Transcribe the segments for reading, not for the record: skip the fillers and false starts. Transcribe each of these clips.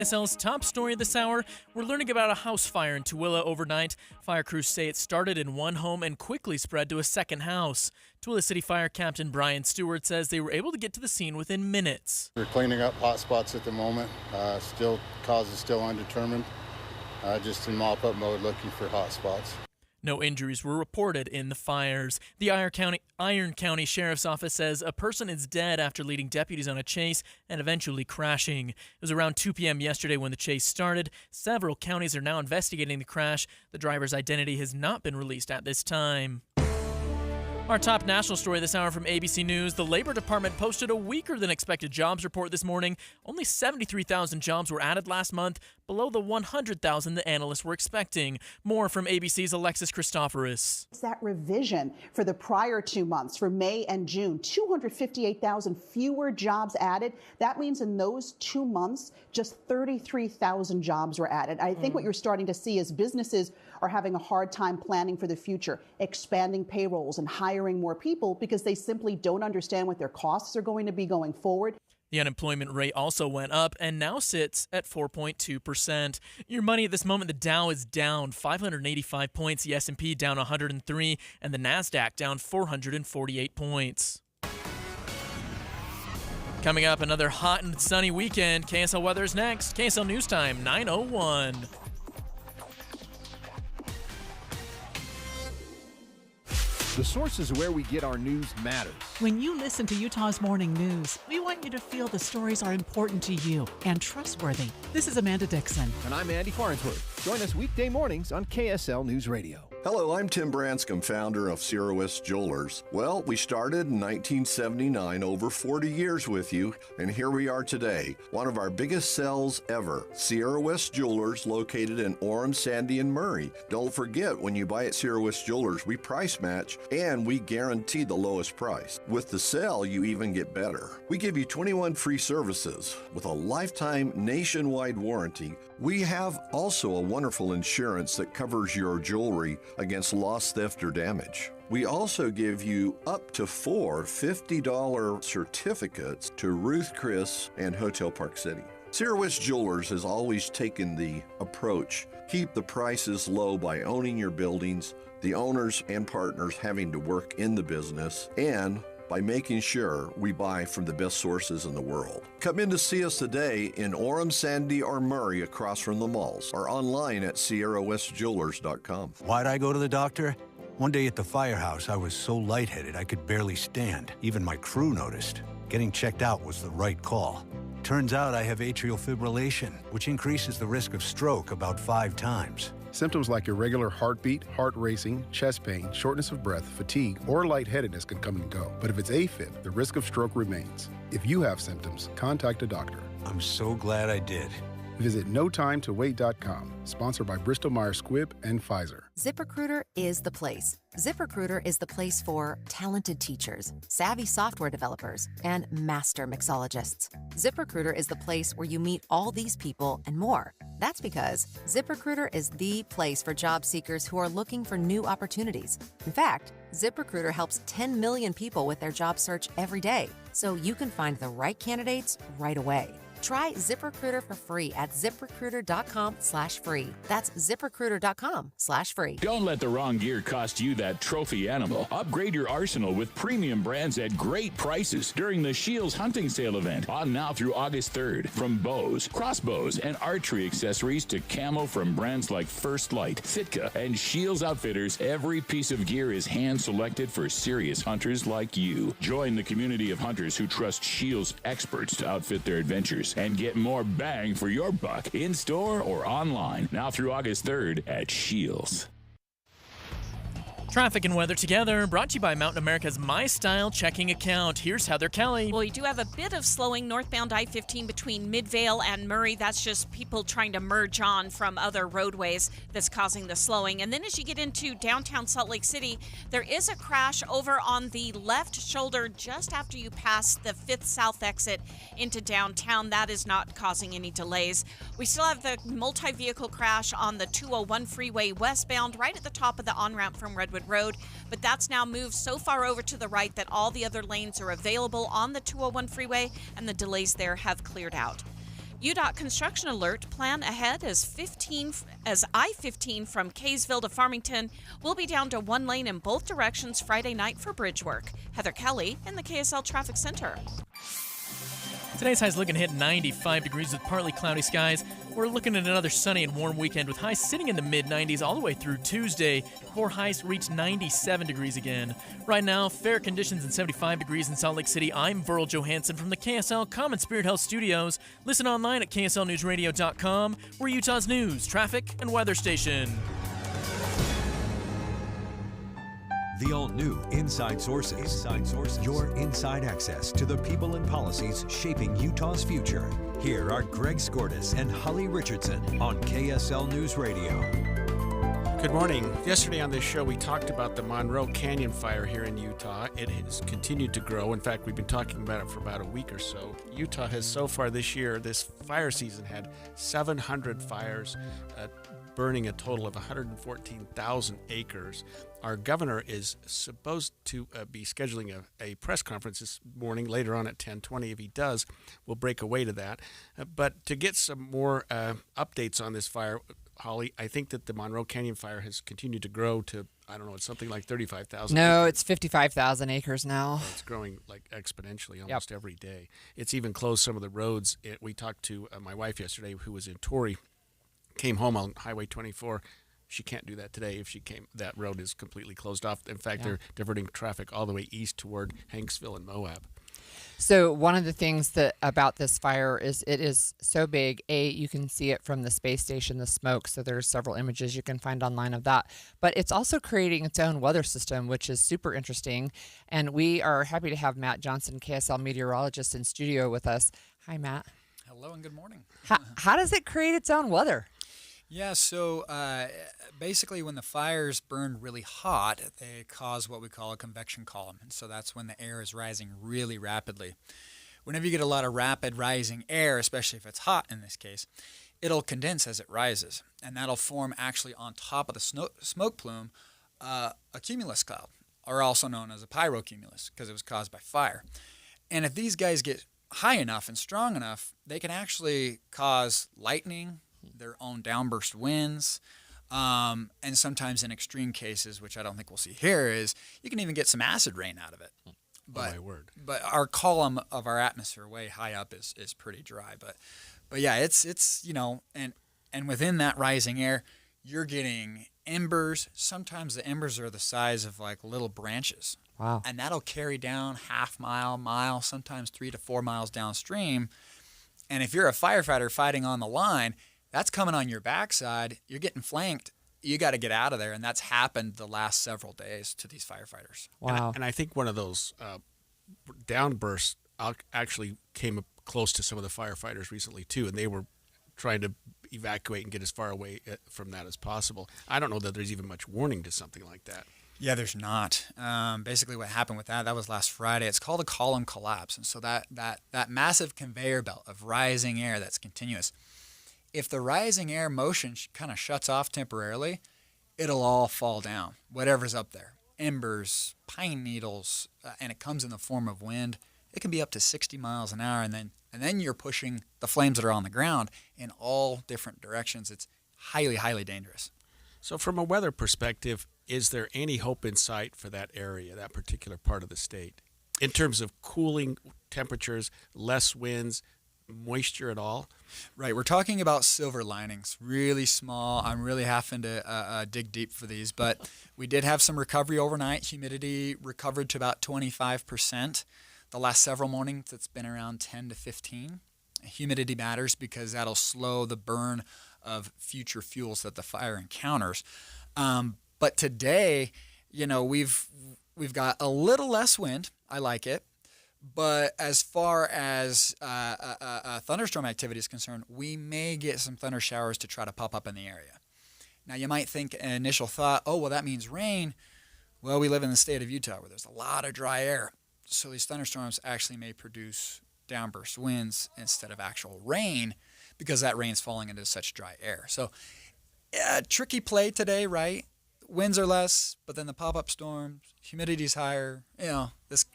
KSL's top story this hour, we're learning about a house fire in Tooele overnight. Fire crews say it started in one home and quickly spread to a second house. Tooele City Fire Captain Brian Stewart says they were able to get to the scene within minutes. We're cleaning up hot spots at the moment. Cause is still undetermined. Just in mop-up mode looking for hot spots. No injuries were reported in the fires. The Iron County Sheriff's Office says a person is dead after leading deputies on a chase and eventually crashing. It was around 2 p.m. yesterday when the chase started. Several counties are now investigating the crash. The driver's identity has not been released at this time. Our top national story this hour from ABC News. The Labor Department posted a weaker than expected jobs report this morning. Only 73,000 jobs were added last month, below the 100,000 the analysts were expecting. More from ABC's Alexis Christoforous. It's that revision for the prior 2 months, for May and June, 258,000 fewer jobs added. That means in those 2 months, just 33,000 jobs were added. I think what you're starting to see is businesses are having a hard time planning for the future, expanding payrolls and hiring more people because they simply don't understand what their costs are going to be going forward. The unemployment rate also went up and now sits at 4.2%. Your money at this moment, the Dow is down 585 points, the S&P down 103, and the NASDAQ down 448 points. Coming up, another hot and sunny weekend. KSL weather is next. KSL News Time, 9:01. The sources where we get our news matters. When you listen to Utah's Morning News, we want you to feel the stories are important to you and trustworthy. This is Amanda Dixon. And I'm Andy Farnsworth. Join us weekday mornings on KSL News Radio. Hello, I'm Tim Branscombe, founder of Sierra West Jewelers. Well, we started in 1979, over 40 years with you, and here we are today. One of our biggest sales ever. Sierra West Jewelers, located in Orem, Sandy, and Murray. Don't forget, when you buy at Sierra West Jewelers, we price match, and we guarantee the lowest price. With the sale, you even get better. We give you 21 free services with a lifetime nationwide warranty. We have also a wonderful insurance that covers your jewelry against loss, theft, or damage. We also give you up to 4 $50 certificates to Ruth Chris and Hotel Park City. Sierra West Jewelers has always taken the approach, keep the prices low by owning your buildings, the owners and partners having to work in the business, and by making sure we buy from the best sources in the world. Come in to see us today in Orem, Sandy, or Murray across from the malls, or online at SierraWestJewelers.com. Why'd I go to the doctor? One day at the firehouse, I was so lightheaded I could barely stand. Even my crew noticed. Getting checked out was the right call. Turns out I have atrial fibrillation, which increases the risk of stroke about 5 times. Symptoms like irregular heartbeat, heart racing, chest pain, shortness of breath, fatigue, or lightheadedness can come and go. But if it's AFib, the risk of stroke remains. If you have symptoms, contact a doctor. I'm so glad I did. Visit NoTimeToWait.com, sponsored by Bristol-Myers Squibb and Pfizer. ZipRecruiter is the place. ZipRecruiter is the place for talented teachers, savvy software developers, and master mixologists. ZipRecruiter is the place where you meet all these people and more. That's because ZipRecruiter is the place for job seekers who are looking for new opportunities. In fact, ZipRecruiter helps 10 million people with their job search every day, so you can find the right candidates right away. Try ZipRecruiter for free at ZipRecruiter.com/free. That's ZipRecruiter.com/free. Don't let the wrong gear cost you that trophy animal. Upgrade your arsenal with premium brands at great prices during the Shields Hunting Sale event on now through August 3rd. From bows, crossbows, and archery accessories to camo from brands like First Light, Sitka, and Shields Outfitters, every piece of gear is hand-selected for serious hunters like you. Join the community of hunters who trust Shields experts to outfit their adventures and get more bang for your buck in-store or online now through August 3rd at Shields. Traffic and weather together, brought to you by Mountain America's My Style checking account. Here's Heather Kelly. Well, you do have a bit of slowing northbound I-15 between Midvale and Murray. That's just people trying to merge on from other roadways that's causing the slowing. And then as you get into downtown Salt Lake City, there is a crash over on the left shoulder just after you pass the 5th South exit into downtown. That is not causing any delays. We still have the multi-vehicle crash on the 201 freeway westbound right at the top of the on-ramp from Redwood Road, but that's now moved so far over to the right that all the other lanes are available on the 201 freeway and the delays there have cleared out. UDOT construction alert. Plan ahead as I-15 from Kaysville to Farmington will be down to one lane in both directions Friday night for bridge work. Heather Kelly in the KSL Traffic Center. Today's highs looking to hit 95 degrees with partly cloudy skies. We're looking at another sunny and warm weekend with highs sitting in the mid-90s all the way through Tuesday before highs reach 97 degrees again. Right now, fair conditions and 75 degrees in Salt Lake City. I'm Verl Johansson from the KSL Common Spirit Health Studios. Listen online at kslnewsradio.com. We're Utah's news, traffic, and weather station. The all-new Inside Sources. Your inside access to the people and policies shaping Utah's future. Here are Greg Skordas and Holly Richardson on KSL News Radio. Good morning. Yesterday on this show, we talked about the Monroe Canyon fire here in Utah. It has continued to grow. In fact, we've been talking about it for about a week or so. Utah has so far this year, this fire season, had 700 fires, burning a total of 114,000 acres. Our governor is supposed to be scheduling a press conference this morning, later on at 10:20. If he does, we'll break away to that. But to get some more updates on this fire, Holly, I think that the Monroe Canyon fire has continued to grow to, I don't know, it's something like 35,000. No, it's 55,000 acres now. It's growing like exponentially almost every day. It's even closed some of the roads. We talked to my wife yesterday, who was in Torrey, came home on Highway 24. She can't do that today if she came. That road is completely closed off. In fact, they're diverting traffic all the way east toward Hanksville and Moab. So one of the things that about this fire is it is so big. You can see it from the space station, the smoke. So there's several images you can find online of that. But it's also creating its own weather system, which is super interesting. And we are happy to have Matt Johnson, KSL meteorologist, in studio with us. Hi, Matt. Hello and good morning. How does it create its own weather? Yeah, so basically when the fires burn really hot, they cause what we call a convection column. And so that's when the air is rising really rapidly. Whenever you get a lot of rapid rising air, especially if it's hot in this case, it'll condense as it rises. And that'll form actually on top of the smoke plume a cumulus cloud, or also known as a pyrocumulus, because it was caused by fire. And if these guys get high enough and strong enough, they can actually cause lightning, their own downburst winds, and sometimes in extreme cases, which I don't think we'll see here, is you can even get some acid rain out of it. But, my word. But our column of our atmosphere way high up is pretty dry. But yeah, it's you know, and within that rising air, you're getting embers. Sometimes the embers are the size of like little branches. Wow. And that'll carry down half mile, sometimes 3 to 4 miles downstream. And if you're a firefighter fighting on the line, that's coming on your backside. You're getting flanked. You got to get out of there, and that's happened the last several days to these firefighters. Wow. And I think one of those downbursts actually came up close to some of the firefighters recently, too, and they were trying to evacuate and get as far away from that as possible. I don't know that there's even much warning to something like that. Yeah, there's not. Basically what happened with that was last Friday. It's called a column collapse, and so that massive conveyor belt of rising air that's continuous, if the rising air motion kind of shuts off temporarily, it'll all fall down, whatever's up there. Embers, pine needles, and it comes in the form of wind. It can be up to 60 miles an hour, and then you're pushing the flames that are on the ground in all different directions. It's highly, highly dangerous. So from a weather perspective, is there any hope in sight for that area, that particular part of the state, in terms of cooling temperatures, less winds, moisture at all? Right, we're talking about silver linings, really small. I'm really having to dig deep for these, but we did have some recovery overnight. Humidity recovered to about 25%. The last several mornings, it's been around 10 to 15. Humidity matters because that'll slow the burn of future fuels that the fire encounters. But today, you know, we've got a little less wind. I like it. But as far as thunderstorm activity is concerned, we may get some thunder showers to try to pop up in the area. Now, you might think an initial thought, oh, well, that means rain. Well, we live in the state of Utah where there's a lot of dry air. So these thunderstorms actually may produce downburst winds instead of actual rain because that rain's falling into such dry air. So tricky play today, right? Winds are less, but then the pop-up storms, humidity's higher. You know, this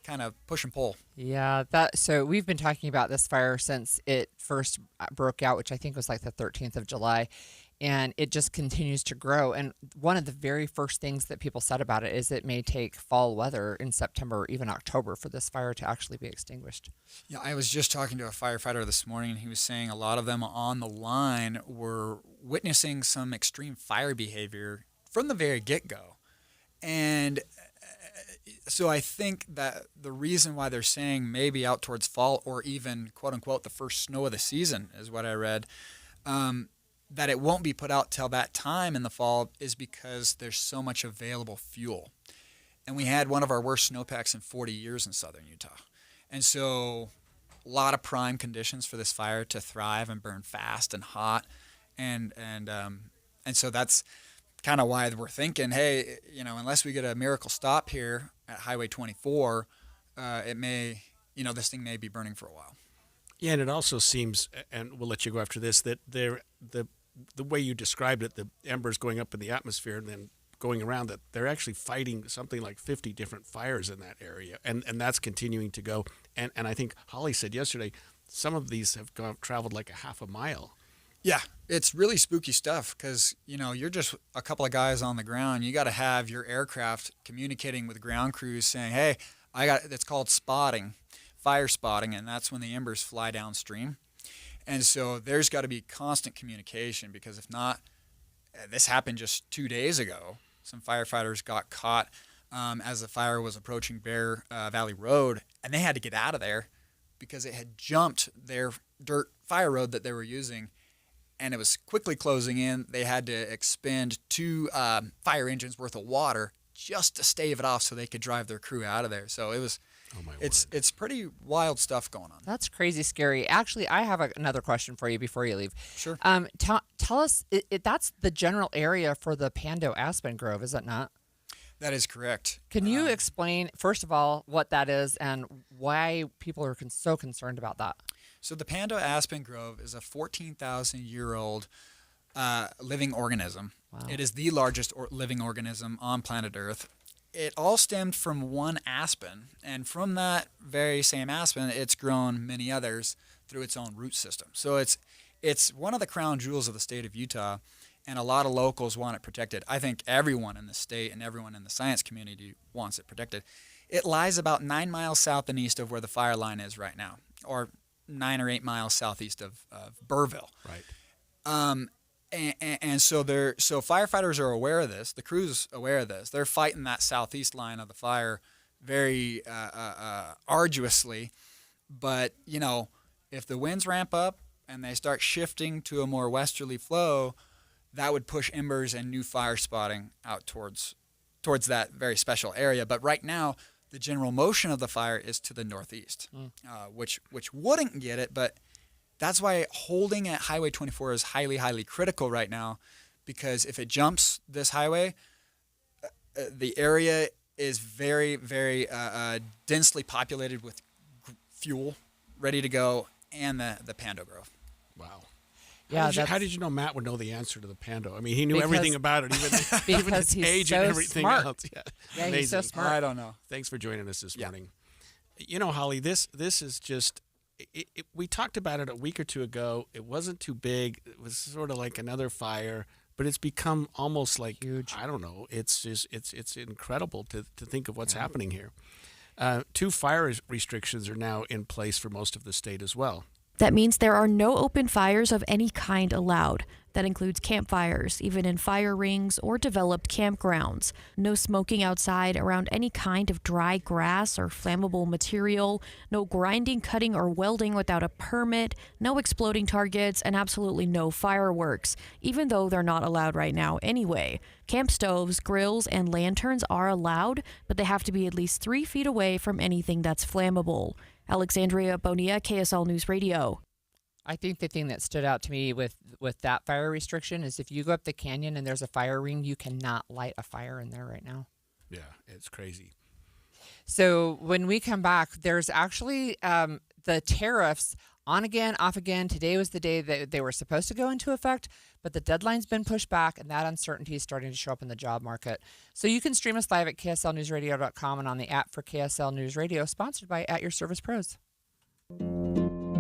kind of push and pull. Yeah, so we've been talking about this fire since it first broke out, which I think was like the 13th of July, and it just continues to grow. And one of the very first things that people said about it is it may take fall weather in September or even October for this fire to actually be extinguished. Yeah, I was just talking to a firefighter this morning, and he was saying a lot of them on the line were witnessing some extreme fire behavior from the very get-go. And so I think that the reason why they're saying maybe out towards fall or even, quote unquote, the first snow of the season is what I read, that it won't be put out till that time in the fall is because there's so much available fuel. And we had one of our worst snowpacks in 40 years in southern Utah. And so a lot of prime conditions for this fire to thrive and burn fast and hot. And so that's kind of why we're thinking, hey, unless we get a miracle stop here at Highway 24, it may, this thing may be burning for a while. Yeah, and it also seems, and we'll let you go after this, that the way you described it, the embers going up in the atmosphere and then going around, that they're actually fighting something like 50 different fires in that area, and that's continuing to go. And I think Holly said yesterday, some of these have traveled like a half a mile. Yeah, it's really spooky stuff because, you're just a couple of guys on the ground. You got to have your aircraft communicating with ground crews saying, hey, it's called spotting, fire spotting, and that's when the embers fly downstream. And so there's got to be constant communication because if not, this happened just 2 days ago. Some firefighters got caught as the fire was approaching Bear Valley Road, and they had to get out of there because it had jumped their dirt fire road that they were using, and it was quickly closing in. They had to expend 2 fire engines worth of water just to stave it off so they could drive their crew out of there. So it was, it's pretty wild stuff going on. That's crazy scary. Actually, I have another question for you before you leave. Sure. Tell us, that's the general area for the Pando Aspen Grove, is it not? That is correct. Can you explain, first of all, what that is and why people are so concerned about that? So the Pando Aspen Grove is a 14,000-year-old living organism. Wow. It is the largest living organism on planet Earth. It all stemmed from one aspen, and from that very same aspen, it's grown many others through its own root system. So it's one of the crown jewels of the state of Utah, and a lot of locals want it protected. I think everyone in the state and everyone in the science community wants it protected. It lies about 9 miles south and east of where the fire line is right now, or 9 or 8 miles southeast of Burrville. Right. And so firefighters are aware of this. The crew's aware of this. They're fighting that southeast line of the fire very arduously. But, if the winds ramp up and they start shifting to a more westerly flow, that would push embers and new fire spotting out towards that very special area. But right now, the general motion of the fire is to the northeast, which wouldn't get it, but that's why holding at Highway 24 is highly, highly critical right now, because if it jumps this highway, the area is very, very densely populated with fuel ready to go, and the Pando Grove. Wow. Yeah, how did you know Matt would know the answer to the Pando? I mean, he knew everything about it, even its age and everything else. Yeah, he's so smart. I don't know. Thanks for joining us this morning. Holly, this is just. We talked about it a week or two ago. It wasn't too big. It was sort of like another fire, but it's become almost like huge. I don't know. It's just it's incredible to think of what's happening here. 2 fire restrictions are now in place for most of the state as well. That means there are no open fires of any kind allowed. That includes campfires, even in fire rings or developed campgrounds. No smoking outside around any kind of dry grass or flammable material. No grinding, cutting, or welding without a permit. No exploding targets, and absolutely no fireworks, even though they're not allowed right now anyway. Camp stoves, grills, and lanterns are allowed, but they have to be at least 3 feet away from anything that's flammable. Alexandria Bonilla, KSL News Radio. I think the thing that stood out to me with that fire restriction is if you go up the canyon and there's a fire ring, you cannot light a fire in there right now. Yeah, it's crazy. So when we come back, there's actually the tariffs on again, off again. Today was the day that they were supposed to go into effect, but the deadline's been pushed back, and that uncertainty is starting to show up in the job market. So you can stream us live at KSLNewsRadio.com and on the app for KSL News Radio, sponsored by At Your Service Pros.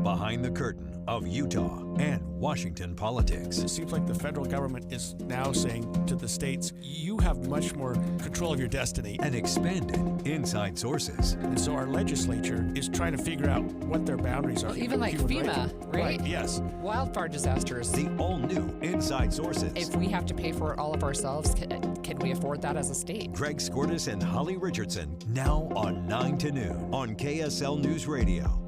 Behind the curtain of Utah and Washington politics. It seems like the federal government is now saying to the states, you have much more control of your destiny. And expanded inside sources. And so our legislature is trying to figure out what their boundaries are. Well, even like FEMA, right? Yes. Wildfire disasters. The all-new Inside Sources. If we have to pay for it all of ourselves, can we afford that as a state? Greg Skordas and Holly Richardson, now on 9 to noon on KSL News Radio.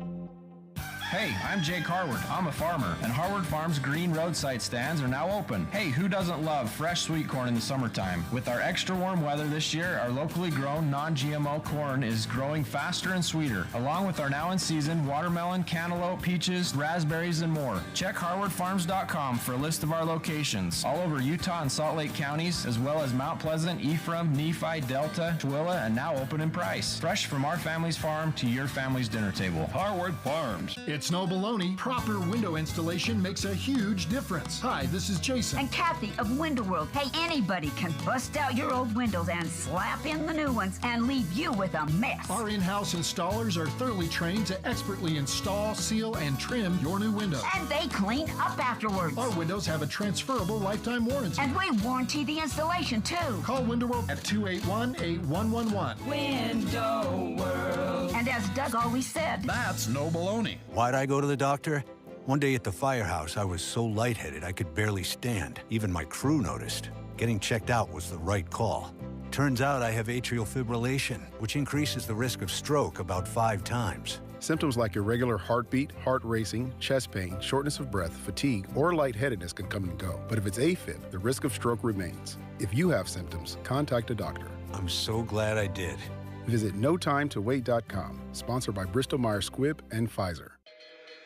Hey, I'm Jake Harward. I'm a farmer, and Harward Farms green roadside stands are now open. Hey, who doesn't love fresh sweet corn in the summertime? With our extra warm weather this year, our locally grown non-GMO corn is growing faster and sweeter, along with our now in season watermelon, cantaloupe, peaches, raspberries, and more. Check harwardfarms.com for a list of our locations all over Utah and Salt Lake counties, as well as Mount Pleasant, Ephraim, Nephi, Delta, Tooele, and now open in Price. Fresh from our family's farm to your family's dinner table. Harward Farms. It's no baloney. Proper window installation makes a huge difference. Hi, this is Jason. And Kathy of Window World. Hey, anybody can bust out your old windows and slap in the new ones and leave you with a mess. Our in-house installers are thoroughly trained to expertly install, seal, and trim your new window. And they clean up afterwards. Our windows have a transferable lifetime warranty. And we warranty the installation, too. Call Window World at 281-8111. Window World. And as Doug always said, that's no baloney. Why'd I go to the doctor? One day at the firehouse, I was so lightheaded I could barely stand. Even my crew noticed. Getting checked out was the right call. Turns out I have atrial fibrillation, which increases the risk of stroke about 5 times. Symptoms like irregular heartbeat, heart racing, chest pain, shortness of breath, fatigue, or lightheadedness can come and go. But if it's AFib, the risk of stroke remains. If you have symptoms, contact a doctor. I'm so glad I did. Visit NoTimeToWait.com, sponsored by Bristol-Myers Squibb and Pfizer.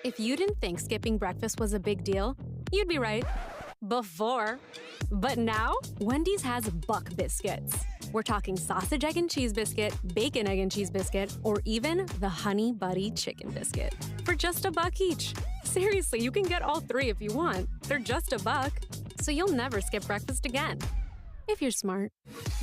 If you didn't think skipping breakfast was a big deal, you'd be right. Before. But now, Wendy's has Buck Biscuits. We're talking sausage, egg, and cheese biscuit, bacon, egg, and cheese biscuit, or even the Honey Buddy chicken biscuit for just $1 each. Seriously, you can get all 3 if you want. They're just $1, so you'll never skip breakfast again. If you're smart.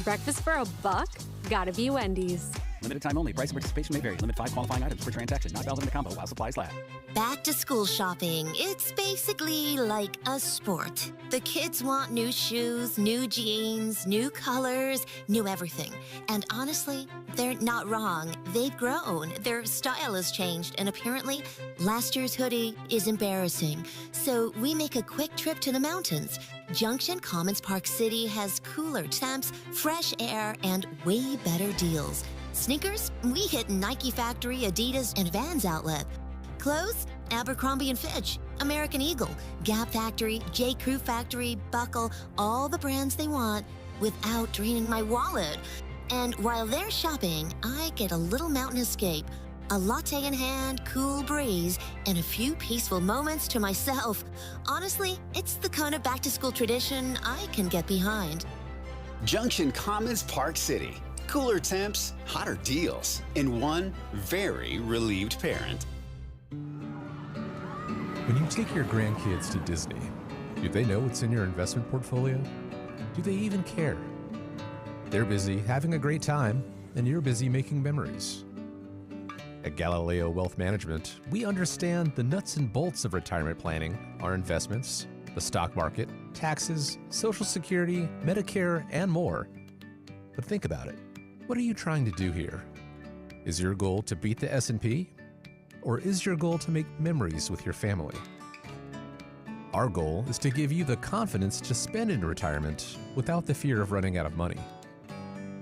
Breakfast for $1? Gotta be Wendy's. Limited time only. Price and participation may vary. Limit 5 qualifying items per transaction. Not valid in the combo while supplies last. Back to school shopping. It's basically like a sport. The kids want new shoes, new jeans, new colors, new everything. And honestly, they're not wrong. They've grown. Their style has changed. And apparently, last year's hoodie is embarrassing. So we make a quick trip to the mountains. Junction Commons Park City has cooler temps, fresh air, and way better deals. Sneakers? We hit Nike Factory, Adidas, and Vans Outlet. Clothes? Abercrombie & Fitch, American Eagle, Gap Factory, J. Crew Factory, Buckle, all the brands they want without draining my wallet. And while they're shopping, I get a little mountain escape, a latte in hand, cool breeze, and a few peaceful moments to myself. Honestly, it's the kind of back-to-school tradition I can get behind. Junction Commons Park City. Cooler temps, hotter deals, and one very relieved parent. When you take your grandkids to Disney, do they know what's in your investment portfolio? Do they even care? They're busy having a great time, and you're busy making memories. At Galileo Wealth Management, we understand the nuts and bolts of retirement planning, our investments, the stock market, taxes, Social Security, Medicare, and more. But think about it. What are you trying to do here? Is your goal to beat the S&P? Or is your goal to make memories with your family? Our goal is to give you the confidence to spend in retirement without the fear of running out of money.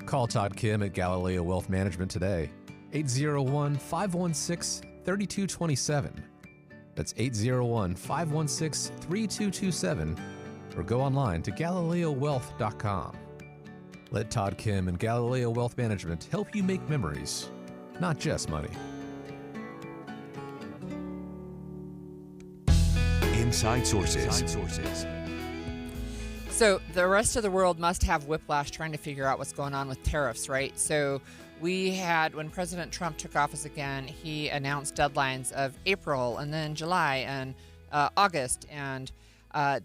Call Todd Kim at Galileo Wealth Management today, 801-516-3227. That's 801-516-3227, or go online to GalileoWealth.com. Let Todd Kim and Galileo Wealth Management help you make memories, not just money. Inside Sources. So the rest of the world must have whiplash trying to figure out what's going on with tariffs, right? So we had, when President Trump took office again, he announced deadlines of April and then July and August, and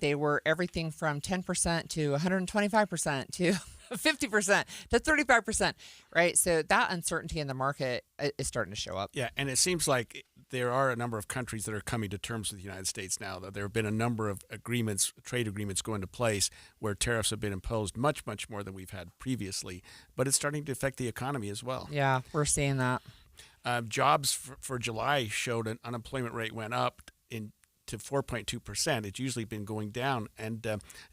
they were everything from 10% to 125% to 50% to 35%, right? So that uncertainty in the market is starting to show up. Yeah, and it seems like there are a number of countries that are coming to terms with the United States now. That there have been a number of agreements, trade agreements go into place where tariffs have been imposed much, much more than we've had previously. But it's starting to affect the economy as well. Yeah, we're seeing that. Jobs for July showed an unemployment rate went up to 4.2%. It's usually been going down. And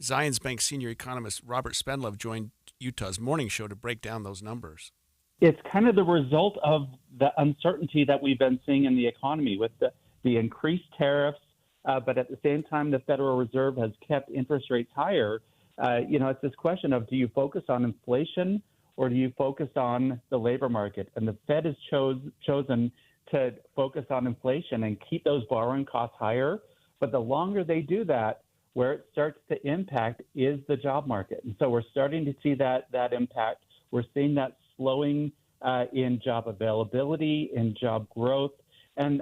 Zions Bank senior economist Robert Spendlove joined Utah's Morning Show to break down those numbers. It's kind of the result of the uncertainty that we've been seeing in the economy with the increased tariffs, but at the same time, the Federal Reserve has kept interest rates higher. It's this question of, do you focus on inflation or do you focus on the labor market? And the Fed has chosen to focus on inflation and keep those borrowing costs higher. But the longer they do that, where it starts to impact is the job market. And so we're starting to see that impact. We're seeing that slowing in job availability, in job growth. And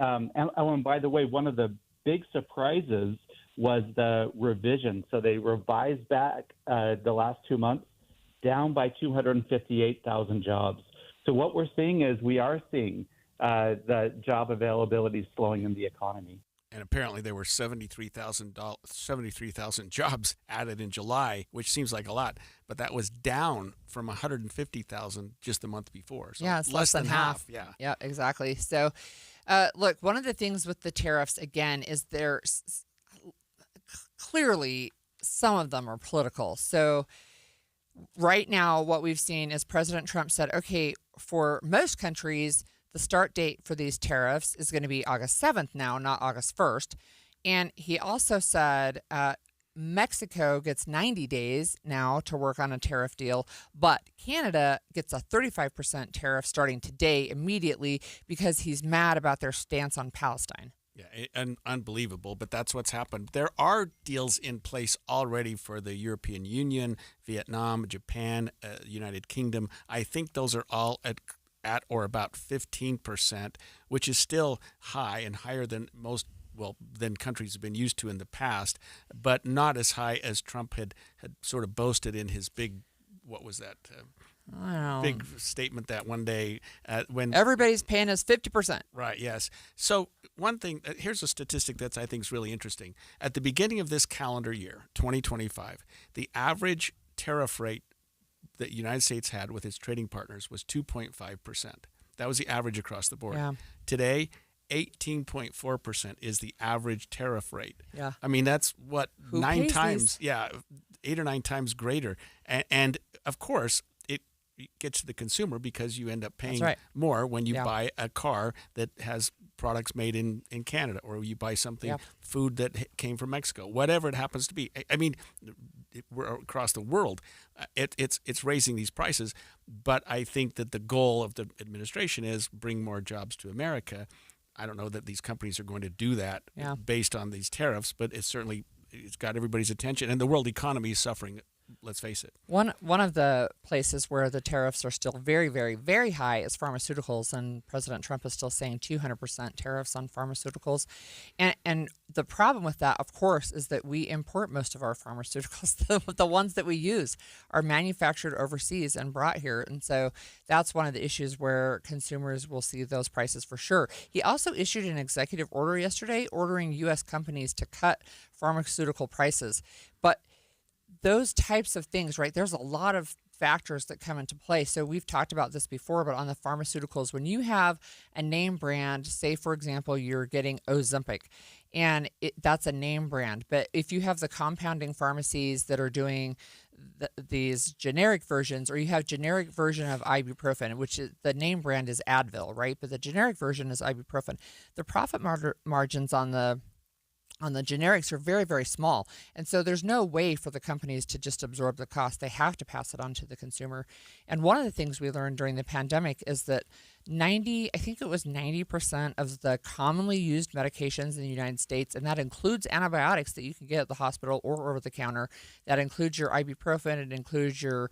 Ellen, by the way, one of the big surprises was the revision. So they revised back the last 2 months down by 258,000 jobs. So what we're seeing is we are seeing the job availability slowing in the economy. And apparently there were 73,000 jobs added in July, which seems like a lot, but that was down from 150,000 just the month before. So yeah, it's less than half. Yeah, exactly. So, look, one of the things with the tariffs, again, is clearly some of them are political. So right now what we've seen is President Trump said, okay, for most countries, the start date for these tariffs is going to be August 7th now, not August 1st. And he also said Mexico gets 90 days now to work on a tariff deal, but Canada gets a 35% tariff starting today immediately because he's mad about their stance on Palestine. Yeah, unbelievable, but that's what's happened. There are deals in place already for the European Union, Vietnam, Japan, United Kingdom. I think those are all at or about 15%, which is still high and higher than than countries have been used to in the past, but not as high as Trump had sort of boasted in his big, what was that? Big statement that one day when everybody's paying us 50%. Right. Yes. So one thing, here's a statistic that I think is really interesting. At the beginning of this calendar year, 2025, the average tariff rate that the United States had with its trading partners was 2.5%. That was the average across the board. Yeah. Today, 18.4% is the average tariff rate. Yeah. I mean, that's what, Who 9 pays times, these? 8 or 9 times greater. And of course, it gets to the consumer because you end up paying more when you buy a car that has products made in Canada, or you buy something, food that came from Mexico, whatever it happens to be. I mean, we're across the world, it's raising these prices. But I think that the goal of the administration is bring more jobs to America. I don't know that these companies are going to do that based on these tariffs, but it's got everybody's attention, and the world economy is suffering. Let's face it. One of the places where the tariffs are still very, very, very high is pharmaceuticals, and President Trump is still saying 200% tariffs on pharmaceuticals. And the problem with that, of course, is that we import most of our pharmaceuticals. The ones that we use are manufactured overseas and brought here. And so that's one of the issues where consumers will see those prices for sure. He also issued an executive order yesterday ordering U.S. companies to cut pharmaceutical prices. But those types of things, right, there's a lot of factors that come into play. So we've talked about this before, but on the pharmaceuticals, when you have a name brand, say, for example, you're getting Ozempic, and that's a name brand. But if you have the compounding pharmacies that are doing these generic versions, or you have generic version of ibuprofen, which is the name brand is Advil, right? But the generic version is ibuprofen. The profit margins on the on the generics are very, very small. And so there's no way for the companies to just absorb the cost. They have to pass it on to the consumer. And one of the things we learned during the pandemic is that 90% of the commonly used medications in the United States, and that includes antibiotics that you can get at the hospital or over the counter, that includes your ibuprofen, it includes your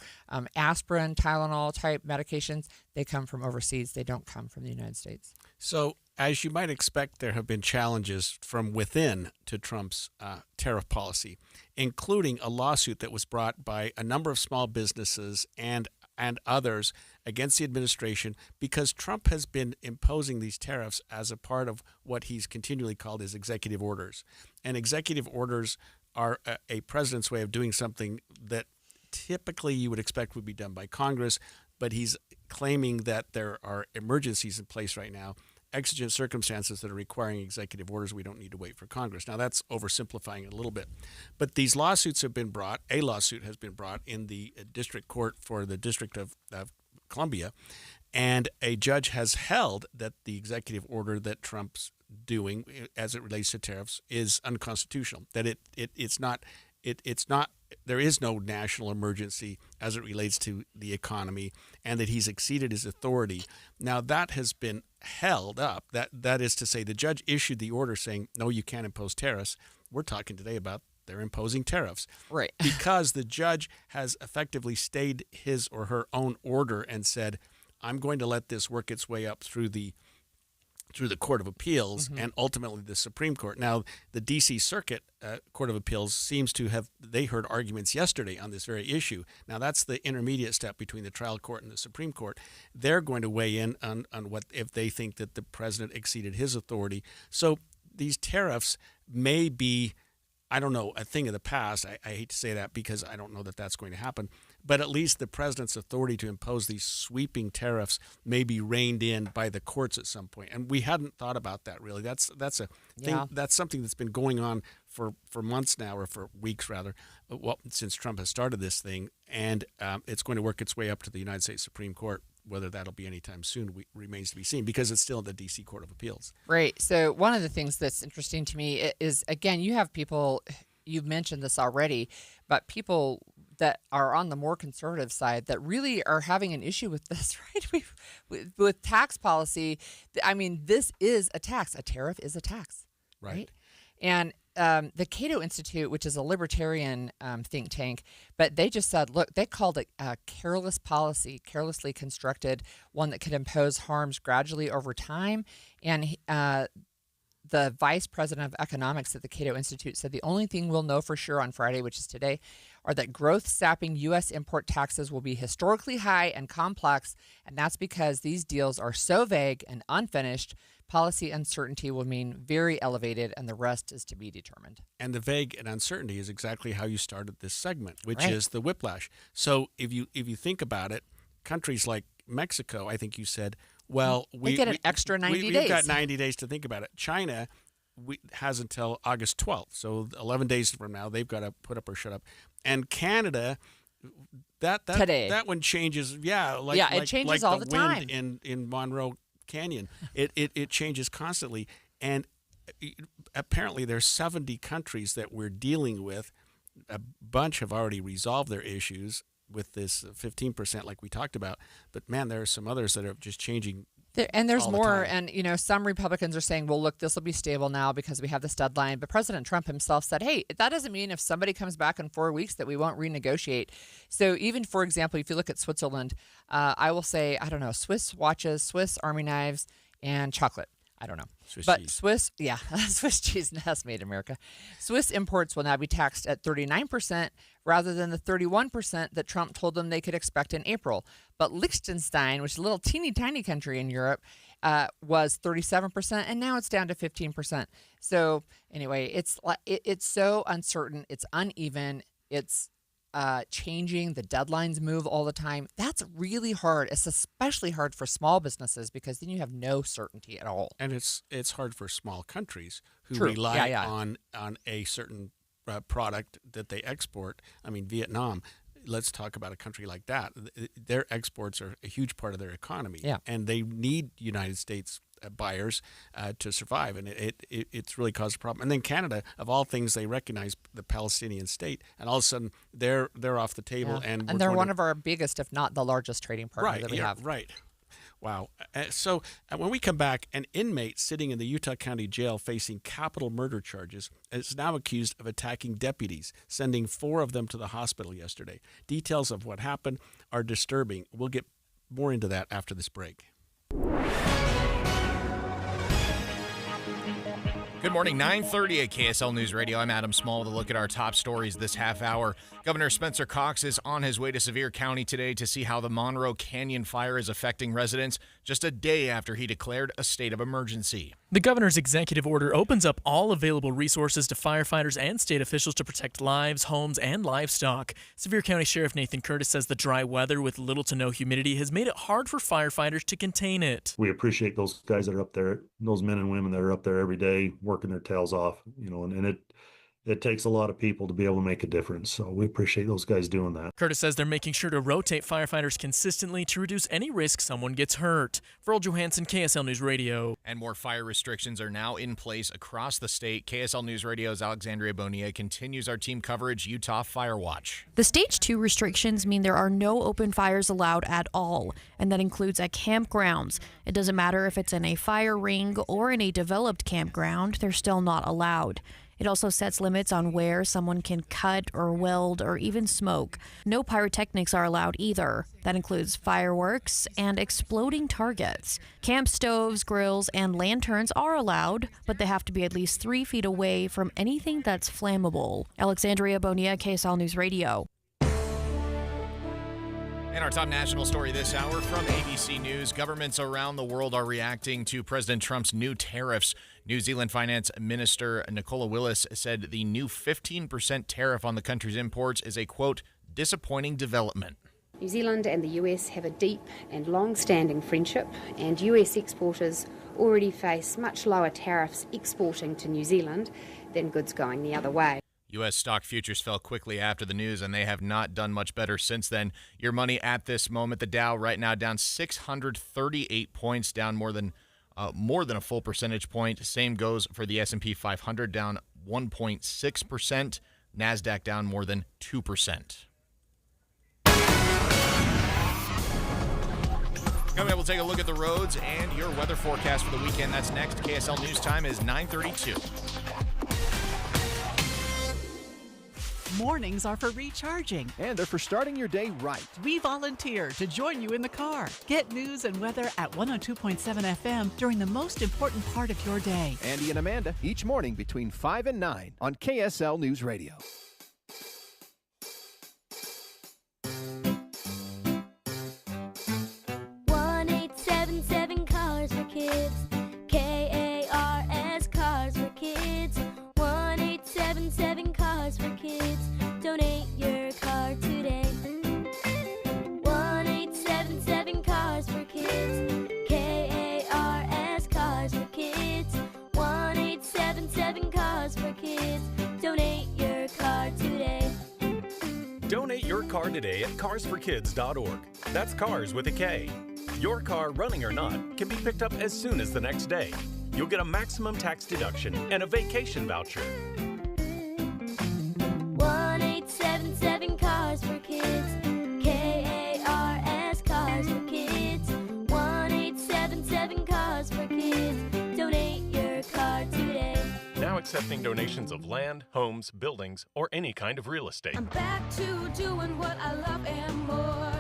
aspirin, Tylenol type medications, they come from overseas. They don't come from the United States. So, as you might expect, there have been challenges from within to Trump's tariff policy, including a lawsuit that was brought by a number of small businesses and others against the administration because Trump has been imposing these tariffs as a part of what he's continually called his executive orders. And executive orders are a president's way of doing something that typically you would expect would be done by Congress, but he's claiming that there are emergencies in place right now, exigent circumstances that are requiring executive orders. We don't need to wait for Congress. Now, that's oversimplifying it a little bit. But these lawsuits have been brought. A lawsuit has been brought in the district court for the District of Columbia, and a judge has held that the executive order that Trump's doing as it relates to tariffs is unconstitutional, that it's not there is no national emergency as it relates to the economy, and that he's exceeded his authority. Now, that has been held up. That is to say, the judge issued the order saying, no, you can't impose tariffs. We're talking today about they're imposing tariffs. Right. Because the judge has effectively stayed his or her own order and said, I'm going to let this work its way up through the Court of Appeals and ultimately the Supreme Court. Now, the D.C. Circuit Court of Appeals seems to have, they heard arguments yesterday on this very issue. Now, that's the intermediate step between the trial court and the Supreme Court. They're going to weigh in on what if they think that the president exceeded his authority. So these tariffs may be, I don't know, a thing of the past. I hate to say that because I don't know that that's going to happen. But at least the president's authority to impose these sweeping tariffs may be reined in by the courts at some point. And we hadn't thought about that, really. That's a thing. Yeah. That's something that's been going on for months now, or for weeks rather, since Trump has started this thing. And it's going to work its way up to the United States Supreme Court. Whether that'll be anytime soon remains to be seen, because it's still in the D.C. Court of Appeals. Right. So one of the things that's interesting to me is, again, you have people, you've mentioned this already, but people that are on the more conservative side that really are having an issue with this, right? With tax policy, I mean, this is a tax. A tariff is a tax, right? And the Cato Institute, which is a libertarian think tank, but they just said, look, they called it a careless policy, carelessly constructed, one that could impose harms gradually over time. And the vice president of economics at the Cato Institute said the only thing we'll know for sure on Friday, which is today, are that growth-sapping U.S. import taxes will be historically high and complex, and that's because these deals are so vague and unfinished. Policy uncertainty will mean very elevated, and the rest is to be determined. And the vague and uncertainty is exactly how you started this segment, which is the whiplash. So if you think about it, countries like Mexico, I think you said, well, we get an extra 90 days. We've got 90 days to think about it. China has until August 12th, so 11 days from now, they've got to put up or shut up. And Canada, today, that one changes. Yeah, it changes all the time. In Monroe Canyon, it changes constantly, and apparently there's 70 countries that we're dealing with. A bunch have already resolved their issues with this 15%, like we talked about. But man, there are some others that are just changing. And there's more, and some Republicans are saying, well, look, this will be stable now because we have this deadline. But President Trump himself said, hey, that doesn't mean if somebody comes back in 4 weeks that we won't renegotiate. So even, for example, if you look at Switzerland, I will say, I don't know, Swiss watches, Swiss Army knives, and chocolate. I don't know. Swiss cheese, that's made in America. Swiss imports will now be taxed at 39% rather than the 31% that Trump told them they could expect in April. But Liechtenstein, which is a little teeny tiny country in Europe, was 37%, and now it's down to 15%. So anyway, it's so uncertain, it's uneven, it's changing. The deadlines move all the time. That's really hard. It's especially hard for small businesses because then you have no certainty at all. And it's hard for small countries who rely on a certain product that they export. I mean, Vietnam. Let's talk about a country like that. Their exports are a huge part of their economy, and they need United States buyers to survive, and it's really caused a problem. And then Canada, of all things, they recognize the Palestinian state, and all of a sudden they're off the table. Yeah. And they're one of our biggest, if not the largest, trading partner that we have. Right. Wow. So when we come back, an inmate sitting in the Utah County Jail facing capital murder charges is now accused of attacking deputies, sending 4 of them to the hospital yesterday. Details of what happened are disturbing. We'll get more into that after this break. Good morning, 9:30 at KSL News Radio. I'm Adam Small with a look at our top stories this half hour. Governor Spencer Cox is on his way to Sevier County today to see how the Monroe Canyon fire is affecting residents just a day after he declared a state of emergency. The governor's executive order opens up all available resources to firefighters and state officials to protect lives, homes, and livestock. Sevier County Sheriff Nathan Curtis says the dry weather with little to no humidity has made it hard for firefighters to contain it. We appreciate those guys that are up there, those men and women that are up there every day working their tails off, and it takes a lot of people to be able to make a difference. So we appreciate those guys doing that. Curtis says they're making sure to rotate firefighters consistently to reduce any risk someone gets hurt. For Earl Johansson, KSL News Radio. And more fire restrictions are now in place across the state. KSL News Radio's Alexandria Bonilla continues our team coverage, Utah Fire Watch. The Stage 2 restrictions mean there are no open fires allowed at all, and that includes at campgrounds. It doesn't matter if it's in a fire ring or in a developed campground, they're still not allowed. It also sets limits on where someone can cut or weld or even smoke. No pyrotechnics are allowed either. That includes fireworks and exploding targets. Camp stoves, grills, and lanterns are allowed, but they have to be at least 3 feet away from anything that's flammable. Alexandria Bonilla, KSL News Radio. And our top national story this hour from ABC News. Governments around the world are reacting to President Trump's new tariffs. New Zealand Finance Minister Nicola Willis said the new 15% tariff on the country's imports is a, quote, disappointing development. New Zealand and the US have a deep and long-standing friendship, and US exporters already face much lower tariffs exporting to New Zealand than goods going the other way. U.S. stock futures fell quickly after the news, and they have not done much better since then. Your money at this moment, the Dow right now down 638 points, down more than a full percentage point. Same goes for the S&P 500, down 1.6%. NASDAQ down more than 2%. Coming up, we'll take a look at the roads and your weather forecast for the weekend. That's next. KSL News Time is 9:32. Mornings are for recharging. And they're for starting your day right. We volunteer to join you in the car. Get news and weather at 102.7 FM during the most important part of your day. Andy and Amanda, each morning between 5 and 9 on KSL News Radio. Cars for Kids. KARS Cars for Kids. 1877 Cars for Kids. Donate your car today. 1877 Cars for Kids. KARS Cars for Kids. 1877 Cars for Kids. Donate your car today. Donate your car today at carsforkids.org. That's cars with a K. Your car, running or not, can be picked up as soon as the next day. You'll get a maximum tax deduction and a vacation voucher. 1877 Cars for Kids. KARS Cars for Kids. 1877 Cars for Kids. Donate your car today. Now accepting donations of land, homes, buildings, or any kind of real estate. I'm back to doing what I love and more.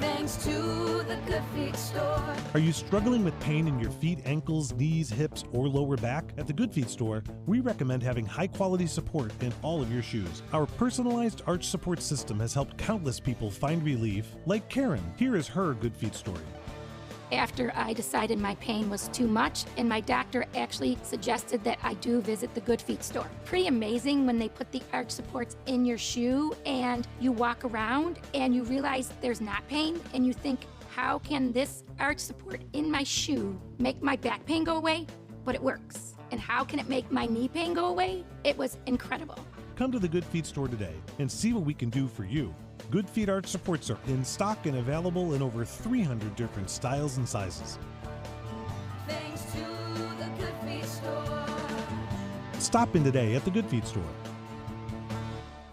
Thanks to the Good Feet store. Are you struggling with pain in your feet, ankles, knees, hips, or lower back? At the Good Feet store, we recommend having high-quality support in all of your shoes. Our personalized arch support system has helped countless people find relief, like Karen. Here is her Good Feet story. After I decided my pain was too much, and my doctor actually suggested that I do visit the Good Feet store. Pretty amazing when they put the arch supports in your shoe and you walk around and you realize there's not pain, and you think, how can this arch support in my shoe make my back pain go away? But it works. And how can it make my knee pain go away? It was incredible. Come to the Good Feet store today and see what we can do for you. Good Feet arch supports are in stock and available in over 300 different styles and sizes. Stop in today at the Good Feet store.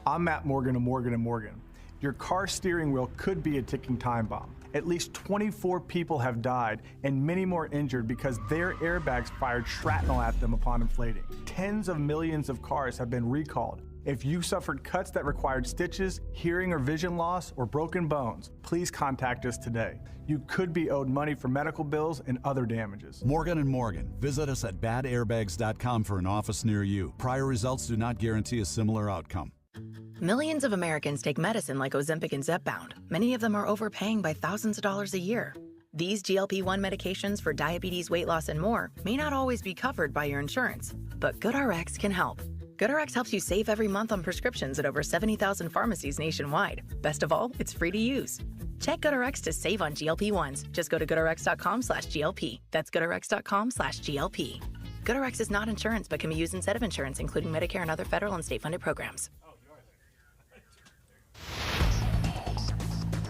I'm Matt Morgan of Morgan & Morgan. Your car steering wheel could be a ticking time bomb. At least 24 people have died and many more injured because their airbags fired shrapnel at them upon inflating. Tens of millions of cars have been recalled. If you suffered cuts that required stitches, hearing or vision loss, or broken bones, please contact us today. You could be owed money for medical bills and other damages. Morgan & Morgan. Visit us at badairbags.com for an office near you. Prior results do not guarantee a similar outcome. Millions of Americans take medicine like Ozempic and Zepbound. Many of them are overpaying by thousands of dollars a year. These GLP-1 medications for diabetes, weight loss, and more may not always be covered by your insurance, but GoodRx can help. GoodRx helps you save every month on prescriptions at over 70,000 pharmacies nationwide. Best of all, it's free to use. Check GoodRx to save on GLP-1s. Just go to goodrx.com/GLP. That's goodrx.com/GLP. GoodRx is not insurance but can be used instead of insurance, including Medicare and other federal and state-funded programs.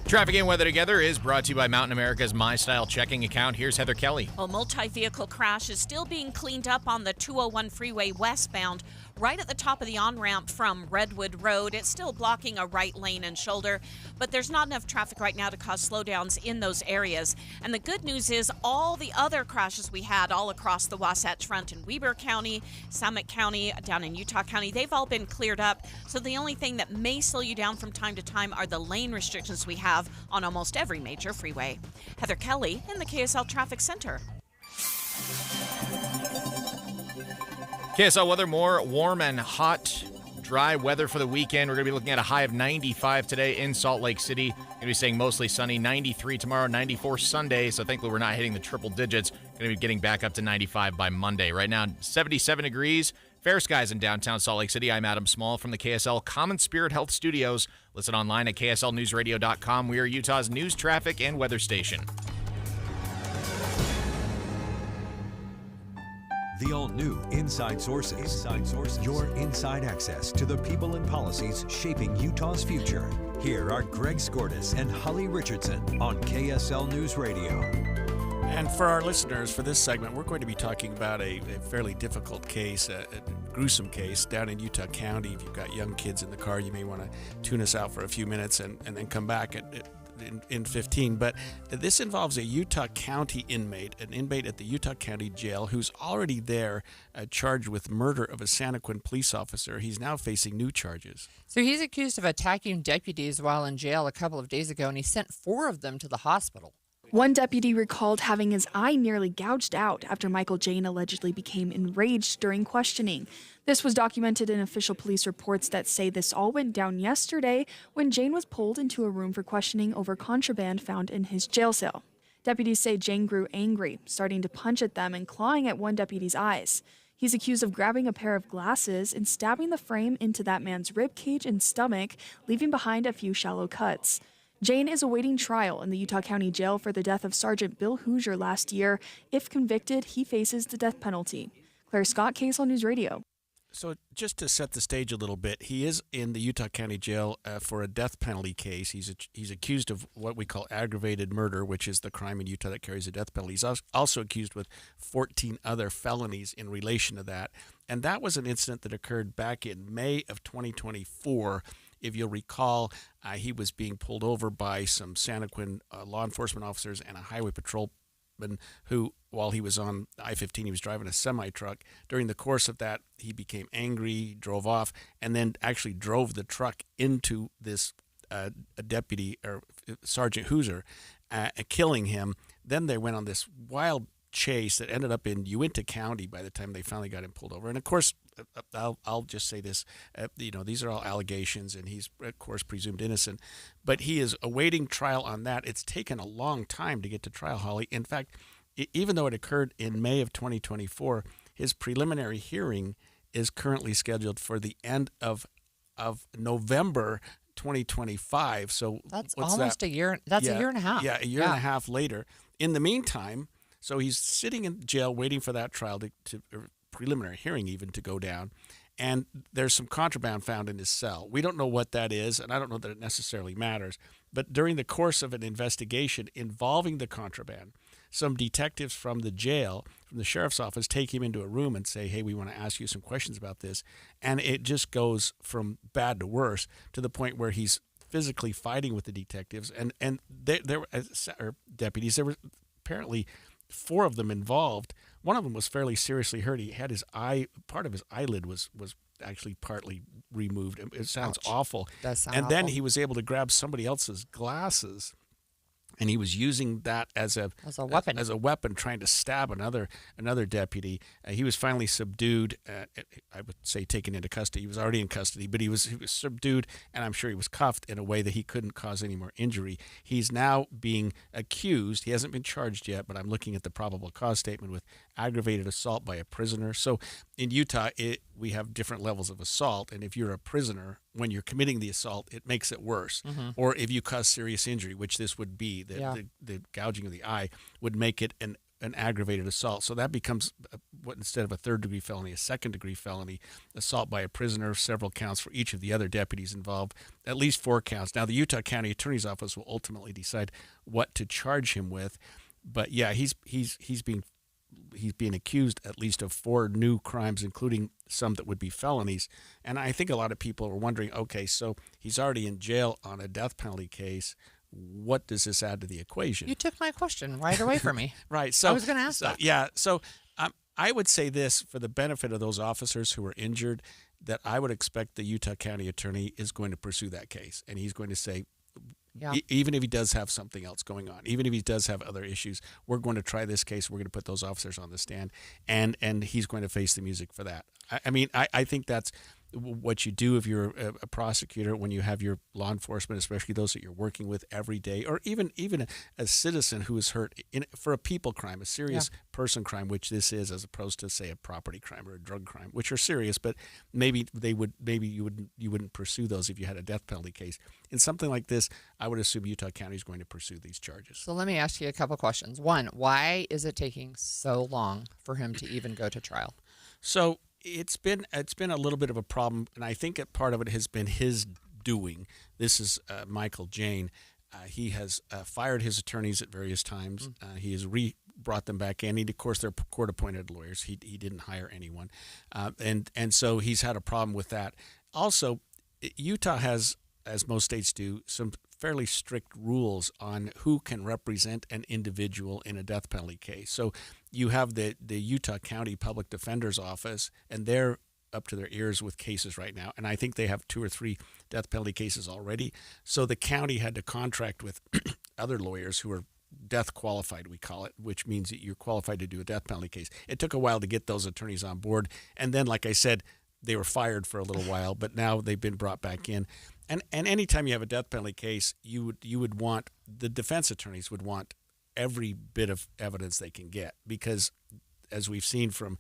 Traffic and weather together is brought to you by Mountain America's MyStyle checking account. Here's Heather Kelly. A multi-vehicle crash is still being cleaned up on the 201 freeway westbound, right at the top of the on-ramp from Redwood Road. It's still blocking a right lane and shoulder, but there's not enough traffic right now to cause slowdowns in those areas. And the good news is all the other crashes we had all across the Wasatch Front in Weber County, Summit County, down in Utah County, they've all been cleared up. So the only thing that may slow you down from time to time are the lane restrictions we have on almost every major freeway. Heather Kelly in the KSL Traffic Center. KSL weather, more warm and hot, dry weather for the weekend. We're going to be looking at a high of 95 today in Salt Lake City. Going to be staying mostly sunny, 93 tomorrow, 94 Sunday. So thankfully we're not hitting the triple digits. Going to be getting back up to 95 by Monday. Right now, 77 degrees. Fair skies in downtown Salt Lake City. I'm Adam Small from the KSL Common Spirit Health Studios. Listen online at kslnewsradio.com. We are Utah's news, traffic, and weather station. The all-new Inside Sources. Inside Sources. Your inside access to the people and policies shaping Utah's future. Here are Greg Skordas and Holly Richardson on KSL News Radio. And for our listeners, for this segment, we're going to be talking about a fairly difficult case, a gruesome case down in Utah County. If you've got young kids in the car, you may want to tune us out for a few minutes and then come back in 15. But this involves a Utah County inmate, an inmate at the Utah County Jail who's already there charged with murder of a Santaquin police officer. He's now facing new charges. So he's accused of attacking deputies while in jail a couple of days ago, and he sent 4 of them to the hospital. One deputy recalled having his eye nearly gouged out after Michael Jane allegedly became enraged during questioning. This was documented in official police reports that say this all went down yesterday when Jane was pulled into a room for questioning over contraband found in his jail cell. Deputies say Jane grew angry, starting to punch at them and clawing at one deputy's eyes. He's accused of grabbing a pair of glasses and stabbing the frame into that man's rib cage and stomach, leaving behind a few shallow cuts. Jane is awaiting trial in the Utah County Jail for the death of Sergeant Bill Hoosier last year. If convicted, he faces the death penalty. Claire Scott, KSL News Radio. So just to set the stage a little bit, he is in the Utah County Jail for a death penalty case. He's accused of what we call aggravated murder, which is the crime in Utah that carries a death penalty. He's also accused with 14 other felonies in relation to that. And that was an incident that occurred back in May of 2024. If you'll recall, he was being pulled over by some Santaquin law enforcement officers and a highway patrolman who, while he was on I-15, he was driving a semi-truck. During the course of that, he became angry, drove off, and then actually drove the truck into this deputy or Sergeant Hoosier, killing him. Then they went on this wild chase that ended up in Uinta County by the time they finally got him pulled over. And of course, I'll just say this, these are all allegations, and he's, of course, presumed innocent. But he is awaiting trial on that. It's taken a long time to get to trial, Holly. In fact, even though it occurred in May of 2024, his preliminary hearing is currently scheduled for the end of November 2025. So that's almost a year. That's a year and a half. Yeah, a year and a half later. In the meantime, so he's sitting in jail waiting for that trial to preliminary hearing even to go down, and there's some contraband found in his cell. We don't know what that is, and I don't know that it necessarily matters, but during the course of an investigation involving the contraband, some detectives from the jail, from the sheriff's office, take him into a room and say, hey, we want to ask you some questions about this. And it just goes from bad to worse to the point where he's physically fighting with the detectives. And there were deputies. There were apparently 4 of them involved. One of them was fairly seriously hurt. He had part of his eyelid was actually partly removed. It sounds awful. Does sound and then awful. he was able to grab somebody else's glasses, and he was using that as a weapon, trying to stab another deputy. He was finally subdued. I would say taken into custody. He was already in custody, but he was subdued, and I'm sure he was cuffed in a way that he couldn't cause any more injury. He's now being accused. He hasn't been charged yet, but I'm looking at the probable cause statement with aggravated assault by a prisoner. So in Utah, we have different levels of assault, and if you're a prisoner, when you're committing the assault, it makes it worse. Mm-hmm. Or if you cause serious injury, which this would be, the gouging of the eye would make it an aggravated assault. So that becomes, instead of a 3rd-degree felony, a 2nd-degree felony, assault by a prisoner, several counts for each of the other deputies involved, at least 4 counts. Now, the Utah County Attorney's Office will ultimately decide what to charge him with. But yeah, he's being accused at least of 4 new crimes, including some that would be felonies. And I think a lot of people are wondering, okay, so he's already in jail on a death penalty case. What does this add to the equation? You took my question right away from me. Right. So I was going to ask that. Yeah. So I would say this for the benefit of those officers who are injured, that I would expect the Utah County Attorney is going to pursue that case. And he's going to say, even if he does have something else going on, even if he does have other issues, we're going to try this case. We're going to put those officers on the stand, and he's going to face the music for that. I think that's what you do if you're a prosecutor, when you have your law enforcement, especially those that you're working with every day, or even a citizen who is hurt for a people crime, a serious person crime, which this is, as opposed to, say, a property crime or a drug crime, which are serious, but maybe you wouldn't pursue those if you had a death penalty case. In something like this, I would assume Utah County is going to pursue these charges. So let me ask you a couple questions. One, why is it taking so long for him to even go to trial? So it's been a little bit of a problem, and I think that part of it has been his doing. This is Michael Jane. He has fired his attorneys at various times. He has brought them back in. Of course, they're court-appointed lawyers. He didn't hire anyone, and so he's had a problem with that. Also, Utah has, as most states do, some fairly strict rules on who can represent an individual in a death penalty case. So you have the Utah County Public Defender's Office, and they're up to their ears with cases right now. And I think they have 2 or 3 death penalty cases already. So the county had to contract with other lawyers who are death qualified, we call it, which means that you're qualified to do a death penalty case. It took a while to get those attorneys on board. And then, like I said, they were fired for a little while, but now they've been brought back in. And anytime you have a death penalty case, you would want, the defense attorneys would want every bit of evidence they can get, because as we've seen from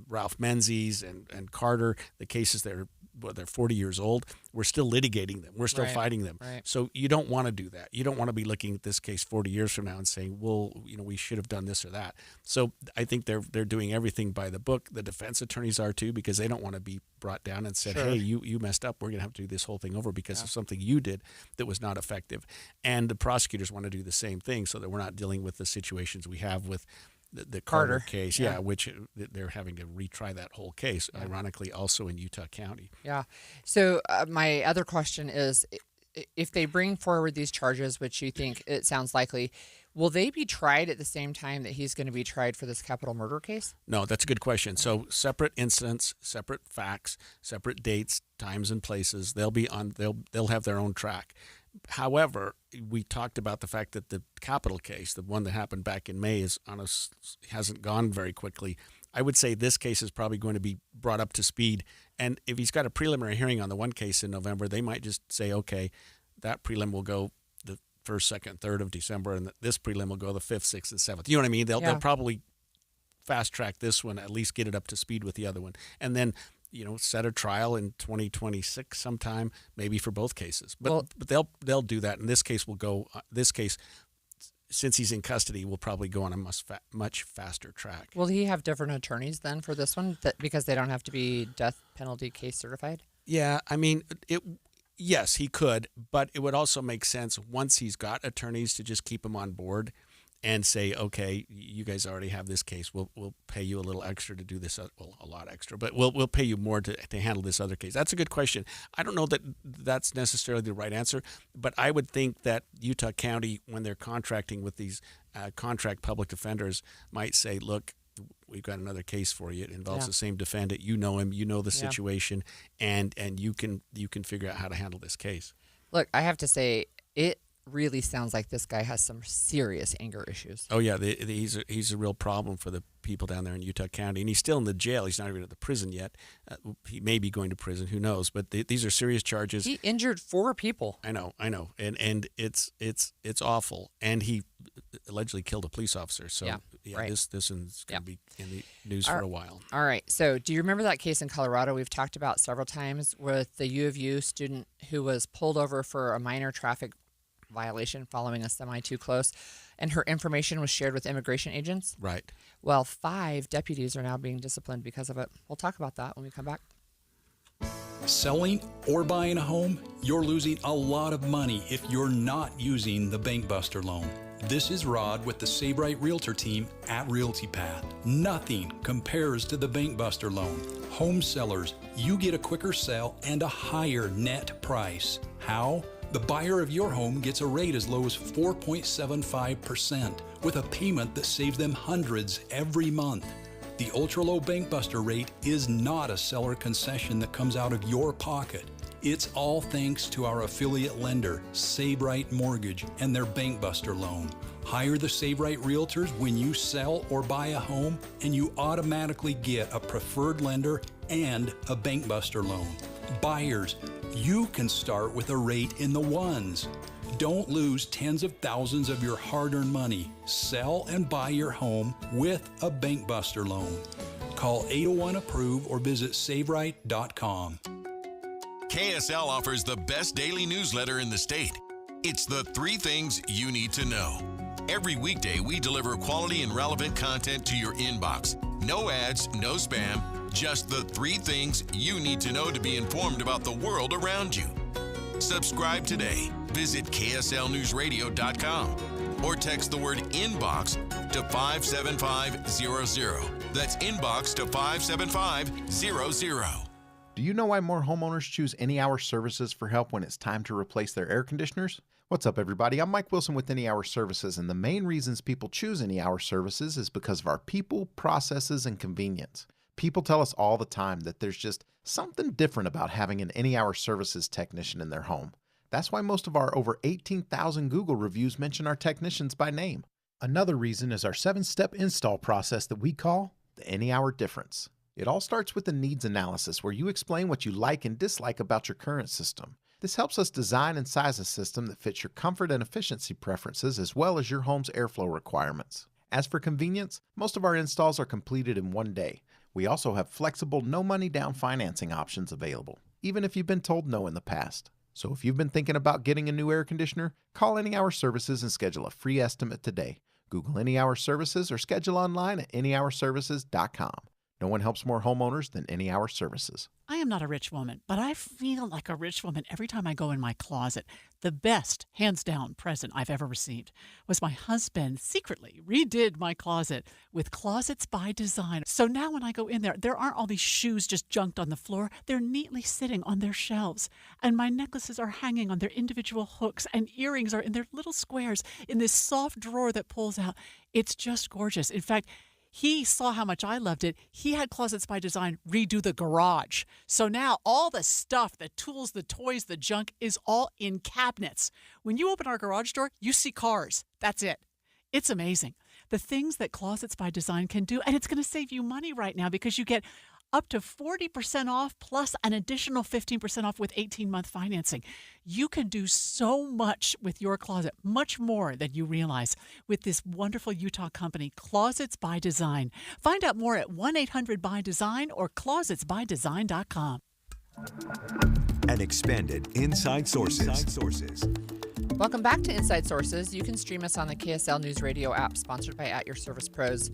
Ralph Menzies and Carter, the cases they're 40 years old, we're still litigating them. We're still fighting them. Right. So you don't want to do that. You don't want to be looking at this case 40 years from now and saying, well, we should have done this or that. So I think they're doing everything by the book. The defense attorneys are too, because they don't want to be brought down and said, hey, you messed up. We're going to have to do this whole thing over because of something you did that was not effective. And the prosecutors want to do the same thing so that we're not dealing with the situations we have with the Carter case, which they're having to retry that whole case, ironically, also in Utah County. Yeah. So my other question is, if they bring forward these charges, which you think it sounds likely, will they be tried at the same time that he's going to be tried for this capital murder case? No, that's a good question. So separate incidents, separate facts, separate dates, times, and places. They'll have their own track. However, we talked about the fact that the capital case, the one that happened back in May, hasn't gone very quickly. I would say this case is probably going to be brought up to speed. And if he's got a preliminary hearing on the one case in November, they might just say, okay, that prelim will go the 1st, 2nd, 3rd of December, and this prelim will go the 5th, 6th, and 7th. You know what I mean? They'll probably fast track this one, at least get it up to speed with the other one. And then set a trial in 2026 sometime, maybe for both cases. But they'll do that. And this case will go. This case, since he's in custody, will probably go on a much faster track. Will he have different attorneys then for this one, because they don't have to be death penalty case certified? Yeah, I mean, yes, he could, but it would also make sense once he's got attorneys to just keep him on board. and say, okay, you guys already have this case. We'll pay you a little extra to do this. Well, a lot extra, but we'll pay you more to handle this other case. That's a good question. I don't know that that's necessarily the right answer, but I would think that Utah County, when they're contracting with these contract public defenders, might say, look, we've got another case for you. It involves the same defendant. You know him. You know the situation, and you can figure out how to handle this case. Look, I have to say, it really sounds like this guy has some serious anger issues. Oh yeah, he's a real problem for the people down there in Utah County, and he's still in the jail. He's not even at the prison yet. He may be going to prison. Who knows? But these are serious charges. He injured 4 people. I know, and it's awful. And he allegedly killed a police officer. So right. This is going to be in the news for a while. All right. So do you remember that case in Colorado we've talked about several times with the U of U student who was pulled over for a minor traffic violation following a semi too close, and her information was shared with immigration agents? Right. Well, 5 deputies are now being disciplined because of it. We'll talk about that when we come back. Selling or buying a home, you're losing a lot of money if you're not using the Bank Buster loan. This is Rod with the Save Right Realtor team at Realty Path. Nothing compares to the Bank Buster loan. Home sellers, you get a quicker sell and a higher net price. How? The buyer of your home gets a rate as low as 4.75% with a payment that saves them hundreds every month. The ultra-low Bank Buster rate is not a seller concession that comes out of your pocket. It's all thanks to our affiliate lender, Save Right Mortgage, and their Bank Buster loan. Hire the Save Right Realtors when you sell or buy a home, and you automatically get a preferred lender and a Bank Buster loan. Buyers, you can start with a rate in the ones. Don't lose tens of thousands of your hard-earned money. Sell and buy your home with a Bank Buster loan. Call 801-APPROVE or visit SaveRight.com. KSL offers the best daily newsletter in the state. It's the 3 things you need to know. Every weekday, we deliver quality and relevant content to your inbox. No ads, no spam, just the 3 things you need to know to be informed about the world around you. Subscribe today. Visit KSLNewsRadio.com or text the word INBOX to 57500. That's INBOX to 57500. Do you know why more homeowners choose Any Hour Services for help when it's time to replace their air conditioners? What's up, everybody? I'm Mike Wilson with Any Hour Services, and the main reasons people choose Any Hour Services is because of our people, processes, and convenience. People tell us all the time that there's just something different about having an Any Hour Services technician in their home. That's why most of our over 18,000 Google reviews mention our technicians by name. Another reason is our 7-step install process that we call the Any Hour Difference. It all starts with a needs analysis where you explain what you like and dislike about your current system. This helps us design and size a system that fits your comfort and efficiency preferences as well as your home's airflow requirements. As for convenience, most of our installs are completed in one day. We also have flexible, no money down financing options available, even if you've been told no in the past. So if you've been thinking about getting a new air conditioner, call Any Hour Services and schedule a free estimate today. Google Any Hour Services or schedule online at anyhourservices.com. No one helps more homeowners than Any Hour Services. I am not a rich woman, but I feel like a rich woman every time I go in my closet. The best, hands down, present I've ever received was my husband secretly redid my closet with Closets by Design. So now when I go in there aren't all these shoes just junked on the floor. They're neatly sitting on their shelves. And my necklaces are hanging on their individual hooks, and earrings are in their little squares in this soft drawer that pulls out. It's just gorgeous. In fact, he saw how much I loved it. He had Closets by Design redo the garage. So now all the stuff, the tools, the toys, the junk is all in cabinets. When you open our garage door, you see cars. That's it. It's amazing. The things that Closets by Design can do, and it's going to save you money right now because you get up to 40% off plus an additional 15% off with 18-month financing. You can do so much with your closet, much more than you realize, with this wonderful Utah company, Closets by Design. Find out more at 1-800-BY-DESIGN or closetsbydesign.com. And expanded Inside Sources. Welcome back to Inside Sources. You can stream us on the KSL News Radio app, sponsored by At Your Service Pros.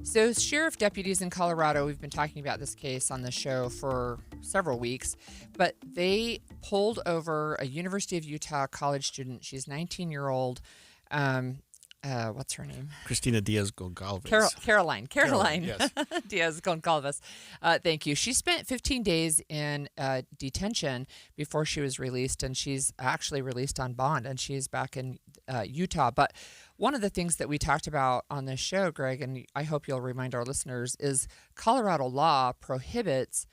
So sheriff deputies in Colorado, we've been talking about this case on the show for several weeks, but they pulled over a University of Utah college student. She's 19-year-old. what's her name? Christina Diaz-Gonçalves. Caroline yes. Diaz-Gonçalves. Thank you. She spent 15 days in detention before she was released, and she's actually released on bond, and she's back in Utah. But one of the things that we talked about on this show, Greg, and I hope you'll remind our listeners, is Colorado law prohibits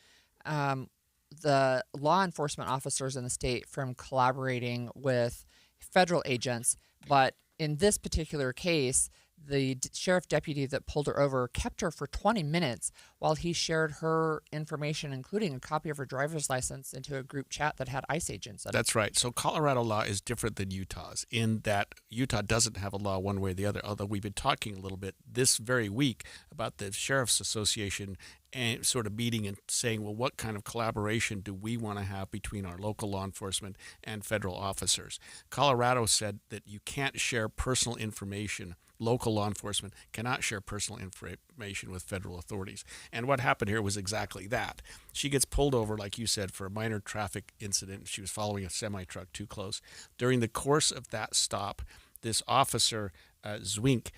the law enforcement officers in the state from collaborating with federal agents. But in this particular case, the sheriff deputy that pulled her over kept her for 20 minutes while he shared her information, including a copy of her driver's license, into a group chat that had ICE agents in it. That's right. So Colorado law is different than Utah's in that Utah doesn't have a law one way or the other, although we've been talking a little bit this very week about the Sheriff's Association and sort of meeting and saying, well, what kind of collaboration do we want to have between our local law enforcement and federal officers? Colorado said that you can't share personal information. Local law enforcement cannot share personal information with federal authorities. And what happened here was exactly that. She gets pulled over, like you said, for a minor traffic incident. She was following a semi-truck too close. During the course of that stop, this officer, Zwink,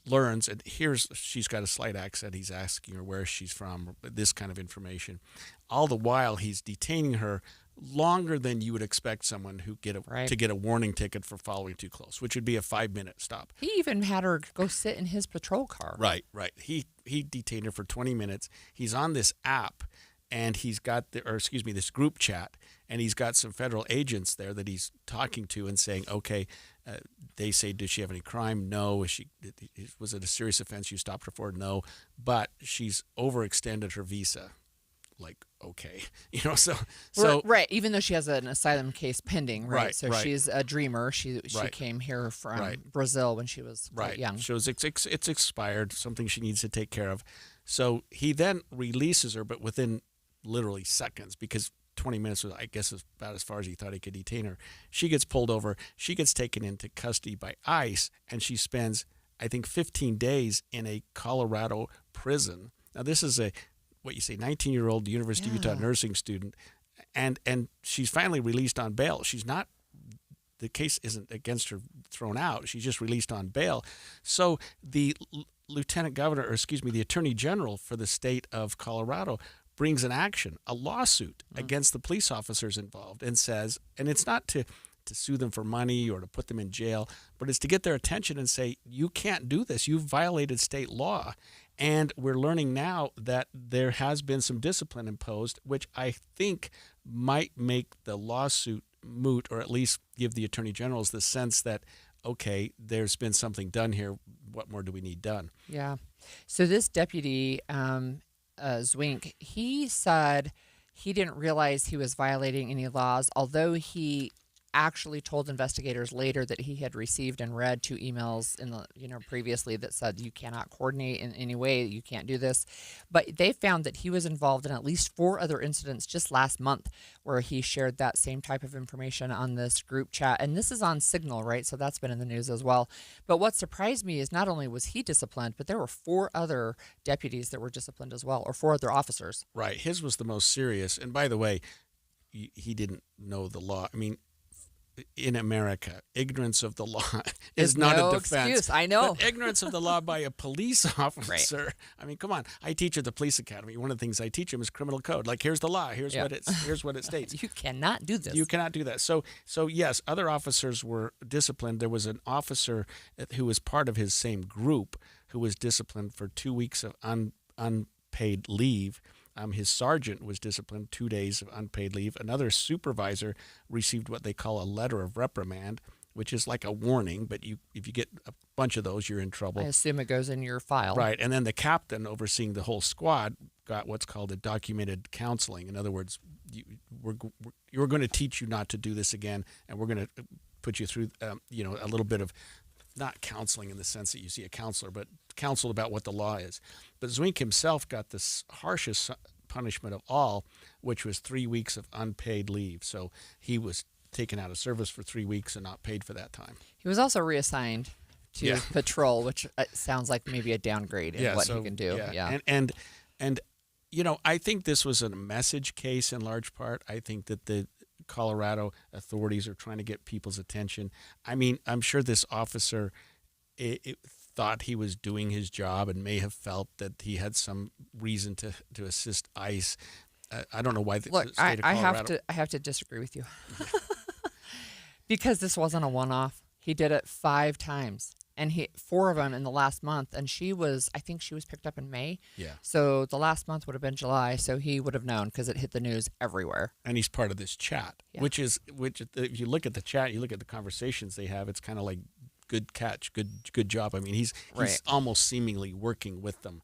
learns, and she's got a slight accent. He's asking her where she's from, this kind of information. All the while, he's detaining her longer than you would expect someone who to get a warning ticket for following too close, which would be a 5-minute stop. He even had her go sit in his patrol car. Right. He detained her for 20 minutes. He's on this app, and he's got this group chat, and he's got some federal agents there that he's talking to and saying, okay, they say, does she have any crime? No. Was it a serious offense you stopped her for? No. But she's overextended her visa. Like, okay, so right. Even though she has an asylum case pending, right? So right. she's a dreamer. She came here from Brazil when she was quite young. So it's expired, something she needs to take care of. So he then releases her, but within literally seconds, because 20 minutes was, I guess, about as far as he thought he could detain her. She gets pulled over. She gets taken into custody by ICE, and she spends, I think, 15 days in a Colorado prison. Now, this is 19-year-old University of Utah nursing student, and she's finally released on bail. The case isn't against her thrown out. She's just released on bail. So the the Attorney General for the state of Colorado brings an action, a lawsuit against the police officers involved, and says, and it's not to sue them for money or to put them in jail, but it's to get their attention and say, you can't do this. You've violated state law. And we're learning now that there has been some discipline imposed, which I think might make the lawsuit moot, or at least give the attorney generals the sense that, okay, there's been something done here. What more do we need done? Yeah. So this deputy, Zwink, he said he didn't realize he was violating any laws, although he actually told investigators later that he had received and read 2 emails previously that said you cannot coordinate in any way, you can't do this. But they found that he was involved in at least 4 other incidents just last month where he shared that same type of information on this group chat. And this is on Signal, right? So that's been in the news as well. But what surprised me is not only was he disciplined, but there were 4 other deputies that were disciplined as well, or 4 other officers. Right. His was the most serious. And by the way, he didn't know the law. I mean, in America, ignorance of the law is not a defense. Excuse. I know. But ignorance of the law by a police officer. Right. I mean, come on. I teach at the police academy. One of the things I teach them is criminal code. Like, here's the law. Here's what it states. You cannot do this. You cannot do that. So yes, other officers were disciplined. There was an officer who was part of his same group who was disciplined for 2 weeks of unpaid leave. His sergeant was disciplined 2 days of unpaid leave. Another supervisor received what they call a letter of reprimand, which is like a warning, but if you get a bunch of those, you're in trouble. I assume it goes in your file. Right, and then the captain overseeing the whole squad got what's called a documented counseling. In other words, we're going to teach you not to do this again, and we're going to put you through a little bit of, not counseling in the sense that you see a counselor, but counsel about what the law is. But Zwink himself got the harshest punishment of all, which was 3 weeks of unpaid leave. So he was taken out of service for 3 weeks and not paid for that time. He was also reassigned to patrol, which sounds like maybe a downgrade in what he can do. Yeah. And I think this was a message case in large part. I think that the Colorado authorities are trying to get people's attention. I mean, I'm sure this officer thought he was doing his job and may have felt that he had some reason to assist ICE. I don't know why the Look, state of Colorado... I have to disagree with you. Because this wasn't a one-off. He did it 5 times. And 4 of them in the last month. And I think she was picked up in May. Yeah. So the last month would have been July. So he would have known because it hit the news everywhere. And he's part of this chat, which if you look at the chat, you look at the conversations they have, it's kind of like good catch, good job. I mean, he's almost seemingly working with them.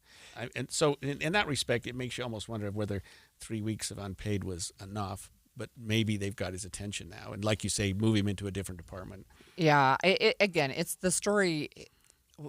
And so in that respect, it makes you almost wonder whether 3 weeks of unpaid was enough. But maybe they've got his attention now. And like you say, move him into a different department. Yeah. Again, it's the story.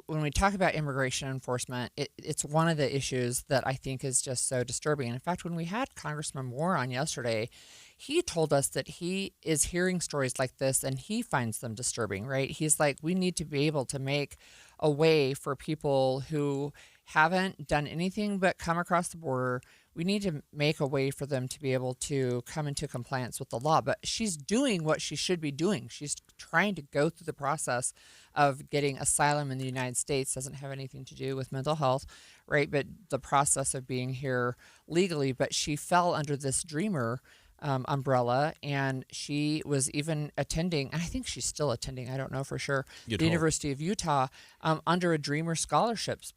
When we talk about immigration enforcement, it's one of the issues that I think is just so disturbing. And in fact, when we had Congressman Moore on yesterday, he told us that he is hearing stories like this and he finds them disturbing, right? He's like, we need to be able to make a way for people who haven't done anything but come across the border. We need to make a way for them to be able to come into compliance with the law. But she's doing what she should be doing. She's trying to go through the process of getting asylum in the United States. Doesn't have anything to do with mental health, right? But the process of being here legally. But she fell under this Dreamer umbrella, and she was even attending, and I think she's still attending, I don't know for sure, the University of Utah under a Dreamer scholarships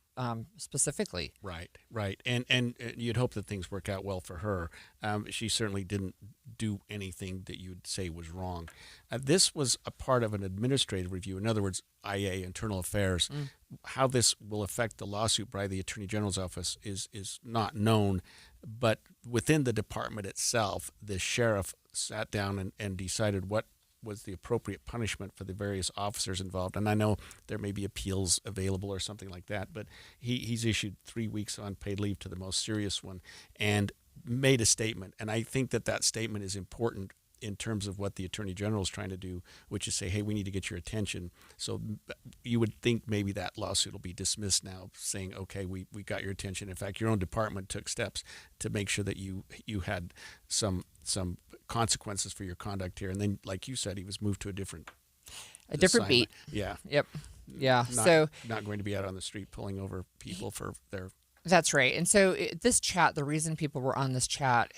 specifically. Right. And you'd hope that things work out well for her. She certainly didn't do anything that you'd say was wrong. This was a part of an administrative review. In other words, IA, Internal Affairs. How this will affect the lawsuit by the Attorney General's office is not known. But within the department itself, the sheriff sat down and decided what was the appropriate punishment for the various officers involved. And I know there may be appeals available or something like that, but he's issued 3 weeks on paid leave to the most serious one and made a statement. And I think that statement is important in terms of what the Attorney General is trying to do, which is say, hey, we need to get your attention. So you would think maybe that lawsuit will be dismissed now, saying, okay, we got your attention. In fact, your own department took steps to make sure that you had some consequences for your conduct here. And then, like you said, he was moved to a different beat. Yeah. Yep. Yeah. Not going to be out on the street pulling over people for their... That's right. And so this chat, the reason people were on this chat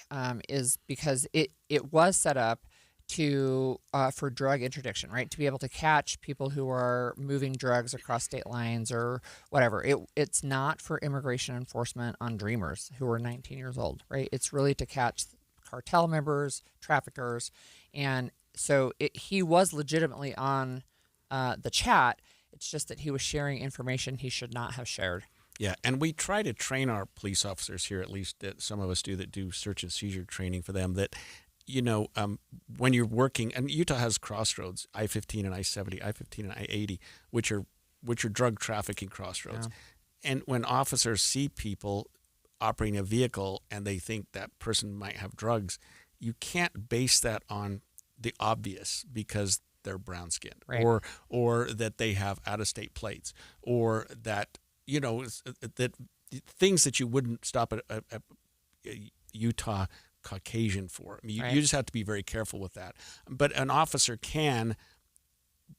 is because it was set up for drug interdiction, right? To be able to catch people who are moving drugs across state lines or whatever. It's not for immigration enforcement on Dreamers who are 19 years old, right? It's really to catch cartel members, traffickers. And so he was legitimately on the chat. It's just that he was sharing information he should not have shared. Yeah, and we try to train our police officers here, at least that some of us do, that do search and seizure training for them, that, when you're working, and Utah has crossroads, I-15 and I-70, I-15 and I-80, which are drug trafficking crossroads. Yeah. And when officers see people operating a vehicle and they think that person might have drugs, you can't base that on the obvious because they're brown-skinned, right, or that they have out-of-state plates, or that that things that you wouldn't stop a Utah Caucasian for. I mean, you just have to be very careful with that. But an officer can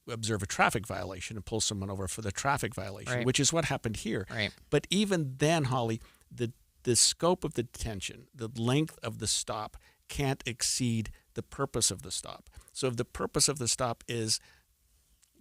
observe a traffic violation and pull someone over for the traffic violation, which is what happened here. Right. But even then, Holly, the scope of the detention, the length of the stop can't exceed the purpose of the stop. So if the purpose of the stop is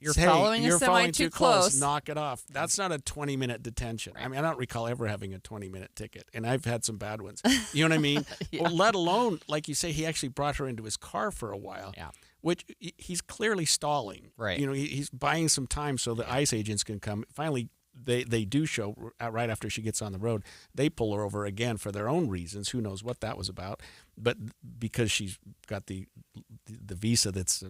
you're following a semi too close. Knock it off. That's not a 20-minute detention. I mean, I don't recall ever having a 20-minute ticket, and I've had some bad ones. You know what I mean? Yeah. Or let alone, like you say, he actually brought her into his car for a while, which he's clearly stalling. Right. He's buying some time so the ICE agents can come. Finally, they do show right after she gets on the road. They pull her over again for their own reasons. Who knows what that was about? But because she's got the visa that's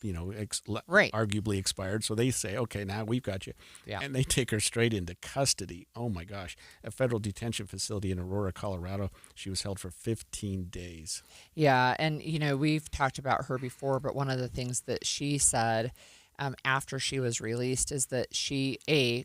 arguably expired. So they say, okay, now we've got you. Yeah. And they take her straight into custody. Oh my gosh. A federal detention facility in Aurora, Colorado. She was held for 15 days. Yeah. And, we've talked about her before, but one of the things that she said after she was released is that she,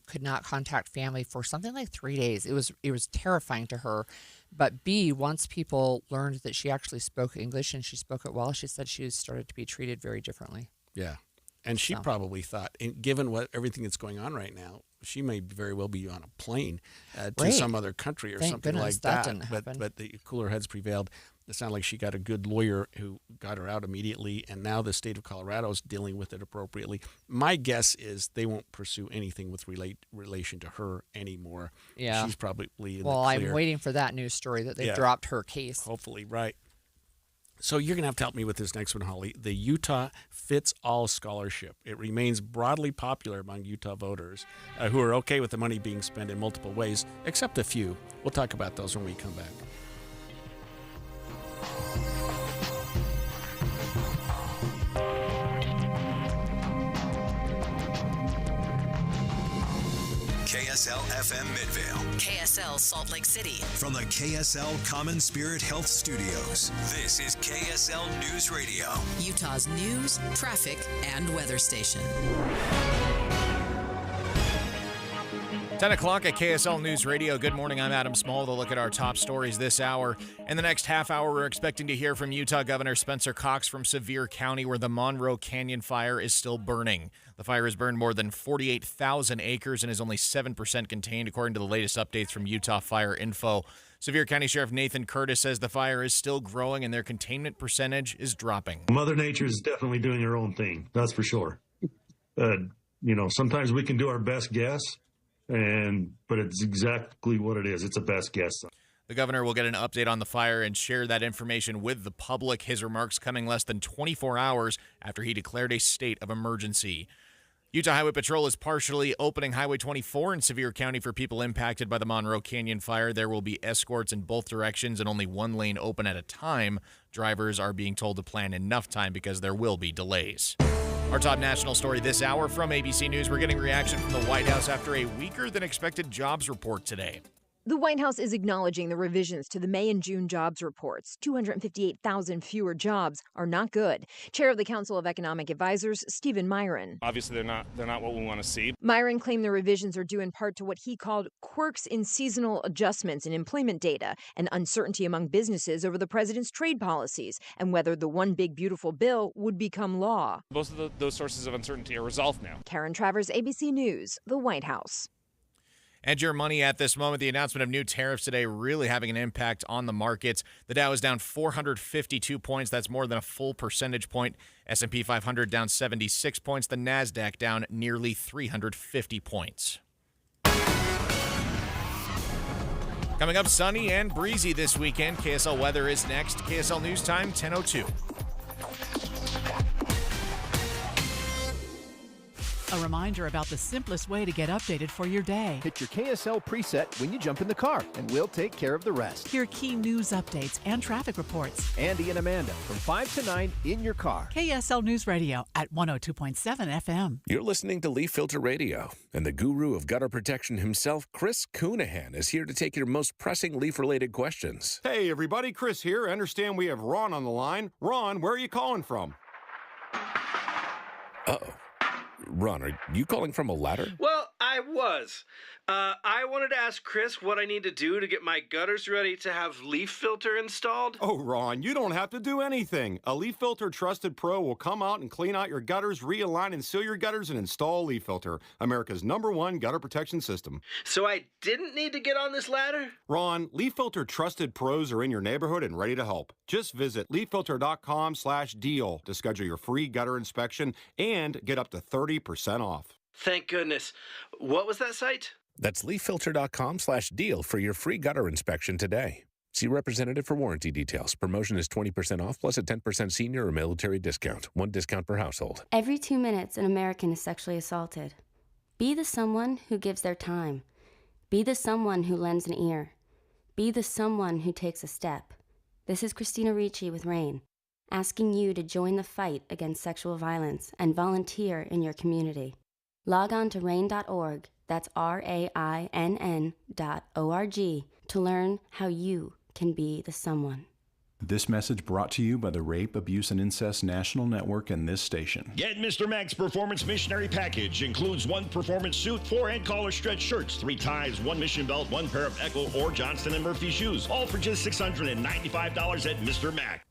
could not contact family for something like 3 days. It was terrifying to her. But B, once people learned that she actually spoke English and she spoke it well, she said she started to be treated very differently. Yeah. And she So. probably thought, given everything that's going on right now, she may very well be on a plane to Right. some other country or Thank something goodness like that that. didn't happen. But the cooler heads prevailed. It sounded like she got a good lawyer who got her out immediately, and now the state of Colorado is dealing with it appropriately. My guess is they won't pursue anything with relation to her anymore. Yeah. She's probably in Well, the clear. I'm waiting for that news story that they Yeah. dropped her case. Hopefully, right. So you're going to have to help me with this next one, Holly. The Utah Fits All Scholarship. It remains broadly popular among Utah voters who are okay with the money being spent in multiple ways, except a few. We'll talk about those when we come back. KSL FM Midvale. KSL Salt Lake City. From the KSL Common Spirit Health Studios, this is KSL News Radio. Utah's news, traffic, and weather station. 10 o'clock at KSL News Radio. Good morning, I'm Adam Small. To look at our top stories this hour. In the next half hour, we're expecting to hear from Utah Governor Spencer Cox from Sevier County, where the Monroe Canyon fire is still burning. The fire has burned more than 48,000 acres and is only 7% contained, according to the latest updates from Utah Fire Info. Sevier County Sheriff Nathan Curtis says the fire is still growing and their containment percentage is dropping. Mother Nature is definitely doing her own thing, that's for sure. Sometimes we can do our best guess, but it's exactly what it is. It's a best guess. The governor will get an update on the fire and share that information with the public. His remarks coming less than 24 hours after he declared a state of emergency. Utah Highway Patrol is partially opening Highway 24 in Sevier County for people impacted by the Monroe Canyon fire. There will be escorts in both directions and only one lane open at a time. Drivers are being told to plan enough time because there will be delays. Our top national story this hour from ABC News. We're getting reaction from the White House after a weaker than expected jobs report today. The White House is acknowledging the revisions to the May and June jobs reports. 258,000 fewer jobs are not good. Chair of the Council of Economic Advisors, Stephen Myron. Obviously, they're not what we want to see. Myron claimed the revisions are due in part to what he called quirks in seasonal adjustments in employment data and uncertainty among businesses over the president's trade policies and whether the One Big Beautiful Bill would become law. Most of those sources of uncertainty are resolved now. Karen Travers, ABC News, the White House. And your money at this moment, the announcement of new tariffs today really having an impact on the markets. The Dow is down 452 points. That's more than a full percentage point. S&P 500 down 76 points. The NASDAQ down nearly 350 points. Coming up, sunny and breezy this weekend. KSL weather is next. KSL News Time, 10:02. A reminder about the simplest way to get updated for your day. Hit your KSL preset when you jump in the car, and we'll take care of the rest. Hear key news updates and traffic reports. Andy and Amanda from 5 to 9 in your car. KSL News Radio at 102.7 FM. You're listening to Leaf Filter Radio, and the guru of gutter protection himself, Chris Coonahan, is here to take your most pressing leaf-related questions. Hey, everybody. Chris here. I understand we have Ron on the line. Ron, where are you calling from? Uh-oh. Ron, are you calling from a ladder? Well, I was. I wanted to ask Chris what I need to do to get my gutters ready to have Leaf Filter installed. Oh, Ron, you don't have to do anything. A Leaf Filter Trusted Pro will come out and clean out your gutters, realign and seal your gutters, and install Leaf Filter, America's #1 gutter protection system. So I didn't need to get on this ladder? Ron, Leaf Filter Trusted Pros are in your neighborhood and ready to help. Just visit leaffilter.com/deal to schedule your free gutter inspection and get up to 30% off. Thank goodness. What was that site? That's leaffilter.com/deal for your free gutter inspection today. See representative for warranty details. Promotion is 20% off plus a 10% senior or military discount. One discount per household. Every 2 minutes, an American is sexually assaulted. Be the someone who gives their time. Be the someone who lends an ear. Be the someone who takes a step. This is Christina Ricci with RAIN, asking you to join the fight against sexual violence and volunteer in your community. Log on to RAIN.org, that's RAINN.org, to learn how you can be the someone. This message brought to you by the Rape, Abuse, and Incest National Network and this station. Get Mr. Mac's Performance Missionary Package. Includes 1 performance suit, 4 head collar stretch shirts, 3 ties, 1 mission belt, 1 pair of Echo or Johnston & Murphy shoes. All for just $695 at Mr. Mac.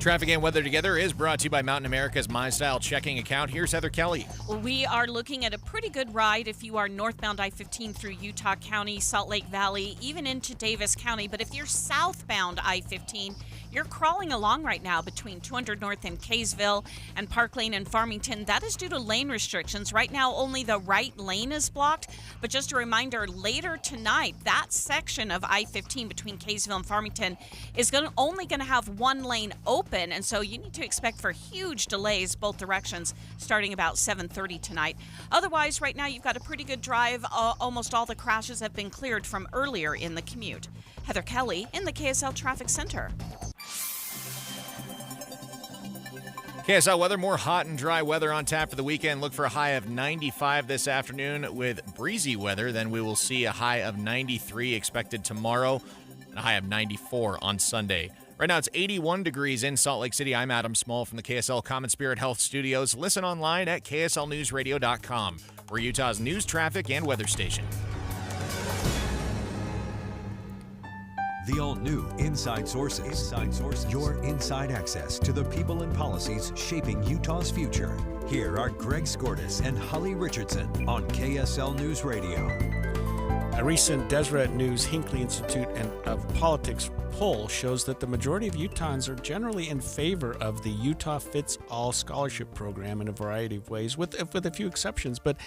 Traffic and weather together is brought to you by Mountain America's MyStyle checking account. Here's Heather Kelly. Well, we are looking at a pretty good ride if you are northbound I-15 through Utah County, Salt Lake Valley, even into Davis County. But if you're southbound I-15, you're crawling along right now between 200 North and Kaysville and Park Lane and Farmington. That is due to lane restrictions. Right now, only the right lane is blocked. But just a reminder, later tonight, that section of I-15 between Kaysville and Farmington is only going to have one lane open. And so you need to expect for huge delays both directions starting about 7:30 tonight. Otherwise, right now, you've got a pretty good drive. Almost all the crashes have been cleared from earlier in the commute. Heather Kelly in the KSL Traffic Center. KSL weather, more hot and dry weather on tap for the weekend. Look for a high of 95 this afternoon with breezy weather. Then we will see a high of 93 expected tomorrow and a high of 94 on Sunday. Right now it's 81 degrees in Salt Lake City. I'm Adam Small from the KSL Common Spirit Health Studios. Listen online at kslnewsradio.com. We're Utah's news, traffic, and weather station. The all-new Inside Sources. Your inside access to the people and policies shaping Utah's future. Here are Greg Skordas and Holly Richardson on KSL News Radio. A recent Deseret News Hinckley Institute of Politics poll shows that the majority of Utahns are generally in favor of the Utah Fits All scholarship program in a variety of ways, with a few exceptions. But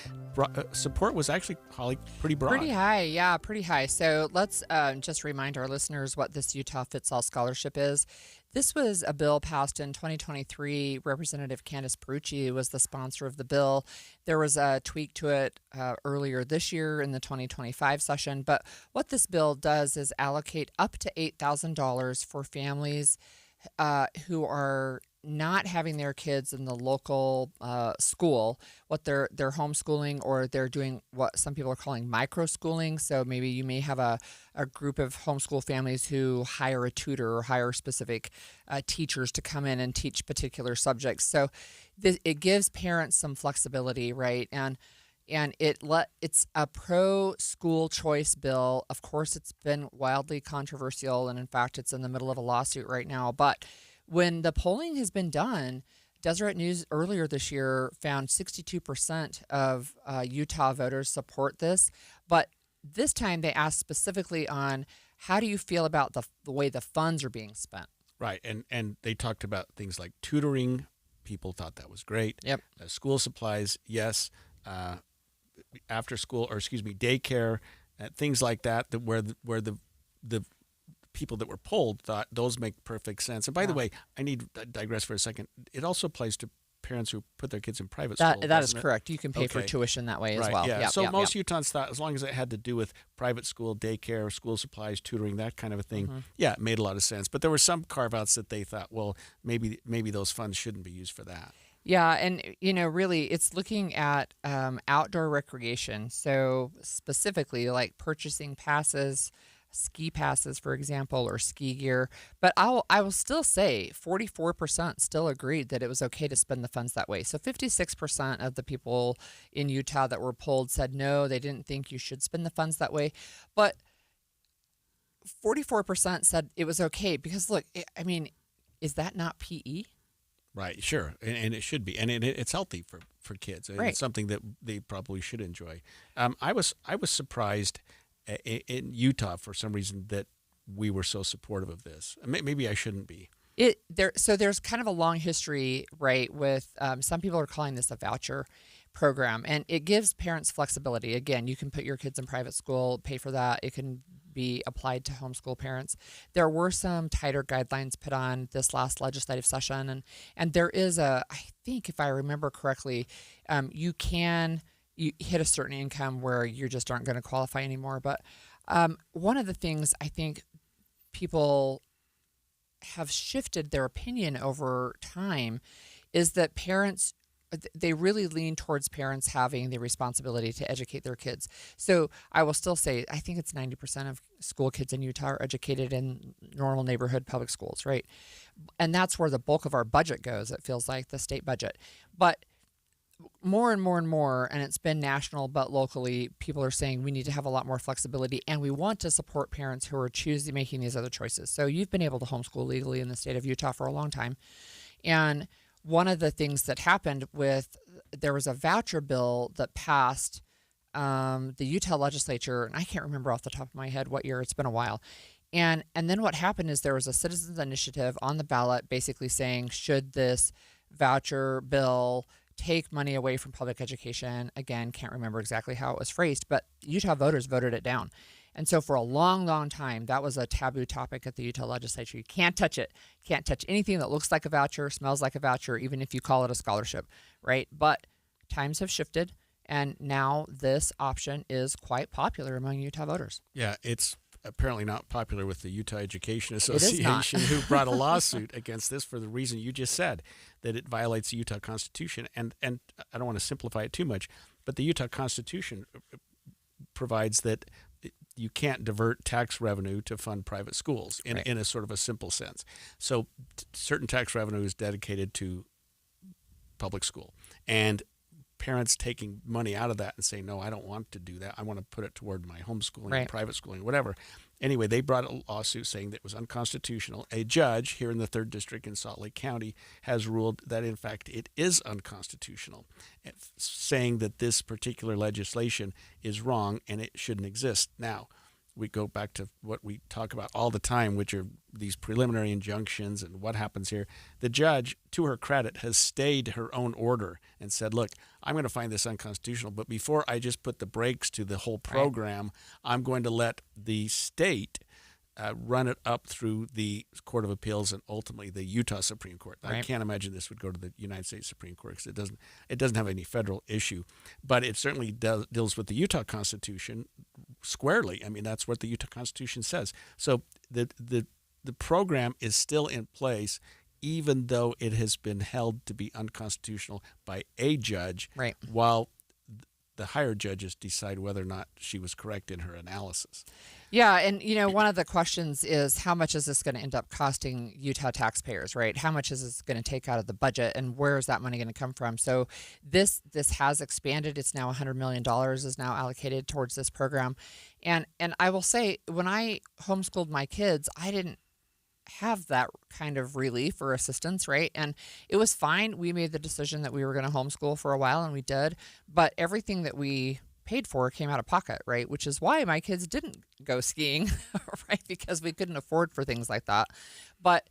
support was actually, Holly, pretty broad. Pretty high, yeah, pretty high. So let's just remind our listeners what this Utah Fits All scholarship is. This was a bill passed in 2023. Representative Candace Perucci was the sponsor of the bill. There was a tweak to it earlier this year in the 2025 session. But what this bill does is allocate up to $8,000 for families who are not having their kids in the local school, what they're homeschooling, or they're doing what some people are calling microschooling. So maybe you may have a group of homeschool families who hire a tutor or hire specific teachers to come in and teach particular subjects. So it gives parents some flexibility, right? And it's a pro-school choice bill. Of course, it's been wildly controversial, and in fact, it's in the middle of a lawsuit right now. But when the polling has been done, Deseret News earlier this year found 62% of Utah voters support this. But this time they asked specifically on how do you feel about the way the funds are being spent? Right, and they talked about things like tutoring. People thought that was great. Yep. School supplies, yes. After school, or excuse me, daycare, things like that where the people that were polled thought those make perfect sense. And by the way, I need to digress for a second. It also applies to parents who put their kids in private school. That is correct. You can pay for tuition that way as well. Yeah. Yep, So yep, most Utahns thought as long as it had to do with private school, daycare, school supplies, tutoring, that kind of a thing, it made a lot of sense. But there were some carve-outs that they thought, well, maybe those funds shouldn't be used for that. Yeah, and really, it's looking at outdoor recreation. So specifically, like purchasing passes, ski passes, for example, or ski gear. But I will still say 44% still agreed that it was okay to spend the funds that way. So 56% of the people in Utah that were polled said no, they didn't think you should spend the funds that way. But 44% said it was okay because, look, is that not PE? Right, sure, and it should be, and it's healthy for kids. And it's something that they probably should enjoy. I was surprised in Utah for some reason that we were so supportive of this. Maybe I shouldn't be. So there's kind of a long history, right, with some people are calling this a voucher program, and it gives parents flexibility. Again, you can put your kids in private school, pay for that. It can be applied to homeschool parents. There were some tighter guidelines put on this last legislative session, and there is I think if I remember correctly, you hit a certain income where you just aren't going to qualify anymore. But one of the things I think people have shifted their opinion over time is that parents, they really lean towards parents having the responsibility to educate their kids. So I will still say, I think it's 90% of school kids in Utah are educated in normal neighborhood public schools, right? And that's where the bulk of our budget goes, it feels like, the state budget. But more and more and more, and it's been national, but locally, people are saying we need to have a lot more flexibility, and we want to support parents who are making these other choices. So you've been able to homeschool legally in the state of Utah for a long time. And one of the things that happened there was a voucher bill that passed the Utah legislature, and I can't remember off the top of my head what year, it's been a while. And then what happened is there was a citizens initiative on the ballot basically saying, should this voucher bill take money away from public education? Again, can't remember exactly how it was phrased, but Utah voters voted it down. And so for a long, long time, that was a taboo topic at the Utah legislature. You can't touch it. Can't touch anything that looks like a voucher, smells like a voucher, even if you call it a scholarship, right? But times have shifted, and now this option is quite popular among Utah voters. Yeah, it's apparently not popular with the Utah Education Association, who brought a lawsuit against this for the reason you just said, that it violates the Utah Constitution. And I don't want to simplify it too much, but the Utah Constitution provides that you can't divert tax revenue to fund private schools in a sort of a simple sense. So certain tax revenue is dedicated to public school. And parents taking money out of that and saying, no, I don't want to do that. I want to put it toward my homeschooling, private schooling, whatever. Anyway, they brought a lawsuit saying that it was unconstitutional. A judge here in the 3rd District in Salt Lake County has ruled that, in fact, it is unconstitutional, saying that this particular legislation is wrong and it shouldn't exist. Now, we go back to what we talk about all the time, which are these preliminary injunctions and what happens here. The judge, to her credit, has stayed her own order and said, look, I'm going to find this unconstitutional, but before I just put the brakes to the whole program, I'm going to let the state run it up through the Court of Appeals and ultimately the Utah Supreme Court. I can't imagine this would go to the United States Supreme Court because it doesn't have any federal issue, but it certainly deals with the Utah Constitution squarely. I mean, that's what the Utah Constitution says. So the program is still in place, even though it has been held to be unconstitutional by a judge, while the higher judges decide whether or not she was correct in her analysis. Yeah, and one of the questions is, how much is this going to end up costing Utah taxpayers, right? How much is this going to take out of the budget, and where is that money going to come from? So this has expanded. It's now $100 million is now allocated towards this program. And I will say, when I homeschooled my kids, I didn't have that kind of relief or assistance, right? And it was fine. We made the decision that we were going to homeschool for a while, and we did. But everything that we paid for came out of pocket, right? Which is why my kids didn't go skiing, right? Because we couldn't afford for things like that. But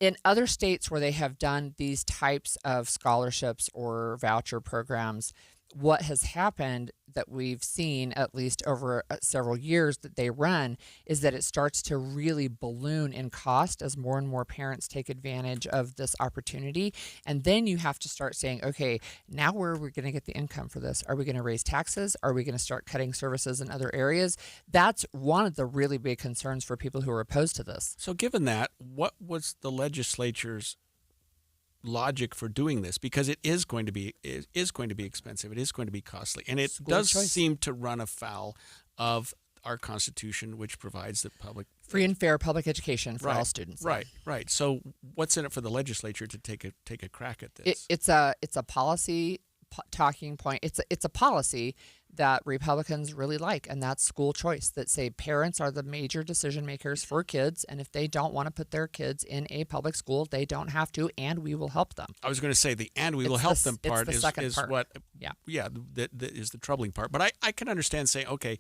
in other states where they have done these types of scholarships or voucher programs, what has happened that we've seen, at least over several years that they run, is that it starts to really balloon in cost as more and more parents take advantage of this opportunity. And then you have to start saying, okay, now where are we going to get the income for this? Are we going to raise taxes? Are we going to start cutting services in other areas? That's one of the really big concerns for people who are opposed to this. So given that, what was the legislature's logic for doing this? Because it is going to be expensive. It is going to be costly, and it does seem to run afoul of our Constitution, which provides that free and fair public education for all students. Right. So what's in it for the legislature to take a crack at this? It's a policy talking point. It's a policy that Republicans really like, and that's school choice, that say parents are the major decision makers for kids, and if they don't want to put their kids in a public school, they don't have to, and we will help them. I was going to say the "and we will help them" part is what that is the troubling part. But I can understand saying, okay,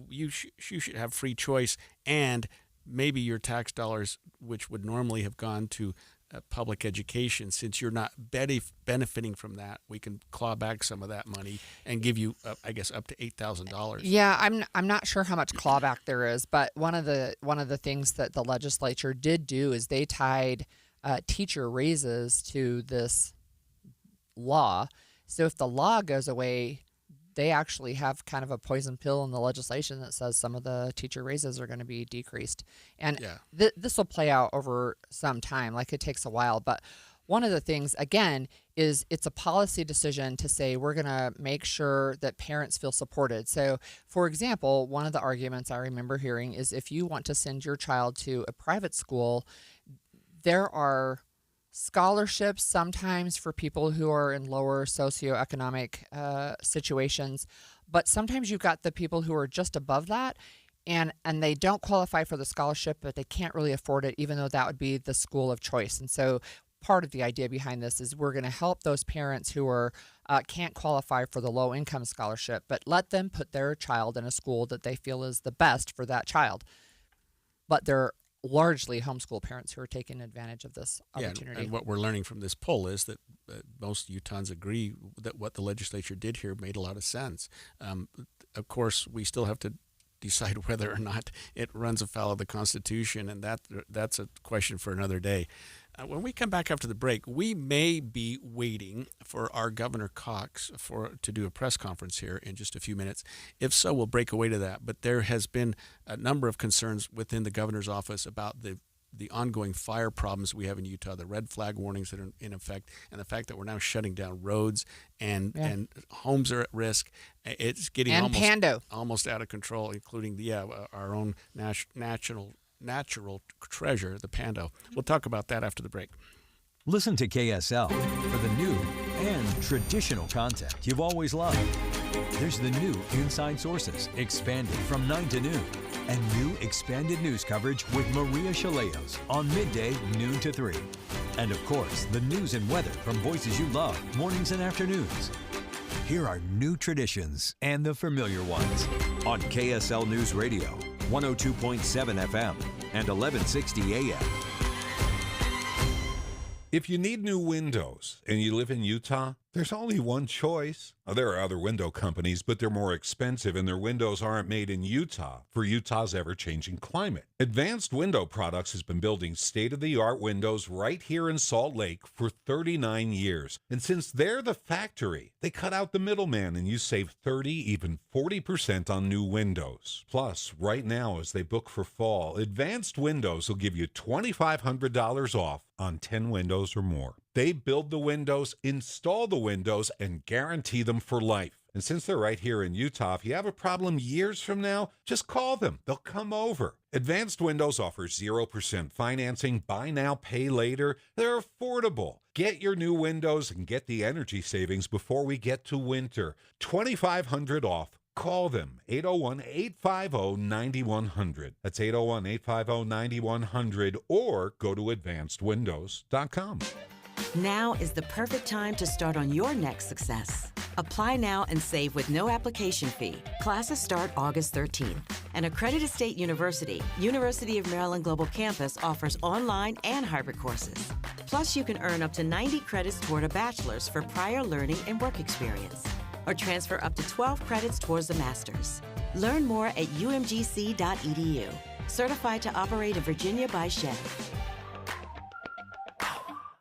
you should have free choice, and maybe your tax dollars, which would normally have gone to public education, since you're not benefiting from that, we can claw back some of that money and give you, I guess, up to $8,000. Yeah, I'm not sure how much clawback there is, but one of the things that the legislature did do is they tied teacher raises to this law. So if the law goes away, they actually have kind of a poison pill in the legislation that says some of the teacher raises are going to be decreased. And this will play out over some time, like it takes a while. But one of the things, again, is it's a policy decision to say we're going to make sure that parents feel supported. So, for example, one of the arguments I remember hearing is if you want to send your child to a private school, there are scholarships sometimes for people who are in lower socioeconomic situations, but sometimes you've got the people who are just above that, and they don't qualify for the scholarship, but they can't really afford it, even though that would be the school of choice. And so part of the idea behind this is we're going to help those parents who are can't qualify for the low-income scholarship, but let them put their child in a school that they feel is the best for that child. But they're largely homeschool parents who are taking advantage of this opportunity. Yeah, and what we're learning from this poll is that most Utahns agree that what the legislature did here made a lot of sense. Of course, we still have to decide whether or not it runs afoul of the Constitution, and that's a question for another day. When we come back after the break, we may be waiting for our Governor Cox to do a press conference here in just a few minutes. If so, we'll break away to that. But there has been a number of concerns within the governor's office about the ongoing fire problems we have in Utah, the red flag warnings that are in effect, and the fact that we're now shutting down roads and homes are at risk. It's getting almost out of control, including our own natural treasure, the Pando. We'll talk about that after the break. Listen to KSL for the new and traditional content you've always loved. There's the new Inside Sources, expanded from 9 to noon, and new expanded news coverage with Maria Chaleos on midday, noon to 3. And of course, the news and weather from voices you love, mornings and afternoons. Here are new traditions and the familiar ones on KSL News Radio, 102.7 FM and 1160 AM. If you need new windows and you live in Utah, there's only one choice. There are other window companies, but they're more expensive and their windows aren't made in Utah for Utah's ever-changing climate. Advanced Window Products has been building state-of-the-art windows right here in Salt Lake for 39 years. And since they're the factory, they cut out the middleman and you save 30, even 40% on new windows. Plus, right now as they book for fall, Advanced Windows will give you $2,500 off on 10 windows or more. They build the windows, install the windows, and guarantee them for life. And since they're right here in Utah, if you have a problem years from now, just call them. They'll come over. Advanced Windows offers 0% financing, buy now, pay later. They're affordable. Get your new windows and get the energy savings before we get to winter. $2,500 off. Call them, 801-850-9100. That's 801-850-9100, or go to advancedwindows.com. Now is the perfect time to start on your next success. Apply now and save with no application fee. Classes start August 13th. An accredited state university, University of Maryland Global Campus offers online and hybrid courses. Plus, you can earn up to 90 credits toward a bachelor's for prior learning and work experience, or transfer up to 12 credits towards a master's. Learn more at umgc.edu. Certified to operate in Virginia by Chevy.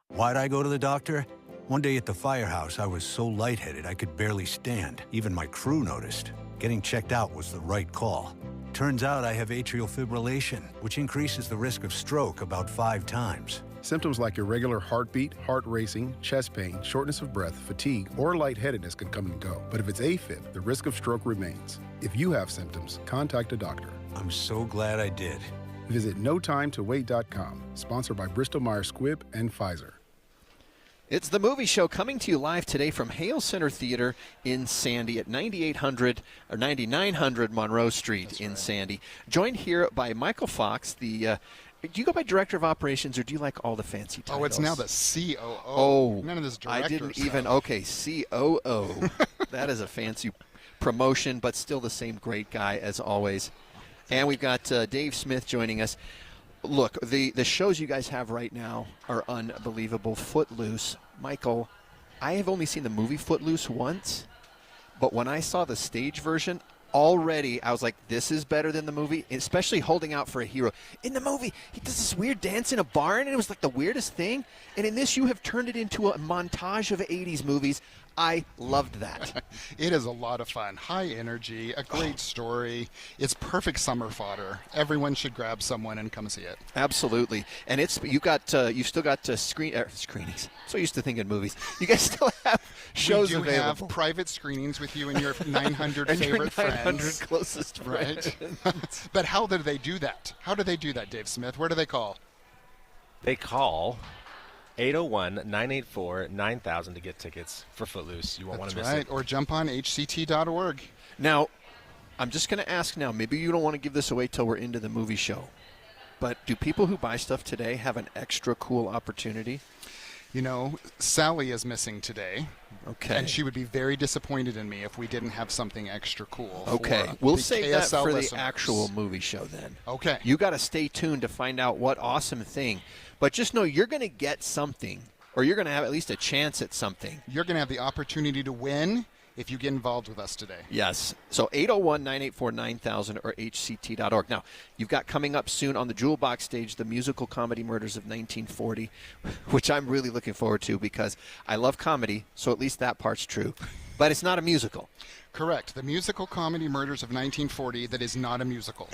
Why'd I go to the doctor? One day at the firehouse, I was so lightheaded I could barely stand. Even my crew noticed. Getting checked out was the right call. Turns out I have atrial fibrillation, which increases the risk of stroke about 5 times. Symptoms like irregular heartbeat, heart racing, chest pain, shortness of breath, fatigue, or lightheadedness can come and go. But if it's AFib, the risk of stroke remains. If you have symptoms, contact a doctor. I'm so glad I did. Visit NoTimeToWait.com, sponsored by Bristol-Myers Squibb and Pfizer. It's the movie show coming to you live today from Hale Center Theater in Sandy at 9900 Monroe Street in Sandy. Joined here by Michael Fox, do you go by Director of Operations, or do you like all the fancy titles? Oh, it's now the COO. Oh, none of this director I didn't stuff. even. Okay, COO. That is a fancy promotion, but still the same great guy as always. And we've got Dave Smith joining us. Look, the shows you guys have right now are unbelievable. Footloose. Michael, I have only seen the movie Footloose once, but when I saw the stage version, already I was like, this is better than the movie, especially holding out for a hero. In the movie, he does this weird dance in a barn, and it was like the weirdest thing. And in this, you have turned it into a montage of 80s movies. I loved that. It is a lot of fun. High energy, a great story. It's perfect summer fodder. Everyone should grab someone and come see it. Absolutely. And you've still got screenings. So used to thinking movies. You guys still have shows available. We do have private screenings with you and your 900 and favorite your 900 friends. Closest friends. Right. But how do they do that? How do they do that, Dave Smith? Where do they call? They call 801-984-9000 to get tickets for Footloose. You won't want to miss it. Or jump on hct.org. Now, I'm just going to ask now, maybe you don't want to give this away till we're into the movie show, but do people who buy stuff today have an extra cool opportunity? You know, Sally is missing today. Okay. And she would be very disappointed in me if we didn't have something extra cool. Okay. We'll save that for the actual movie show then. Okay. You got to stay tuned to find out what awesome thing. But just know you're going to get something, or you're going to have at least a chance at something. You're going to have the opportunity to win if you get involved with us today. Yes. So 801-984-9000 or hct.org. Now, you've got coming up soon on the Jewel Box stage the musical comedy Murders of 1940, which I'm really looking forward to because I love comedy, so at least that part's true. But it's not a musical. Correct. The musical comedy Murders of 1940 that is not a musical.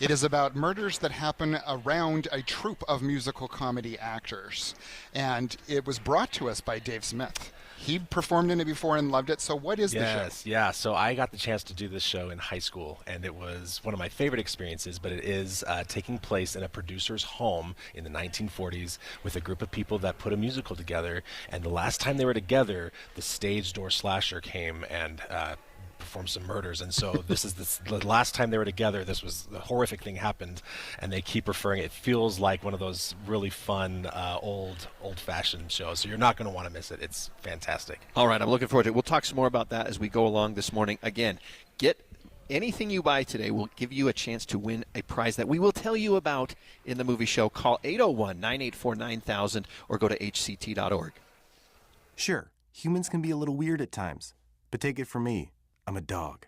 It is about murders that happen around a troupe of musical comedy actors. And it was brought to us by Dave Smith. He performed in it before and loved it. So what is the show? Yeah. So I got the chance to do this show in high school, and it was one of my favorite experiences, but it is taking place in a producer's home in the 1940s with a group of people that put a musical together. And the last time they were together, the stage door slasher came and perform some murders, and so this is the last time they were together. This was the horrific thing happened, and they keep referring. It feels like one of those really fun old-fashioned shows. So you're not going to want to miss it. It's fantastic. All right, I'm looking forward to it. We'll talk some more about that as we go along this morning. Again, get anything you buy today will give you a chance to win a prize that we will tell you about in the movie show. Call 801-984-9000 or go to hct.org. Sure, humans can be a little weird at times, but take it from me. I'm a dog.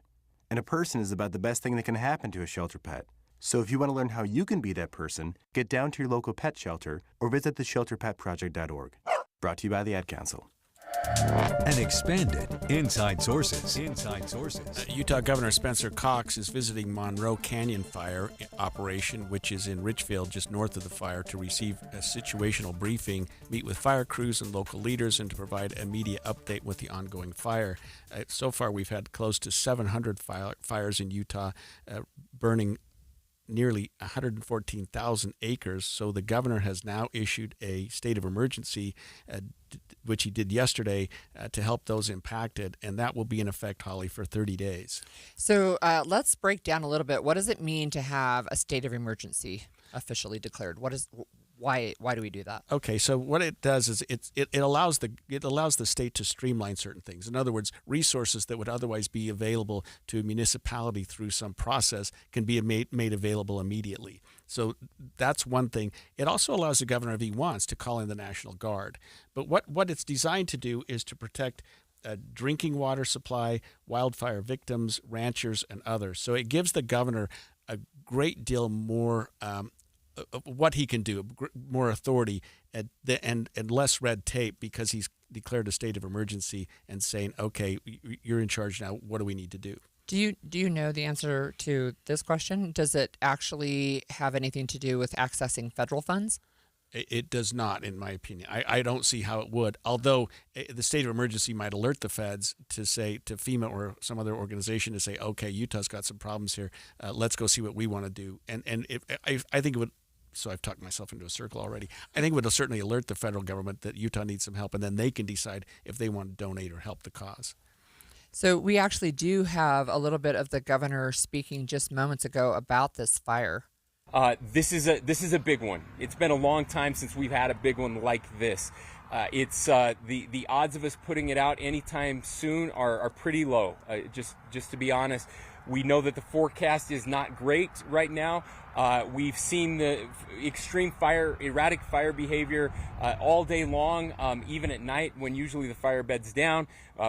And a person is about the best thing that can happen to a shelter pet. So if you want to learn how you can be that person, get down to your local pet shelter or visit theshelterpetproject.org. Brought to you by the Ad Council. And expanded Inside Sources. Inside Sources. Utah Governor Spencer Cox is visiting Monroe Canyon Fire operation, which is in Richfield, just north of the fire, to receive a situational briefing, meet with fire crews and local leaders, and to provide a media update with the ongoing fire. So far, we've had close to 700 fires in Utah, burning nearly 114,000 acres. So the governor has now issued a state of emergency, which he did yesterday, to help those impacted, and that will be in effect, Holly, for 30 days. So let's break down a little bit. What does it mean to have a state of emergency officially declared? Why do we do that? Okay, so what it does is it allows the state to streamline certain things. In other words, resources that would otherwise be available to a municipality through some process can be made available immediately. So that's one thing. It also allows the governor, if he wants, to call in the National Guard. But what it's designed to do is to protect drinking water supply, wildfire victims, ranchers, and others. So it gives the governor a great deal more what he can do, more authority and less red tape, because he's declared a state of emergency and saying, okay, you're in charge now. What do we need to do? Do you know the answer to this question? Does it actually have anything to do with accessing federal funds? It does not, in my opinion. I don't see how it would, although the state of emergency might alert the feds to say, to FEMA or some other organization, to say, okay, Utah's got some problems here. Let's go see what we want to do. And I think it would. So I've talked myself into a circle already. I think it would certainly alert the federal government that Utah needs some help, and then they can decide if they want to donate or help the cause. So we actually do have a little bit of the governor speaking just moments ago about this fire. This is a big one. It's been a long time since we've had a big one like this. It's the odds of us putting it out anytime soon are pretty low. Just to be honest, we know that the forecast is not great right now. We've seen the extreme erratic fire behavior all day long, even at night when usually the fire bed's down.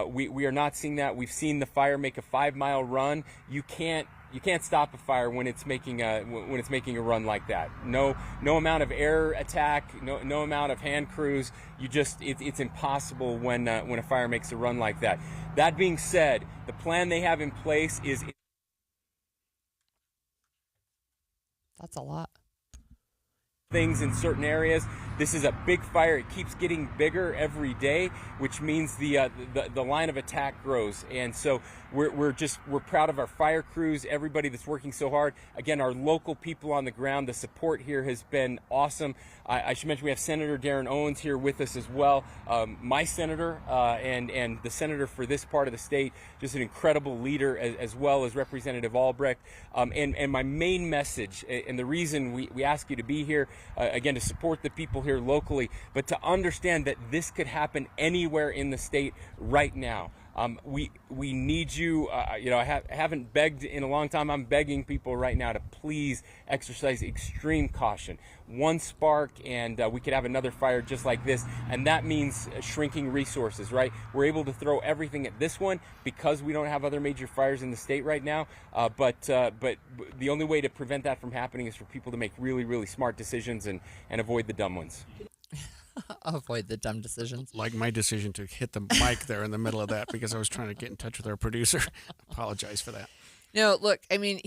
We are not seeing that. We've seen the fire make a 5-mile run. You can't stop a fire when it's making a run like that. No amount of air attack, no amount of hand crews. It's impossible when a fire makes a run like that. That being said, the plan they have in place is. That's a lot. Things in certain areas This is a big fire. It keeps getting bigger every day, which means the line of attack grows. And so we're proud of our fire crews, everybody that's working so hard. Again, our local people on the ground, the support here has been awesome. I should mention we have Senator Darren Owens here with us as well. My senator and the senator for this part of the state, just an incredible leader, as well as Representative Albrecht. And my main message, and the reason we ask you to be here, again, to support the people here locally, but to understand that this could happen anywhere in the state right now. We need you. I haven't begged in a long time. I'm begging people right now to please exercise extreme caution. One spark and we could have another fire just like this, and that means shrinking resources, right? We're able to throw everything at this one because we don't have other major fires in the state right now, but the only way to prevent that from happening is for people to make really, really smart decisions and avoid the dumb ones. Avoid the dumb decisions. Like my decision to hit the mic there in the middle of that because I was trying to get in touch with our producer. Apologize for that. No, look, I mean,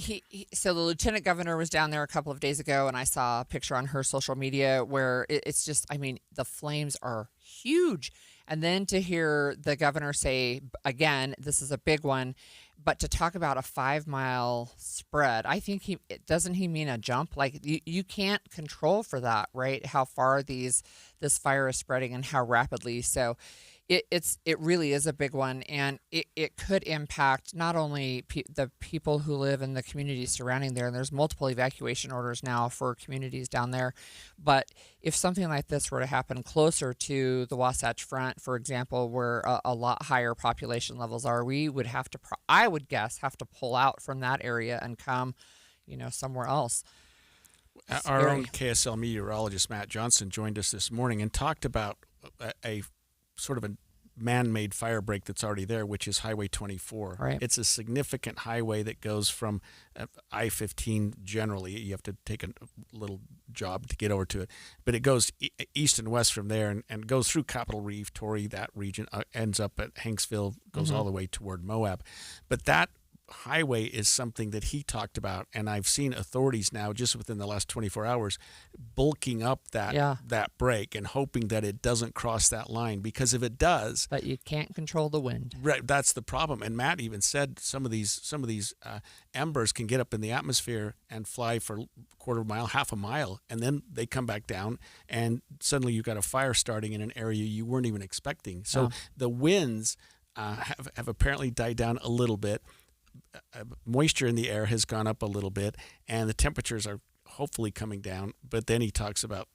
so the lieutenant governor was down there a couple of days ago, and I saw a picture on her social media where it's just, I mean, the flames are huge. And then to hear the governor say, again, this is a big one, but to talk about a 5-mile spread, I think doesn't he mean a jump? Like you can't control for that, right? How far this fire is spreading and how rapidly. So it really is a big one, and it could impact not only the people who live in the communities surrounding there, and there's multiple evacuation orders now for communities down there, but if something like this were to happen closer to the Wasatch Front, for example, where a lot higher population levels are, we would have to, I would guess, have to pull out from that area and come, somewhere else. Our own KSL meteorologist, Matt Johnson, joined us this morning and talked about a sort of a man-made fire break that's already there, which is Highway 24. Right. It's a significant highway that goes from I-15 generally. You have to take a little job to get over to it. But it goes east and west from there and goes through Capitol Reef, Torrey, that region, ends up at Hanksville, goes all the way toward Moab. But that highway is something that he talked about, and I've seen authorities now just within the last 24 hours bulking up that break and hoping that it doesn't cross that line, because if it does, but you can't control the wind. Right, that's the problem. And Matt even said some of these embers can get up in the atmosphere and fly for a quarter of a mile, half a mile, and then they come back down, and suddenly you've got a fire starting in an area you weren't even expecting. So the winds have apparently died down a little bit. Moisture in the air has gone up a little bit, and the temperatures are hopefully coming down. But then he talks about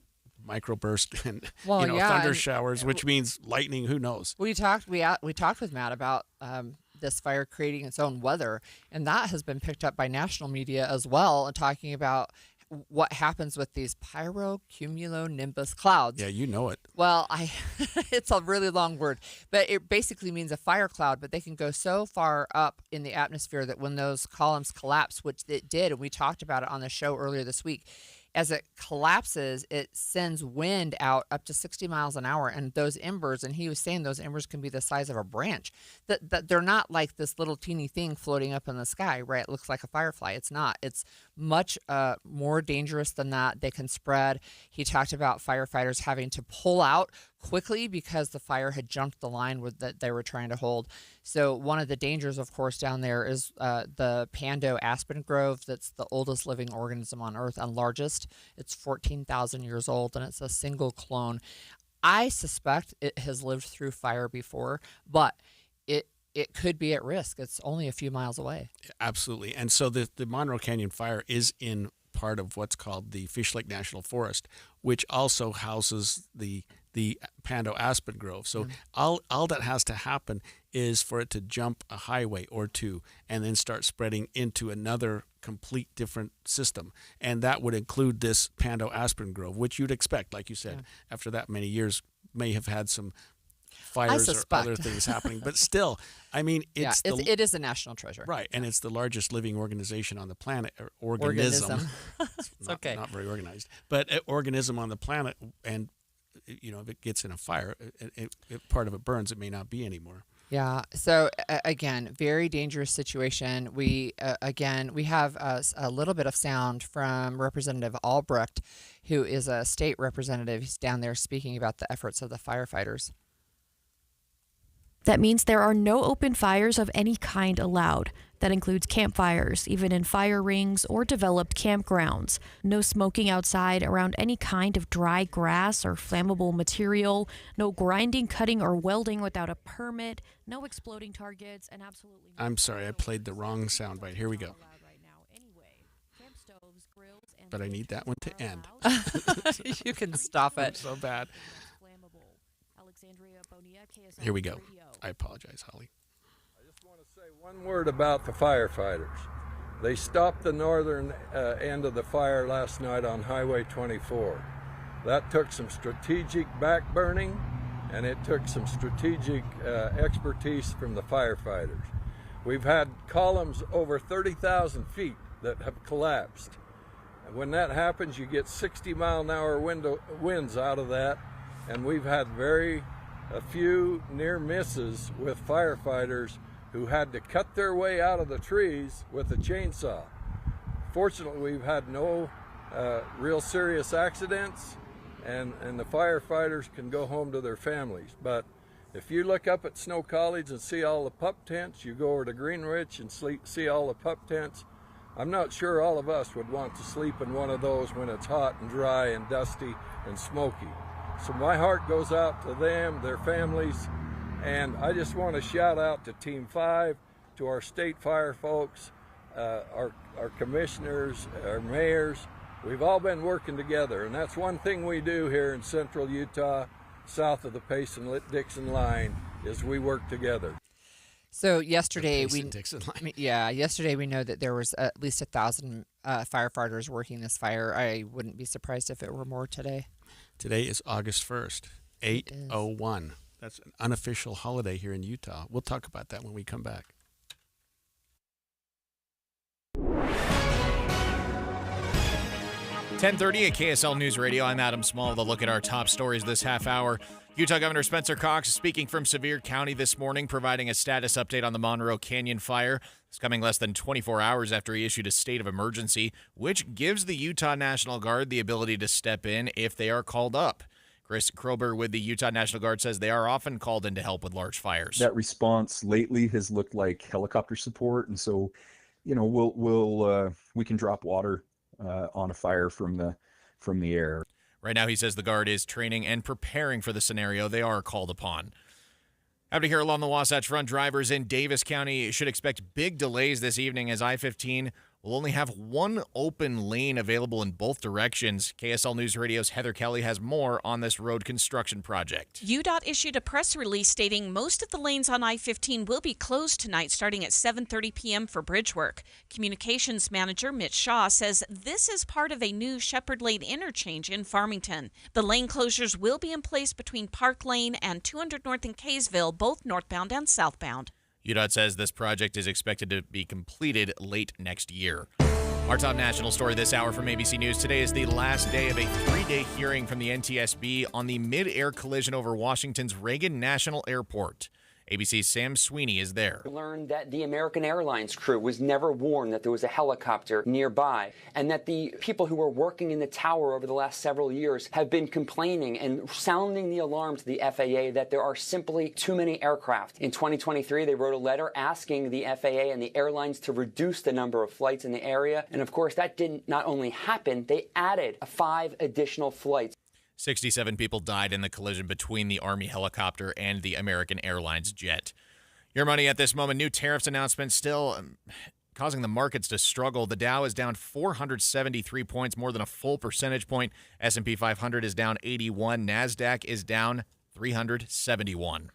microburst and thunder showers, which means lightning. Who knows? We talked with Matt about this fire creating its own weather, and that has been picked up by national media as well, and talking about what happens with these pyrocumulonimbus clouds. Yeah, you know it. Well, it's a really long word, but it basically means a fire cloud, but they can go so far up in the atmosphere that when those columns collapse, which it did, and we talked about it on the show earlier this week, as it collapses, it sends wind out up to 60 miles an hour, and those embers, and he was saying those embers can be the size of a branch. That they're not like this little teeny thing floating up in the sky, right? It looks like a firefly. It's not. It's much more dangerous than that. They can spread. He talked about firefighters having to pull out quickly because the fire had jumped the line that they were trying to hold. So one of the dangers, of course, down there is the Pando aspen grove. That's the oldest living organism on Earth and largest. It's 14,000 years old, and it's a single clone. I suspect it has lived through fire before, but it could be at risk. It's only a few miles away. Absolutely. And so the Monroe Canyon fire is in part of what's called the Fish Lake National Forest, which also houses the Pando aspen grove. So all that has to happen is for it to jump a highway or two and then start spreading into another complete different system. And that would include this Pando aspen grove, which you'd expect, like you said, after that many years, may have had some fires or other things happening. But still, I mean, it is a national treasure. Right, and it's the largest living organization on the planet, or organism. It's okay. Not very organized, but an organism on the planet, and if it gets in a fire, part of it burns, it may not be anymore. Yeah. So again, very dangerous situation. We have a little bit of sound from Representative Albrecht, who is a state representative. He's down there speaking about the efforts of the firefighters. That means there are no open fires of any kind allowed. That includes campfires, even in fire rings or developed campgrounds. No smoking outside around any kind of dry grass or flammable material. No grinding, cutting, or welding without a permit. No exploding targets, and absolutely. I'm sorry, I played the wrong soundbite. Here we go. But I need that one to end. You can stop it. I'm so bad. Here we go. I apologize, Holly. One word about the firefighters. They stopped the northern end of the fire last night on Highway 24. That took some strategic backburning, and it took some strategic expertise from the firefighters. We've had columns over 30,000 feet that have collapsed. When that happens, you get 60-mile-an-hour winds out of that, and we've had a few near misses with firefighters who had to cut their way out of the trees with a chainsaw. Fortunately, we've had no real serious accidents, and the firefighters can go home to their families. But if you look up at Snow College and see all the pup tents, you go over to Greenwich and see all the pup tents, I'm not sure all of us would want to sleep in one of those when it's hot and dry and dusty and smoky. So my heart goes out to them, their families, and I just want to shout out to Team 5, to our state fire folks, our commissioners, our mayors. We've all been working together, and that's one thing we do here in central Utah, south of the Payson-Dixon line, is we work together. So yesterday yesterday we know that there was at least 1,000 firefighters working this fire. I wouldn't be surprised if it were more today. Today is August 1st, 8:01. That's an unofficial holiday here in Utah. We'll talk about that when we come back. (10:30) at KSL News Radio. I'm Adam Small. The look at our top stories this half hour. Utah Governor Spencer Cox is speaking from Sevier County this morning, providing a status update on the Monroe Canyon fire. It's coming less than 24 hours after he issued a state of emergency, which gives the Utah National Guard the ability to step in if they are called up. Chris Krober with the Utah National Guard says they are often called in to help with large fires. That response lately has looked like helicopter support, and so, we can drop water on a fire from the air. Right now, he says the Guard is training and preparing for the scenario they are called upon. Out here along the Wasatch Front, drivers in Davis County should expect big delays this evening as I-15 will only have one open lane available in both directions. KSL News Radio's Heather Kelly has more on this road construction project. UDOT issued a press release stating most of the lanes on I-15 will be closed tonight starting at 7:30 p.m. for bridge work. Communications manager Mitch Shaw says this is part of a new Shepherd Lane interchange in Farmington. The lane closures will be in place between Park Lane and 200 North in Kaysville, both northbound and southbound. UDOT says this project is expected to be completed late next year. Our top national story this hour from ABC News. Today is the last day of a 3-day hearing from the NTSB on the mid-air collision over Washington's Reagan National Airport. ABC's Sam Sweeney is there. We learned that the American Airlines crew was never warned that there was a helicopter nearby, and that the people who were working in the tower over the last several years have been complaining and sounding the alarm to the FAA that there are simply too many aircraft. In 2023, they wrote a letter asking the FAA and the airlines to reduce the number of flights in the area, and of course that didn't not only happen, they added 5 additional flights. 67 people died in the collision between the Army helicopter and the American Airlines jet. Your money at this moment. New tariffs announcements still causing the markets to struggle. The Dow is down 473 points, more than a full percentage point. S&P 500 is down 81. NASDAQ is down 371.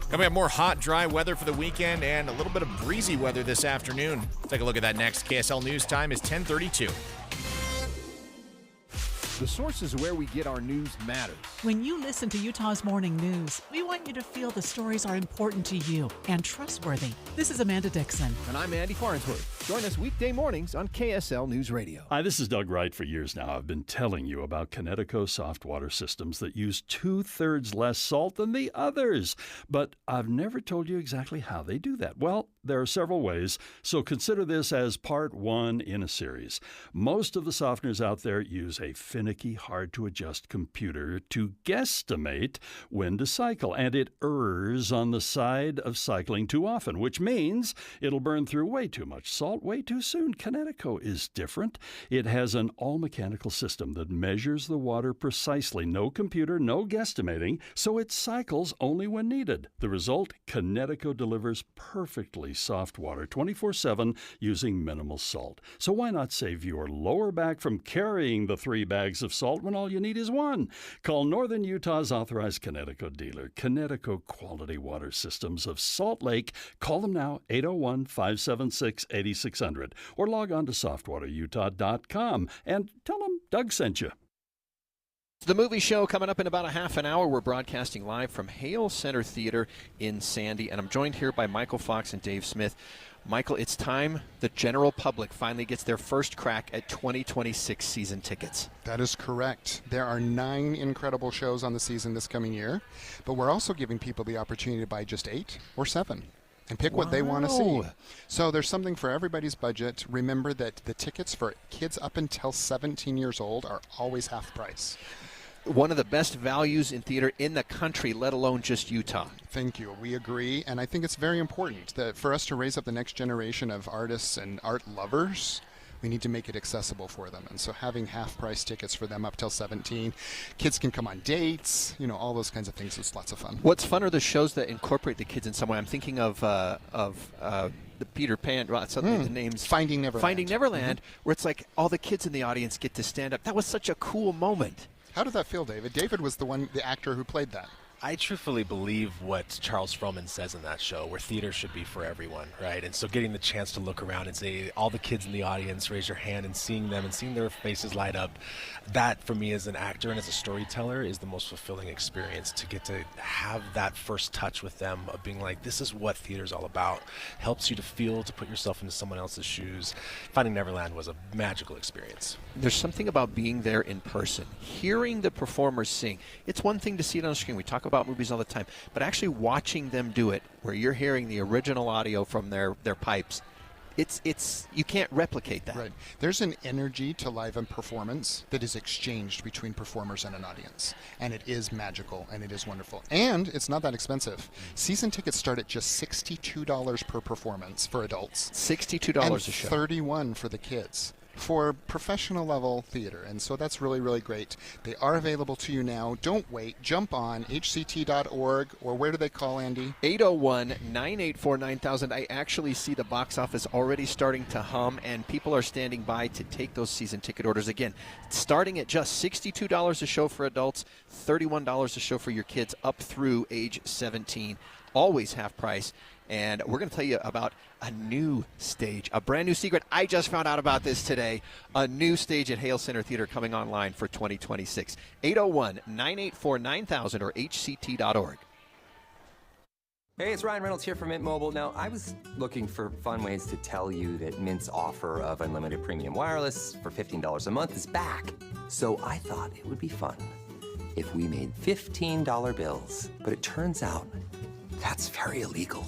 Coming up, more hot, dry weather for the weekend and a little bit of breezy weather this afternoon. Take a look at that next. KSL News Time is 10:32. The sources where we get our news matters. When you listen to Utah's Morning News, we want you to feel the stories are important to you and trustworthy. This is Amanda Dixon. And I'm Andy Farnsworth. Join us weekday mornings on KSL News Radio. Hi, this is Doug Wright. For years now, I've been telling you about Connecticut soft water systems that use 2/3 less salt than the others. But I've never told you exactly how they do that. Well, there are several ways, so consider this as part one in a series. Most of the softeners out there use a finicky, hard-to-adjust computer to guesstimate when to cycle, and it errs on the side of cycling too often, which means it'll burn through way too much salt way too soon. Connecticut is different. It has an all-mechanical system that measures the water precisely. No computer, no guesstimating, so it cycles only when needed. The result, Connecticut delivers perfectly soft water 24/7 using minimal salt. So why not save your lower back from carrying the 3 bags of salt when all you need is 1? Call Northern Utah's authorized Connecticut dealer, Connecticut Quality Water Systems of Salt Lake. Call them now, 801-576-8600, or log on to softwaterutah.com and tell them Doug sent you. The movie show coming up in about a half an hour. We're broadcasting live from Hale Center Theater in Sandy, and I'm joined here by Michael Fox and Dave Smith. Michael, it's time the general public finally gets their first crack at 2026 season tickets. That is correct. There are 9 incredible shows on the season this coming year, but we're also giving people the opportunity to buy just 8 or 7. And pick what they want to see. So there's something for everybody's budget. Remember that the tickets for kids up until 17 years old are always half price. One of the best values in theater in the country, let alone just Utah. Thank you. We agree. And I think it's very important that for us to raise up the next generation of artists and art lovers, we need to make it accessible for them. And so having half-price tickets for them up till 17, kids can come on dates, all those kinds of things. It's lots of fun. What's fun are the shows that incorporate the kids in some way. I'm thinking of the Peter Pan, suddenly the name's Finding Neverland. Finding Neverland, where it's like all the kids in the audience get to stand up. That was such a cool moment. How did that feel, David? David was the actor who played that. I truthfully believe what Charles Frohman says in that show, where theater should be for everyone, right? And so getting the chance to look around and say, all the kids in the audience, raise your hand, and seeing them and seeing their faces light up, that for me as an actor and as a storyteller is the most fulfilling experience, to get to have that first touch with them of being like, this is what theater's all about. Helps you to feel, to put yourself into someone else's shoes. Finding Neverland was a magical experience. There's something about being there in person, hearing the performers sing. It's one thing to see it on the screen. We talk about movies all the time, but actually watching them do it, where you're hearing the original audio from their pipes, it's you can't replicate that. Right. There's an energy to live performance that is exchanged between performers and an audience, and it is magical and it is wonderful, and it's not that expensive. Season tickets start at just $62 per performance for adults. $62 a show. $31 for the kids. For professional level theater, and so that's really, really great. They are available to you now. Don't wait. Jump on hct.org, or where do they call, Andy? 801-984-9000. I actually see the box office already starting to hum, and people are standing by to take those season ticket orders. Again, starting at just $62 a show for adults, $31 a show for your kids up through age 17. Always half price. And we're going to tell you about a new stage, a brand new secret. I just found out about this today. A new stage at Hale Center Theater coming online for 2026. 801-984-9000 or hct.org. Hey, it's Ryan Reynolds here from Mint Mobile. Now, I was looking for fun ways to tell you that Mint's offer of unlimited premium wireless for $15 a month is back. So I thought it would be fun if we made $15 bills. But it turns out that's very illegal.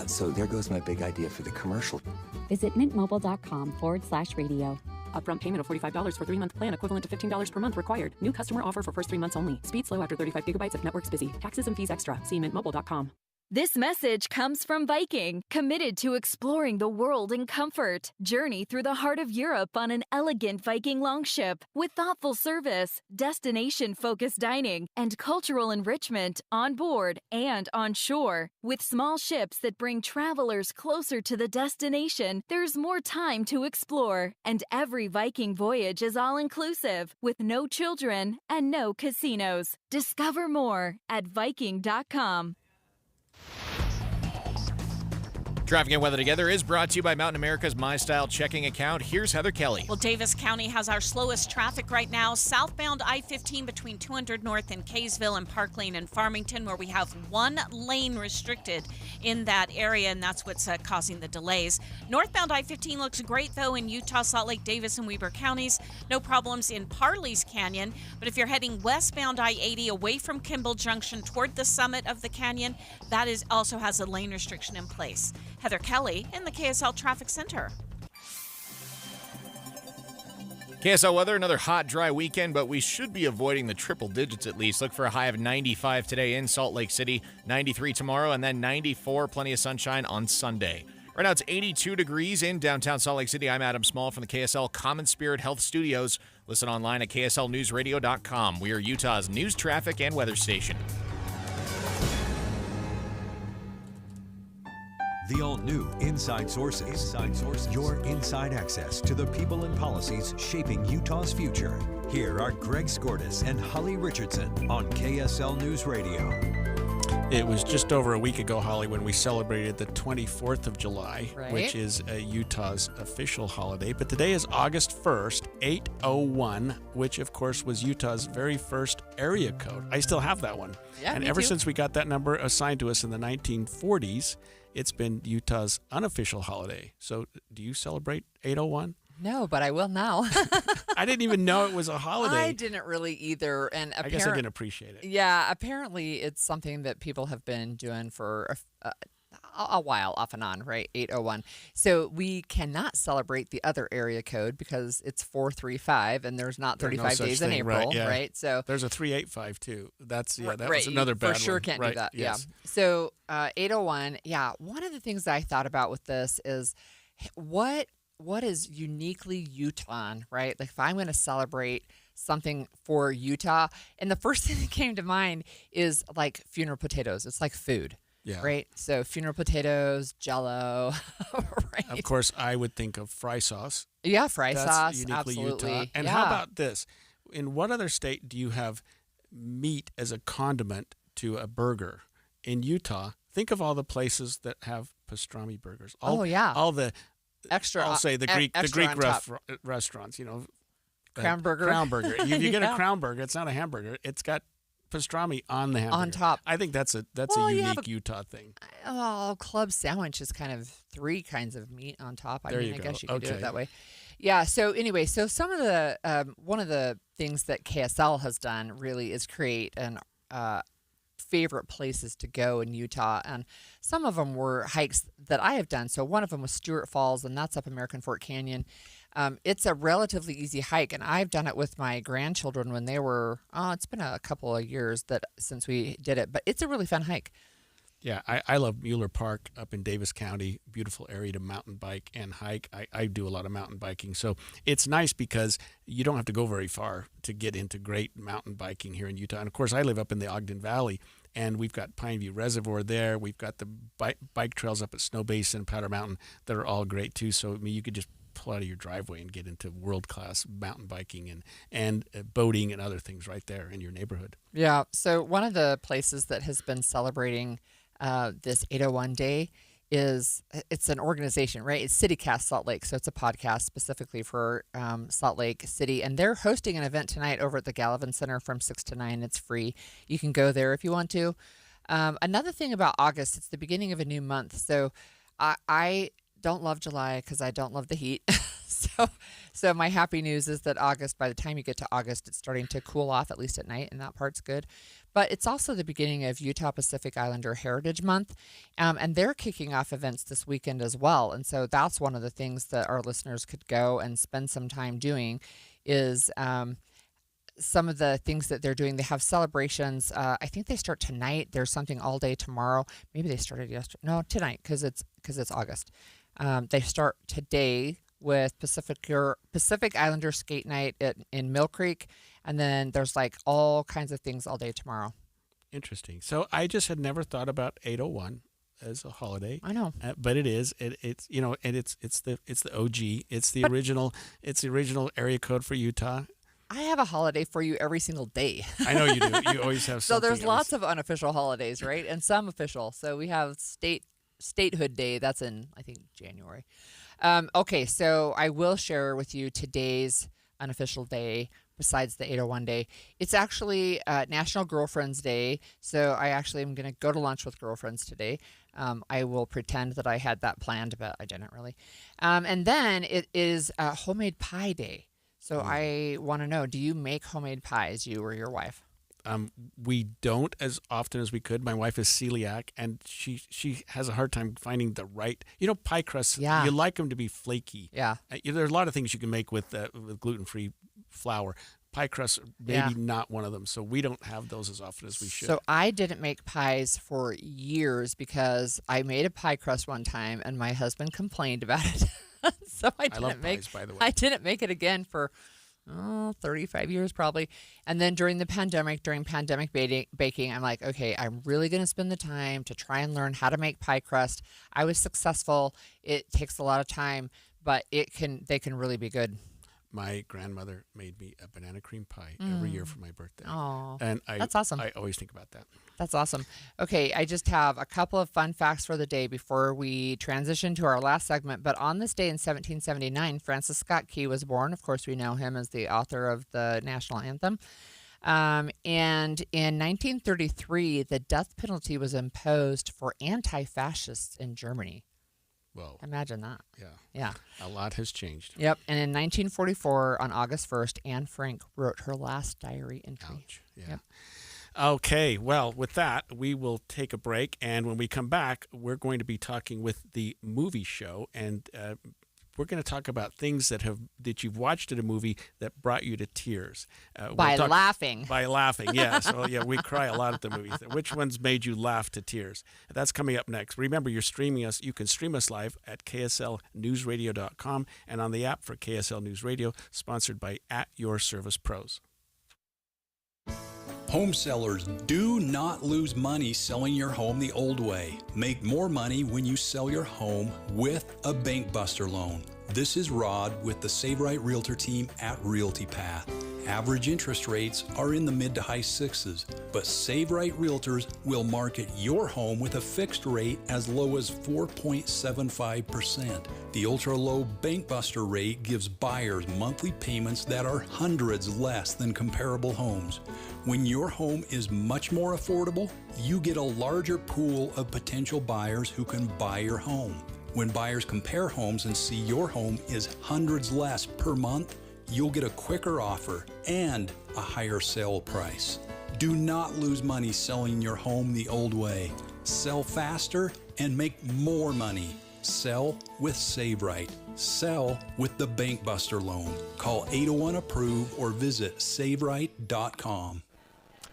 So there goes my big idea for the commercial. Visit mintmobile.com/radio. Upfront payment of $45 for 3-month plan, equivalent to $15 per month required. New customer offer for first 3 months only. Speed slow after 35 gigabytes if network's busy. Taxes and fees extra. See mintmobile.com. This message comes from Viking, committed to exploring the world in comfort. Journey through the heart of Europe on an elegant Viking longship with thoughtful service, destination-focused dining, and cultural enrichment on board and on shore. With small ships that bring travelers closer to the destination, there's more time to explore. And every Viking voyage is all-inclusive, with no children and no casinos. Discover more at Viking.com. Traffic and weather together is brought to you by Mountain America's My Style checking account. Here's Heather Kelly. Well, Davis County has our slowest traffic right now. Southbound I-15 between 200 North and Kaysville and Park Lane and Farmington, where we have one lane restricted in that area, and that's what's causing the delays. Northbound I-15 looks great, though, in Utah, Salt Lake, Davis, and Weber counties. No problems in Parley's Canyon, but if you're heading westbound I-80 away from Kimball Junction toward the summit of the canyon, that also has a lane restriction in place. Heather Kelly in the KSL Traffic Center. KSL weather, another hot, dry weekend, but we should be avoiding the triple digits at least. Look for a high of 95 today in Salt Lake City, 93 tomorrow, and then 94, plenty of sunshine on Sunday. Right now it's 82 degrees in downtown Salt Lake City. I'm Adam Small from the KSL Common Spirit Health Studios. Listen online at kslnewsradio.com. We are Utah's news, traffic, and weather station. The all-new Inside Sources. Inside Sources. Your inside access to the people and policies shaping Utah's future. Here are Greg Skordas and Holly Richardson on KSL News Radio. It was just over a week ago, Holly, when we celebrated the 24th of July, which is Utah's official holiday. But today is August 1st, 801, which, of course, was Utah's very first area code. I still have that one. Yeah, and me ever too. since we got that number assigned to us in the 1940s, it's been Utah's unofficial holiday. So do you celebrate 801? No, but I will now. I didn't even know it was a holiday. I didn't really either. And I guess I didn't appreciate it. Yeah, apparently it's something that people have been doing for a while, off and on, right? 801. So we cannot celebrate the other area code because it's 435 and there's not 35 days in April, right? So there's a 385 too. That right, was another bad one. For sure can't do that. Yes. Yeah. So 801, one of the things that I thought about with this is what is uniquely Utah, right? Like if I'm going to celebrate something for Utah, and the first thing that came to mind is like funeral potatoes. It's like food. Yeah. Right? So funeral potatoes, Jell-O, right? Of course, I would think of fry sauce. Yeah, fry That's sauce, uniquely absolutely. Utah. And how about this? In what other state do you have meat as a condiment to a burger? In Utah, think of all the places that have pastrami burgers. All the extra. I'll say the Greek restaurants. You know, Crown burger. Crown burger. If you get a Crown burger, it's not a hamburger. It's got pastrami on the hamburger. On top. I think that's a unique Utah thing. Oh, club sandwich is kind of 3 kinds of meat on top. I guess you can do it that way. Yeah. So anyway, some of the one of the things that KSL has done really is create an favorite places to go in Utah, and some of them were hikes that I have done. So one of them was Stewart Falls, and that's up American Fork Canyon. It's a relatively easy hike, and I've done it with my grandchildren when they were, it's been a couple of years since we did it, but it's a really fun hike. Yeah, I love Mueller Park up in Davis County. Beautiful area to mountain bike and hike. I do a lot of mountain biking, so it's nice because you don't have to go very far to get into great mountain biking here in Utah. And, of course, I live up in the Ogden Valley, and we've got Pineview Reservoir there. We've got the bike trails up at Snow Basin, Powder Mountain that are all great, too. So, I mean, you could just pull out of your driveway and get into world-class mountain biking and boating and other things right there in your neighborhood. Yeah, so one of the places that has been celebrating this 801 day it's an organization, right? It's CityCast Salt Lake. So it's a podcast specifically for Salt Lake City. And they're hosting an event tonight over at the Gallivan Center from 6 to 9. It's free. You can go there if you want to. Another thing about August, it's the beginning of a new month. So I don't love July because I don't love the heat. So my happy news is that August, by the time you get to August, it's starting to cool off, at least at night, and that part's good. But it's also the beginning of Utah Pacific Islander Heritage Month, and they're kicking off events this weekend as well. And so that's one of the things that our listeners could go and spend some time doing is some of the things that they're doing. They have celebrations. I think they start tonight. There's something all day tomorrow. Maybe they started yesterday. No, tonight because it's August. They start today with Pacific Islander Skate Night in Mill Creek, and then there's like all kinds of things all day tomorrow. Interesting. So I just had never thought about 801 as a holiday. I know, but it is. It's you know, and it's the OG. It's the original. It's the original area code for Utah. I have a holiday for you every single day. I know you do. You always have something. So there's else. Lots of unofficial holidays, right? And some official. So we have state Statehood Day. That's in, I think, January. Okay, so I will share with you today's unofficial day besides the 801 day. It's actually National Girlfriends Day, so I actually am going to go to lunch with girlfriends today. I will pretend that I had that planned, but I didn't really. And then it is Homemade Pie Day. So I want to know, do you make homemade pies, you or your wife? We don't as often as we could. My wife is celiac, and she has a hard time finding the right. Pie crusts. Yeah. You like them to be flaky. Yeah. There's a lot of things you can make with gluten-free flour. Pie crusts, maybe not one of them. So we don't have those as often as we should. So I didn't make pies for years because I made a pie crust one time, and my husband complained about it. So I love pies, by the way. I didn't make it again for 35 years probably. And then during pandemic baking, I'm like, okay, I'm really going to spend the time to try and learn how to make pie crust. I was successful. It takes a lot of time, but they can really be good. My grandmother made me a banana cream pie every year for my birthday. Oh, and that's awesome. I always think about that. That's awesome. Okay, I just have a couple of fun facts for the day before we transition to our last segment. But on this day in 1779, Francis Scott Key was born. Of course, we know him as the author of the national anthem. And in 1933, the death penalty was imposed for anti-fascists in Germany. Whoa. Imagine that. Yeah. Yeah. A lot has changed. Yep. And in 1944, on August 1st, Anne Frank wrote her last diary entry. Ouch. Yeah. Yep. Okay. Well, with that, we will take a break. And when we come back, we're going to be talking with the movie show. And we're going to talk about things that you've watched at a movie that brought you to tears. By laughing. By laughing, yeah. So, we cry a lot at the movies. Which ones made you laugh to tears? That's coming up next. Remember, you're streaming us. You can stream us live at kslnewsradio.com and on the app for KSL News Radio, sponsored by At Your Service Pros. Home sellers, do not lose money selling your home the old way. Make more money when you sell your home with a Bank Buster loan. This is Rod with the Save Right Realtor team at Realty Path. Average interest rates are in the mid to high sixes, but Save Right Realtors will market your home with a fixed rate as low as 4.75%. The ultra-low Bank Buster rate gives buyers monthly payments that are hundreds less than comparable homes. When your home is much more affordable, you get a larger pool of potential buyers who can buy your home. When buyers compare homes and see your home is hundreds less per month, you'll get a quicker offer and a higher sale price. Do not lose money selling your home the old way. Sell faster and make more money. Sell with Save Right. Sell with the Bank Buster loan. Call 801-APPROVE or visit SaveRight.com.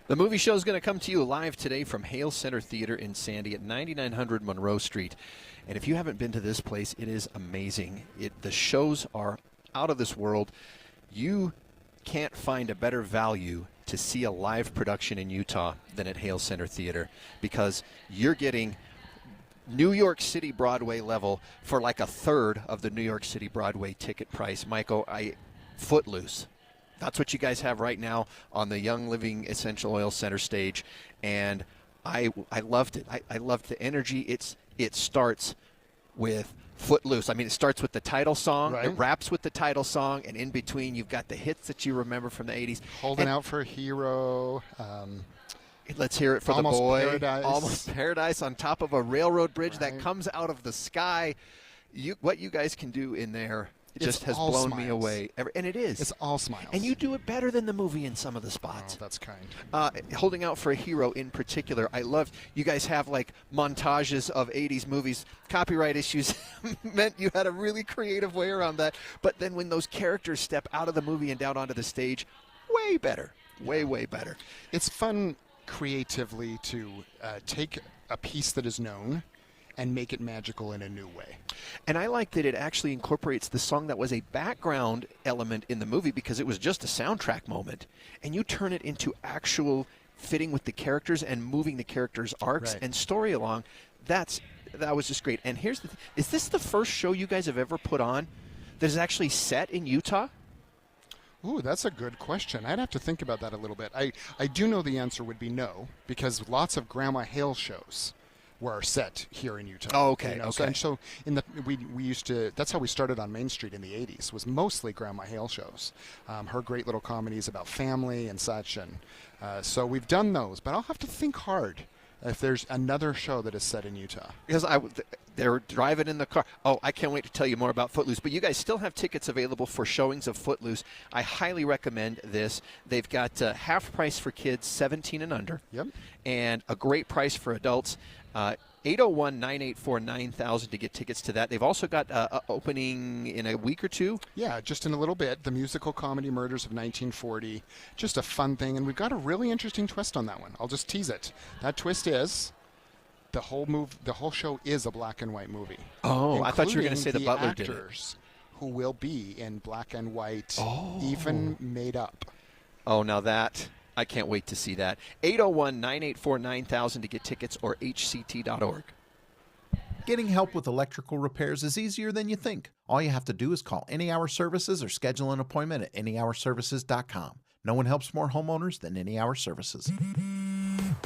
The movie show is going to come to you live today from Hale Center Theater in Sandy at 9900 Monroe Street. And if you haven't been to this place, it is amazing. The shows are out of this world. You can't find a better value to see a live production in Utah than at Hale Center Theater, because you're getting New York City Broadway level for like a third of the New York City Broadway ticket price. Michael, Footloose. That's what you guys have right now on the Young Living Essential Oil Center stage, and I loved it. I loved the energy. It starts with Footloose. I mean, it starts with the title song, It wraps with the title song, and in between you've got the hits that you remember from the 80s. Holding Out for a Hero. Let's hear it for Almost the boy. Paradise. Almost Paradise on top of a railroad bridge that comes out of the sky. What you guys can do in there just has blown me away. And it is. It's all smiles. And you do it better than the movie in some of the spots. Oh, that's kind. Holding Out for a Hero in particular, I loved. You guys have like montages of 80s movies. Copyright issues meant you had a really creative way around that. But then when those characters step out of the movie and down onto the stage, way better. Way better. It's fun creatively to take a piece that is known and make it magical in a new way. And I like that it actually incorporates the song that was a background element in the movie because it was just a soundtrack moment, and you turn it into actual fitting with the characters and moving the characters' arcs and story along. That was just great. And here's the thing. Is this the first show you guys have ever put on that is actually set in Utah? Ooh, that's a good question. I'd have to think about that a little bit. I do know the answer would be no, because lots of Grandma Hale shows were set here in Utah. Oh, okay. So, and so we used to. That's how we started on Main Street in the '80s. Was mostly Grandma Hale shows. Her great little comedies about family and such, and so we've done those. But I'll have to think hard if there's another show that is set in Utah. Because they're driving in the car. Oh, I can't wait to tell you more about Footloose. But you guys still have tickets available for showings of Footloose. I highly recommend this. They've got half price for kids 17 and under. Yep. And a great price for adults. 801-984-9000 to get tickets to that. They've also got opening in a week or two. Yeah, just in a little bit. The musical comedy Murders of 1940. Just a fun thing. And we've got a really interesting twist on that one. I'll just tease it. That twist is the whole show is a black and white movie. Oh, I thought you were going to say the Butler did it. Actors who will be in black and white, even made up. Oh, now that... I can't wait to see that. 801-984-9000 to get tickets or hct.org. Getting help with electrical repairs is easier than you think. All you have to do is call Any Hour Services or schedule an appointment at anyhourservices.com. No one helps more homeowners than Any Hour Services.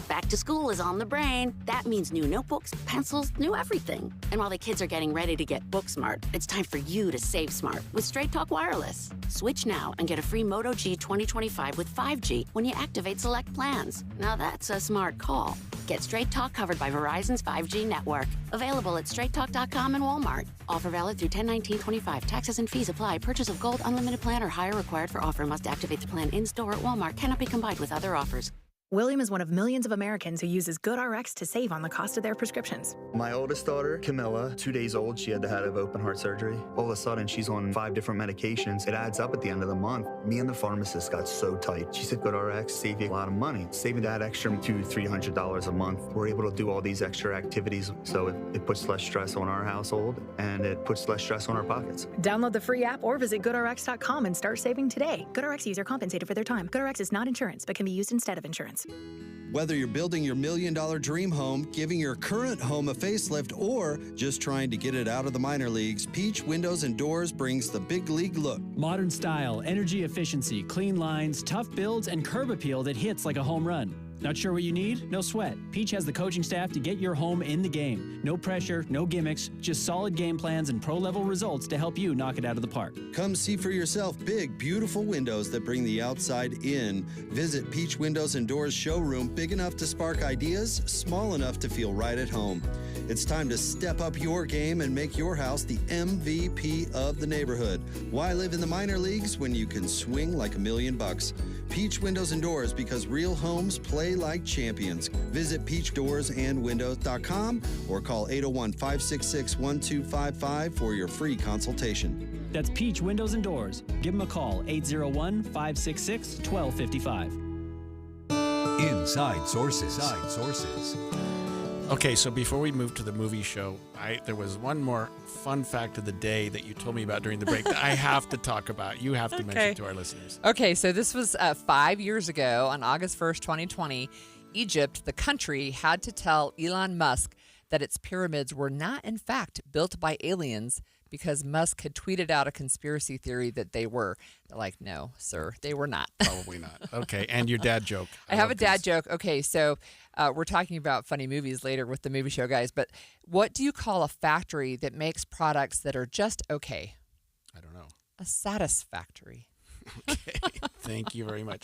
Back to school is on the brain. That means new notebooks, pencils, new everything. And while the kids are getting ready to get book smart, it's time for you to save smart with Straight Talk Wireless. Switch now and get a free Moto G 2025 with 5G when you activate select plans. Now that's a smart call. Get Straight Talk covered by Verizon's 5G network. Available at straighttalk.com and Walmart. Offer valid through 10/19/25. Taxes and fees apply. Purchase of Gold Unlimited plan or higher required for offer. Must activate the plan in-store at Walmart. Cannot be combined with other offers. William is one of millions of Americans who uses GoodRx to save on the cost of their prescriptions. My oldest daughter, Camilla, 2 days old, she had to have open heart surgery. All of a sudden, she's on 5 different medications. It adds up at the end of the month. Me and the pharmacist got so tight. She said, GoodRx save you a lot of money. Saving that extra $200-300 a month. We're able to do all these extra activities, so it puts less stress on our household, and it puts less stress on our pockets. Download the free app or visit GoodRx.com and start saving today. GoodRx user compensated for their time. GoodRx is not insurance, but can be used instead of insurance. Whether you're building your $1 million dream home, giving your current home a facelift, or just trying to get it out of the minor leagues, Peach Windows and Doors brings the big league look. Modern style, energy efficiency, clean lines, tough builds, and curb appeal that hits like a home run. Not sure what you need? No sweat. Peach has the coaching staff to get your home in the game. No pressure, no gimmicks, just solid game plans and pro-level results to help you knock it out of the park. Come see for yourself big, beautiful windows that bring the outside in. Visit Peach Windows and Doors showroom, big enough to spark ideas, small enough to feel right at home. It's time to step up your game and make your house the MVP of the neighborhood. Why live in the minor leagues when you can swing like $1 million? Peach Windows and Doors, because real homes play like champions. Visit peachdoorsandwindows.com or call 801-566-1255 for your free consultation. That's Peach Windows and Doors. Give them a call, 801-566-1255. Inside Sources. Okay, so before we move to the movie show, there was one more fun fact of the day that you told me about during the break that I have to talk about. You have to mention to our listeners. Okay, so this was 5 years ago on August 1st, 2020. Egypt, the country, had to tell Elon Musk that its pyramids were not, in fact, built by aliens because Musk had tweeted out a conspiracy theory that they were. They're like, no, sir, they were not. Probably not. Okay, and your dad joke. I have a dad joke. Okay, so we're talking about funny movies later with the movie show, guys, but what do you call a factory that makes products that are just okay? I don't know. A satisfactory. Okay, thank you very much.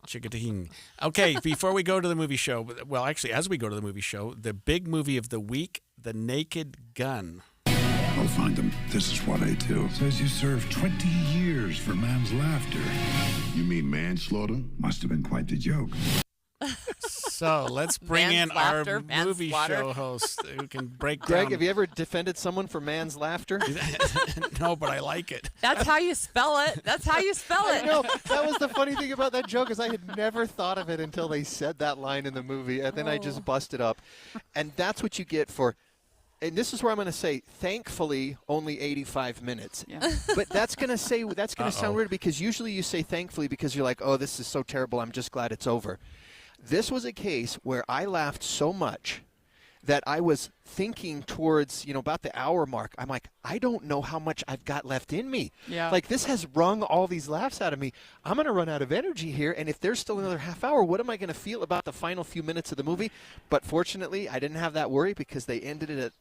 Chickating. Okay, before we go to the movie show, well, actually, as we go to the movie show, the big movie of the week, The Naked Gun. I'll find him. This is what I do. Says you served 20 years for man's laughter. You mean manslaughter? Must have been quite the joke. So let's bring in our movie show host who can break down. Greg, have you ever defended someone for man's laughter? No, but I like it. That's how you spell it. That's how you spell it. No, that was the funny thing about that joke is I had never thought of it until they said that line in the movie, and then I just busted up. And that's what you get for... And this is where I'm going to say, thankfully, only 85 minutes. Yeah. But that's going to sound weird because usually you say thankfully because you're like, oh, this is so terrible. I'm just glad it's over. This was a case where I laughed so much that I was thinking towards, about the hour mark. I'm like, I don't know how much I've got left in me. Yeah. Like, this has wrung all these laughs out of me. I'm going to run out of energy here, and if there's still another half hour, what am I going to feel about the final few minutes of the movie? But fortunately, I didn't have that worry because they ended it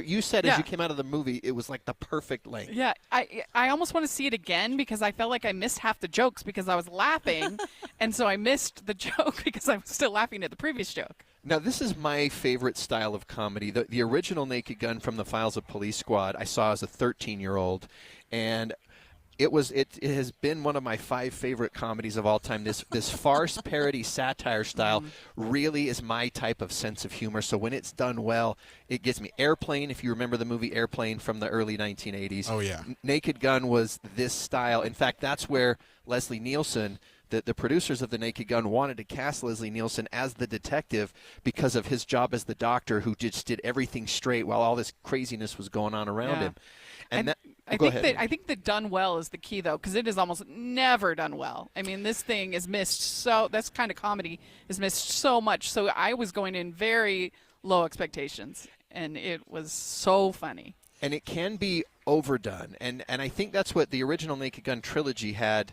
you said as you came out of the movie, it was like the perfect length. Yeah, I almost want to see it again because I felt like I missed half the jokes because I was laughing, and so I missed the joke because I was still laughing at the previous joke. Now, this is my favorite style of comedy. The original Naked Gun from the Files of Police Squad I saw as a 13-year-old, and it has been one of my 5 favorite comedies of all time. This farce, parody, satire style really is my type of sense of humor. So when it's done well, it gets me. Airplane, if you remember the movie Airplane from the early 1980s. Oh, yeah. Naked Gun was this style. In fact, that's where Leslie Nielsen, the producers of The Naked Gun, wanted to cast Leslie Nielsen as the detective because of his job as the doctor who just did everything straight while all this craziness was going on around him. And I think that done well is the key, though, because it is almost never done well. I mean, this thing is missed so – this kind of comedy is missed so much. So I was going in very low expectations, and it was so funny. And it can be overdone. And I think that's what the original Naked Gun trilogy had.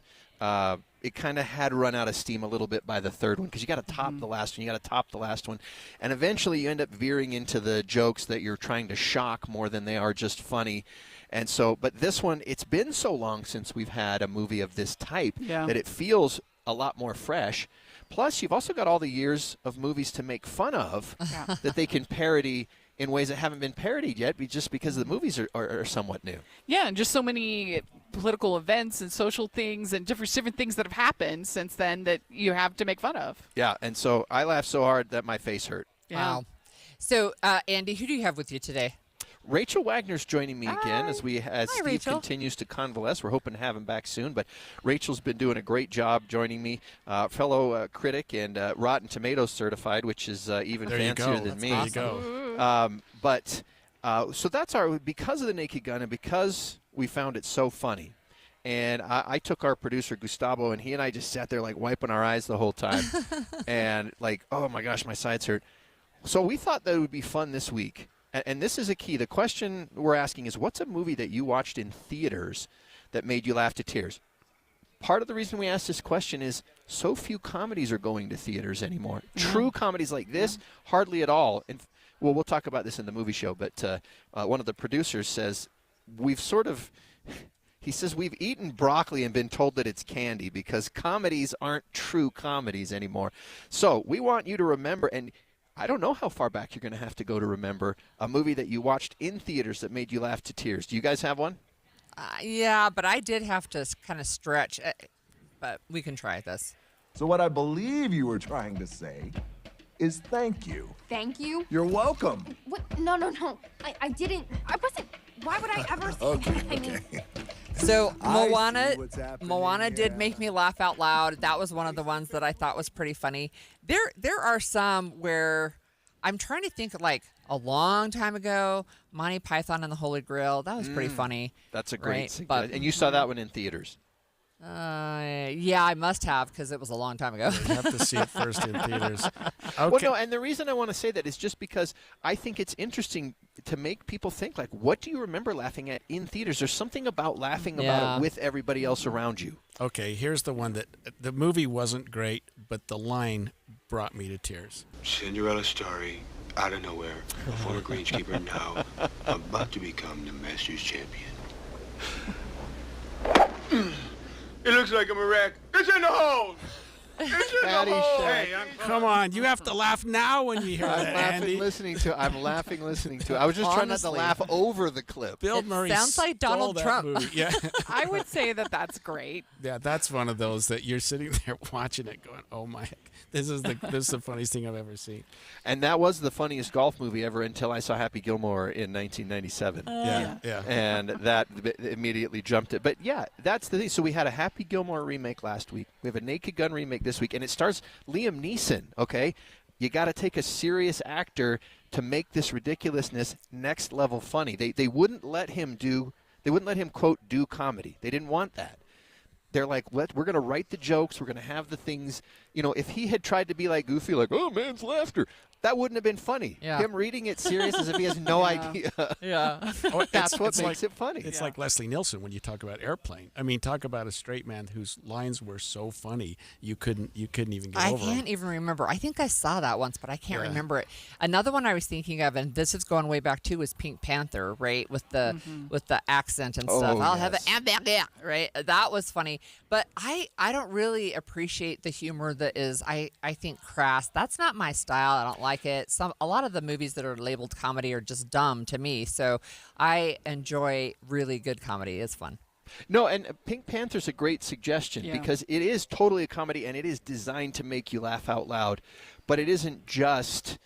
It kind of had run out of steam a little bit by the third one because you got to top the last one, you got to top the last one, and eventually you end up veering into the jokes that you're trying to shock more than they are just funny. And so, but this one, it's been so long since we've had a movie of this type that it feels a lot more fresh. Plus, you've also got all the years of movies to make fun of that they can parody in ways that haven't been parodied yet, just because the movies are somewhat new. Yeah, and just so many political events and social things and different things that have happened since then that you have to make fun of. Yeah, and so I laughed so hard that my face hurt. Yeah. Wow. So, Andy, who do you have with you today? Rachel Wagner's joining me again as Steve Rachel. continues to convalesce. We're hoping to have him back soon, but Rachel's been doing a great job joining me. Fellow critic and Rotten Tomatoes certified, which is even fancier than me. There you go. So that's because of The Naked Gun and because we found it so funny. And I took our producer, Gustavo, and he and I just sat there like wiping our eyes the whole time. And like, oh my gosh, my sides hurt. So we thought that it would be fun this week. And this is a key. The question we're asking is, what's a movie that you watched in theaters that made you laugh to tears? Part of the reason we asked this question is so few comedies are going to theaters anymore. True comedies like this, hardly at all. And well, we'll talk about this in the movie show, but one of the producers says we've eaten broccoli and been told that it's candy because comedies aren't true comedies anymore. So we want you to remember, and I don't know how far back you're going to have to go to remember a movie that you watched in theaters that made you laugh to tears. Do you guys have one? Yeah, but I did have to kind of stretch. But we can try this. So what I believe you were trying to say is thank you. Thank you? You're welcome. What? No. I didn't. I wasn't. Why would I ever say that? I mean, So I see what's happening, Moana did make me laugh out loud. That was one of the ones that I thought was pretty funny. There are some where I'm trying to think, like a long time ago, Monty Python and the Holy Grail. That was pretty funny. That's a great but, and you saw that one in theaters. Yeah, I must have because it was a long time ago. You have to see it first in theaters. Okay. Well, no, and the reason I want to say that is just because I think it's interesting to make people think, like, what do you remember laughing at in theaters? There's something about laughing about it with everybody else around you. Okay, here's the one that the movie wasn't great, but the line brought me to tears. Cinderella story, out of nowhere. A former greenskeeper now about to become the Masters champion. It looks like I'm a wreck. It's in the hole! It's in the hole! Hey, Come on, you have to laugh now when you hear that, Andy. I'm laughing listening to it. I was just trying not to laugh over the clip. Bill Murray sounds like Donald stole that Trump. movie. Yeah. I would say that that's great. Yeah, that's one of those that you're sitting there watching it going, oh my, this is the funniest thing I've ever seen. And that was the funniest golf movie ever until I saw Happy Gilmore in 1997. Yeah. And that immediately jumped it. But yeah, that's the thing. So we had a Happy Gilmore remake last week. We have a Naked Gun remake this week, and it stars Liam Neeson, okay? You got to take a serious actor to make this ridiculousness next level funny. They wouldn't let him quote do comedy. They didn't want that. They're like, we're going to write the jokes. We're going to have the things. You know, if he had tried to be like Goofy, like, oh, man's laughter, That wouldn't have been funny. Yeah. Him reading it serious as if he has no idea. Yeah. That's what It's makes it funny. It's like Leslie Nielsen when you talk about Airplane. I mean, talk about a straight man whose lines were so funny you couldn't even get I over them. can't even remember. I think I saw that once, but I can't Yeah. remember it. Another one I was thinking of, and this is going way back too, was Pink Panther, right? With the accent and stuff. Oh, I'll have yes. it, right? That was funny. But I don't really appreciate the humor that is, I think, crass. That's not my style. I don't like it. A lot of the movies that are labeled comedy are just dumb to me. So I enjoy really good comedy. It's fun. No, and Pink Panther's a great suggestion Yeah. because it is totally a comedy and it is designed to make you laugh out loud. But it isn't just,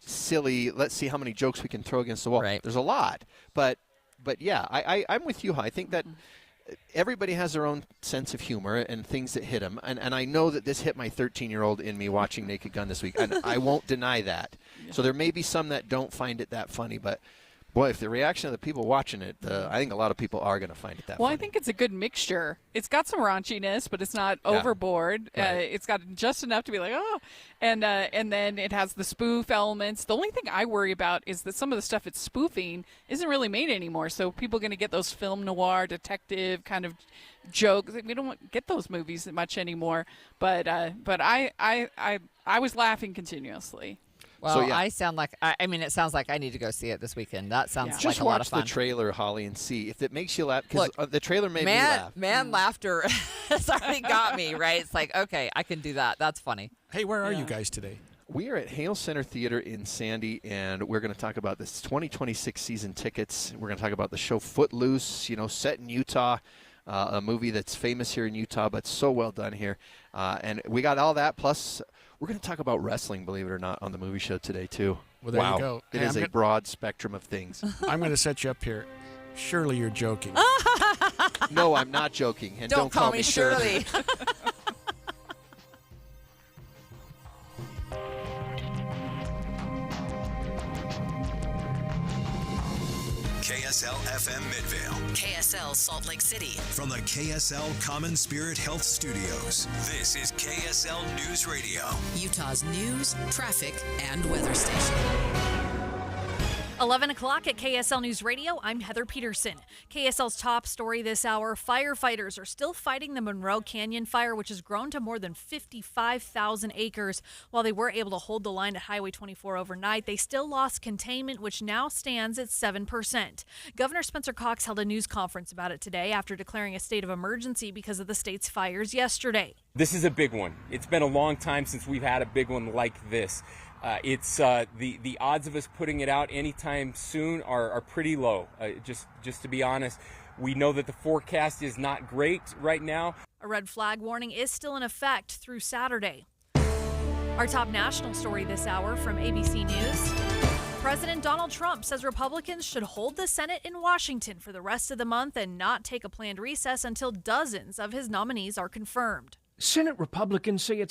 silly, let's see how many jokes we can throw against the wall. Right. There's a lot. But yeah, I'm with you, I think that everybody has their own sense of humor and things that hit them. And I know that this hit my 13-year-old in me watching Naked Gun this week. And I won't deny that. So there may be some that don't find it that funny. But, boy, if the reaction of the people watching it, I think a lot of people are going to find it that Well, funny. I think it's a good mixture. It's got some raunchiness, but it's not overboard. Right. It's got just enough to be like, oh, and then it has the spoof elements. The only thing I worry about is that some of the stuff it's spoofing isn't really made anymore. So people are going to get those film noir detective kind of jokes. We don't get those movies much anymore. But I was laughing continuously. Well, I sound like it sounds like I need to go see it this weekend. That sounds like Just a lot of watch fun. the trailer, Holly, and see if it makes you laugh. Because the trailer made me laugh. Man, laughter has already got me, right? It's like, okay, I can do that. That's funny. Hey, where are you guys today? We are at Hale Center Theater in Sandy, and we're going to talk about this 2026 season tickets. We're going to talk about the show Footloose, set in Utah, a movie that's famous here in Utah, but so well done here. And we got all that, plus we're going to talk about wrestling, believe it or not, on the movie show today, too. Well, there wow. you go. It Hey, is I'm a gonna- broad spectrum of things. I'm going to set you up here. Surely you're joking. No, I'm not joking. And don't call me Shirley. KSL FM Midvale. KSL Salt Lake City. From the KSL Common Spirit Health Studios, this is KSL News Radio. Utah's news, traffic, and weather station. 11 o'clock at KSL News Radio, I'm Heather Peterson. KSL's top story this hour, firefighters are still fighting the Monroe Canyon fire, which has grown to more than 55,000 acres. While they were able to hold the line at Highway 24 overnight, they still lost containment, which now stands at 7%. Governor Spencer Cox held a news conference about it today after declaring a state of emergency because of the state's fires yesterday. This is a big one. It's been a long time since we've had a big one like this. It's the odds of us putting it out anytime soon are pretty low. Just to be honest, we know that the forecast is not great right now. A red flag warning is still in effect through Saturday. Our top national story this hour from ABC News. President Donald Trump says Republicans should hold the Senate in Washington for the rest of the month and not take a planned recess until dozens of his nominees are confirmed. Senate Republicans say it's